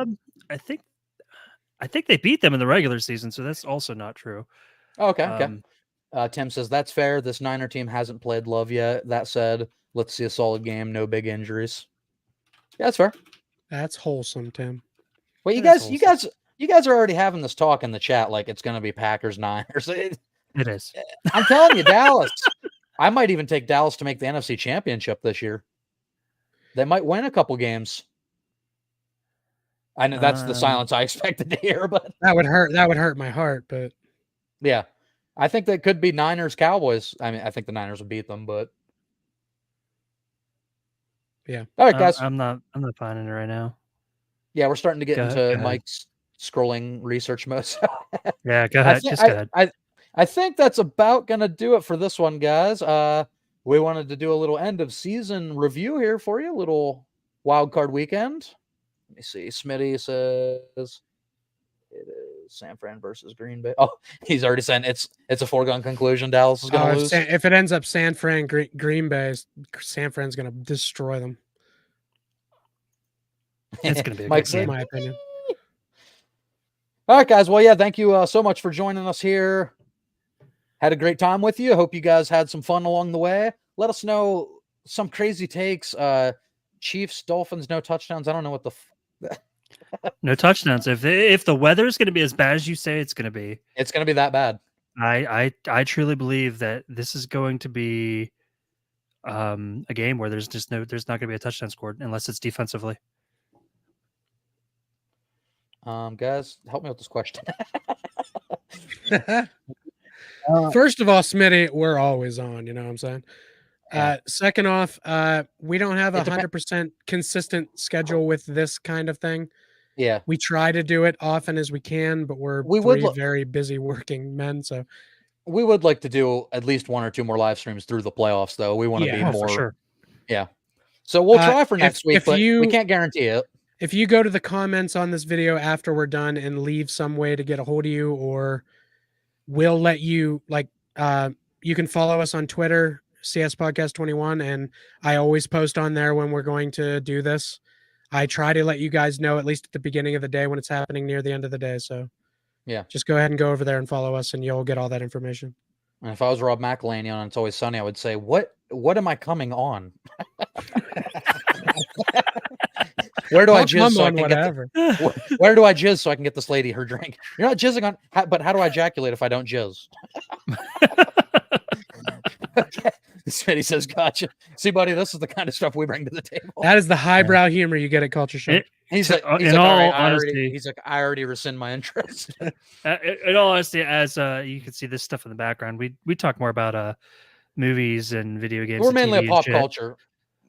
I think they beat them in the regular season, so that's also not true. Okay. Tim says, that's fair. This Niner team hasn't played Love yet. That said, let's see a solid game. No big injuries. Yeah, that's fair. That's wholesome, Tim. Well, you guys are already having this talk in the chat like it's going to be Packers Niners. It is. I'm telling you, Dallas. I might even take Dallas to make the NFC Championship this year. They might win a couple games. I know that's the silence I expected to hear, but that would hurt. That would hurt my heart. But yeah, I think that could be Niners Cowboys. I mean, I think the Niners would beat them, but yeah. All right, guys. I'm not finding it right now. Yeah, we're starting to get into Mike's scrolling research mode. Yeah, go ahead. Just go ahead. I think that's about going to do it for this one, guys. We wanted to do a little end of season review here for you, a little wild card weekend. Let me see. Smitty says it is San Fran versus Green Bay. Oh, he's already saying it's a foregone conclusion. Dallas is going to lose. If it ends up San Fran Green Bay, San Fran's going to destroy them. It's going to be a Mike good said, game. My opinion. All right, guys. Well, yeah, thank you so much for joining us here. Had a great time with you. Hope you guys had some fun along the way. Let us know some crazy takes. Chiefs, Dolphins, no touchdowns. I don't know what the No touchdowns. If the weather is going to be as bad as you say it's going to be, it's going to be that bad. I truly believe that this is going to be a game where there's not going to be a touchdown scored unless it's defensively. Guys, help me with this question. First of all, Smitty, we're always on. You know what I'm saying? Second off, we don't have 100% consistent schedule with this kind of thing. Yeah, we try to do it often as we can, but we're very busy working men. So we would like to do at least 1 or 2 more live streams through the playoffs, though. We want to be more. For sure. Yeah. So we'll try for next week, but we can't guarantee it. If you go to the comments on this video after we're done and leave some way to get a hold of you, or we'll let you you can follow us on Twitter, CS Podcast 21, and I always post on there when we're going to do this. I try to let you guys know at least at the beginning of the day when it's happening near the end of the day. So yeah, just go ahead and go over there and follow us, and you'll get all that information. And if I was Rob McElhaney on It's Always Sunny, I would say, what am I coming on? Where do I jizz so I can get where do I jizz so I can get this lady her drink? You're not jizzing on, but how do I ejaculate if I don't jizz? Okay. Smitty says, gotcha. See, buddy, this is the kind of stuff we bring to the table. That is the highbrow humor you get at Culture Shock. He's like, I already rescind my interest. In all honesty, as you can see this stuff in the background, we talk more about movies and video games. We're mainly a pop culture.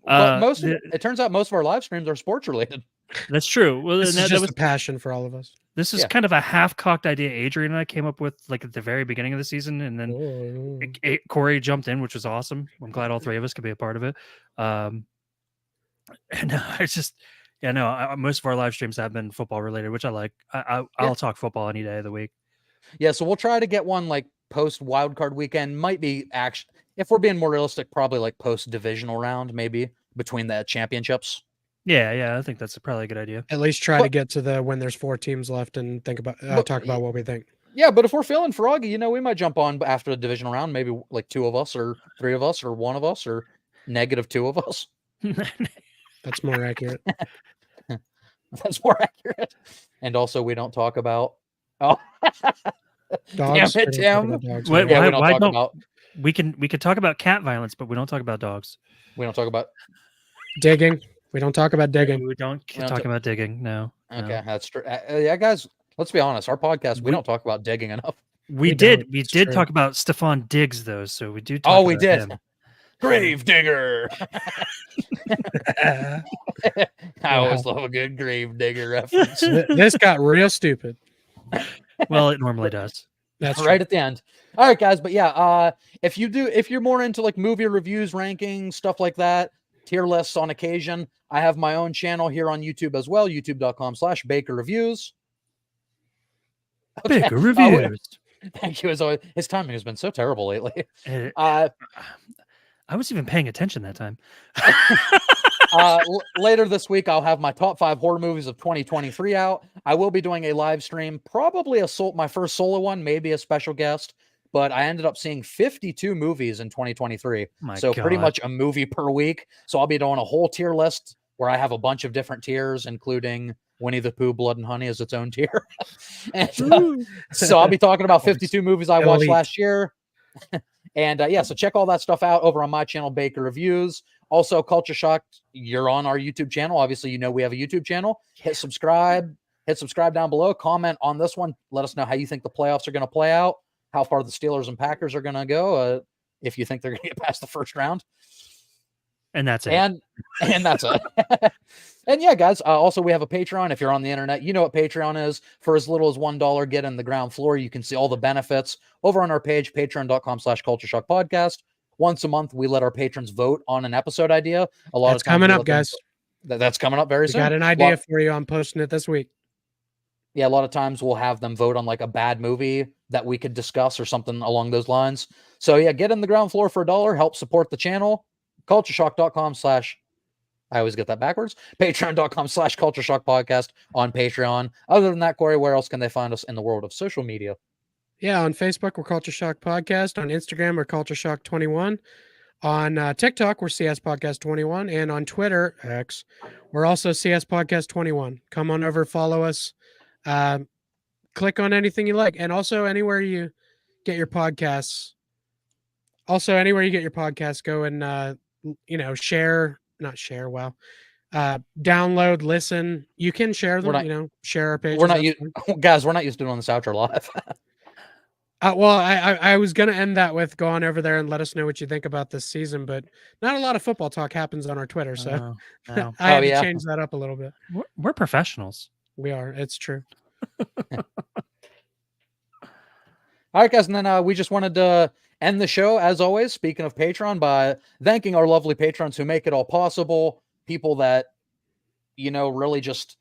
But it turns out most of our live streams are sports related. That's true. Well, this is just a passion for all of us. This is kind of a half-cocked idea Adrian and I came up with at the very beginning of the season, and then Corey jumped in, which was awesome. I'm glad all three of us could be a part of it. And I just, most of our live streams have been football related, which I like. I'll talk football any day of the week. Yeah, so we'll try to get one post wildcard weekend. Might be actually, if we're being more realistic, probably post divisional round, maybe between the championships. Yeah, I think that's probably a good idea. At least try to get to when there's 4 teams left and talk about what we think. Yeah, but if we're feeling froggy, we might jump on after the divisional round, maybe 2 of us or 3 of us or 1 of us or -2 of us. That's more accurate. That's more accurate. And also, we don't talk about. Oh, dogs. Damn it, Tim. We can talk about cat violence, but we don't talk about dogs. We don't talk about digging. We don't talk about digging. We don't talk about digging. No. Okay, that's true. Yeah, guys, let's be honest. Our podcast, we don't talk about digging enough. We did talk about Stephon Diggs, though, so we do. We did. Him. Grave digger. I always love a good grave digger reference. This got real stupid. Well, it normally does. That's right at the end. All right, guys. But yeah, if you're more into movie reviews, rankings, stuff like that, tier lists on occasion, I have my own channel here on YouTube as well, youtube.com/Baker Reviews. Okay. Baker Reviews. Thank you. As always, his timing has been so terrible lately. I was even paying attention that time. Later this week, I'll have my top 5 horror movies of 2023 out. I will be doing a live stream, probably my first solo one, maybe a special guest. But I ended up seeing 52 movies in 2023. Pretty much a movie per week. So I'll be doing a whole tier list where I have a bunch of different tiers, including Winnie the Pooh, Blood and Honey as its own tier. And, so I'll be talking about 52 movies I watched last year. And so check all that stuff out over on my channel, Baker Reviews. Also, Culture Shock, you're on our YouTube channel. Obviously, we have a YouTube channel. Hit subscribe down below. Comment on this one. Let us know how you think the playoffs are going to play out. How far the Steelers and Packers are going to go, if you think they're going to get past the first round. And that's it. And that's it. And yeah, guys, also we have a Patreon. If you're on the internet, you know what Patreon is. For as little as $1, get in the ground floor. You can see all the benefits over on our page, patreon.com/Culture Shock Podcast. Once a month, we let our patrons vote on an episode idea. A lot That's of times coming up, guys. That's coming up very We soon. got an idea for you. I'm posting it this week. Yeah, a lot of times we'll have them vote on like a bad movie that we could discuss or something along those lines. So yeah, get in the ground floor for $1. Help support the channel. Cultureshock.com/ I always get that backwards. Patreon.com/Culture Shock Podcast on Patreon. Other than that, Corey, where else can they find us in the world of social media? Yeah, on Facebook, we're Culture Shock Podcast. On Instagram, we're Culture Shock 21. On TikTok, we're CS Podcast 21. And on Twitter, X, we're also CS Podcast 21. Come on over, follow us. Click on anything you like. And also anywhere you get your podcasts. Go and, download, listen. You can share them, share our pages. We're not used to doing this outro live. Well, I was going to end that with go on over there and let us know what you think about this season, but not a lot of football talk happens on our Twitter, so No. I had to change that up a little bit. We're professionals. We are. It's true. All right, guys, and then we just wanted to end the show, as always, speaking of Patreon, by thanking our lovely patrons who make it all possible, people that, really just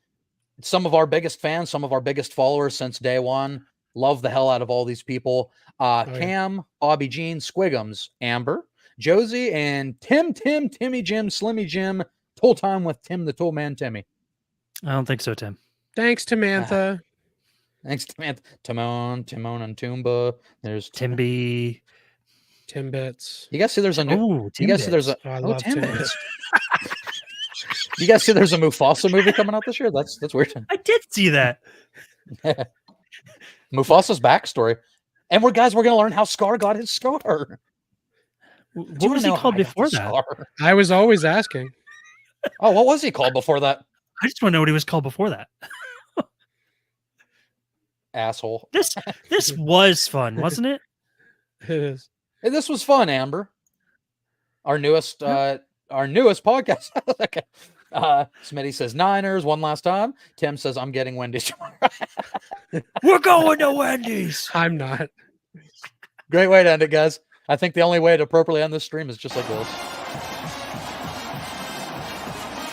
some of our biggest fans, some of our biggest followers since day one. Love the hell out of all these people. Cam, Bobby Jean, Squiggums, Amber, Josie, and Timmy Jim, Slimmy Jim, Tool Time with Tim the Tool Man Timmy. I don't think so, Tim. Thanks, Tamantha. Thanks, Tamantha. Timon, and Toomba. There's Timbits. You guys see there's a new. You guys see there's a. I love Timbits. You guys see there's a Mufasa movie coming out this year? That's weird. I did see that. Mufasa's backstory. And we're going to learn how Scar got his scar. What was he called before that? Scar? I was always asking. Oh, what was he called before that? I just want to know what he was called before that. Asshole. This was fun, wasn't it? It is. Hey, this was fun, Amber. Our newest podcast. Okay. Smitty says Niners one last time. Tim says I'm getting Wendy's tomorrow. We're going to Wendy's. I'm not. Great way to end it, guys. I think the only way to appropriately end this stream is just like this.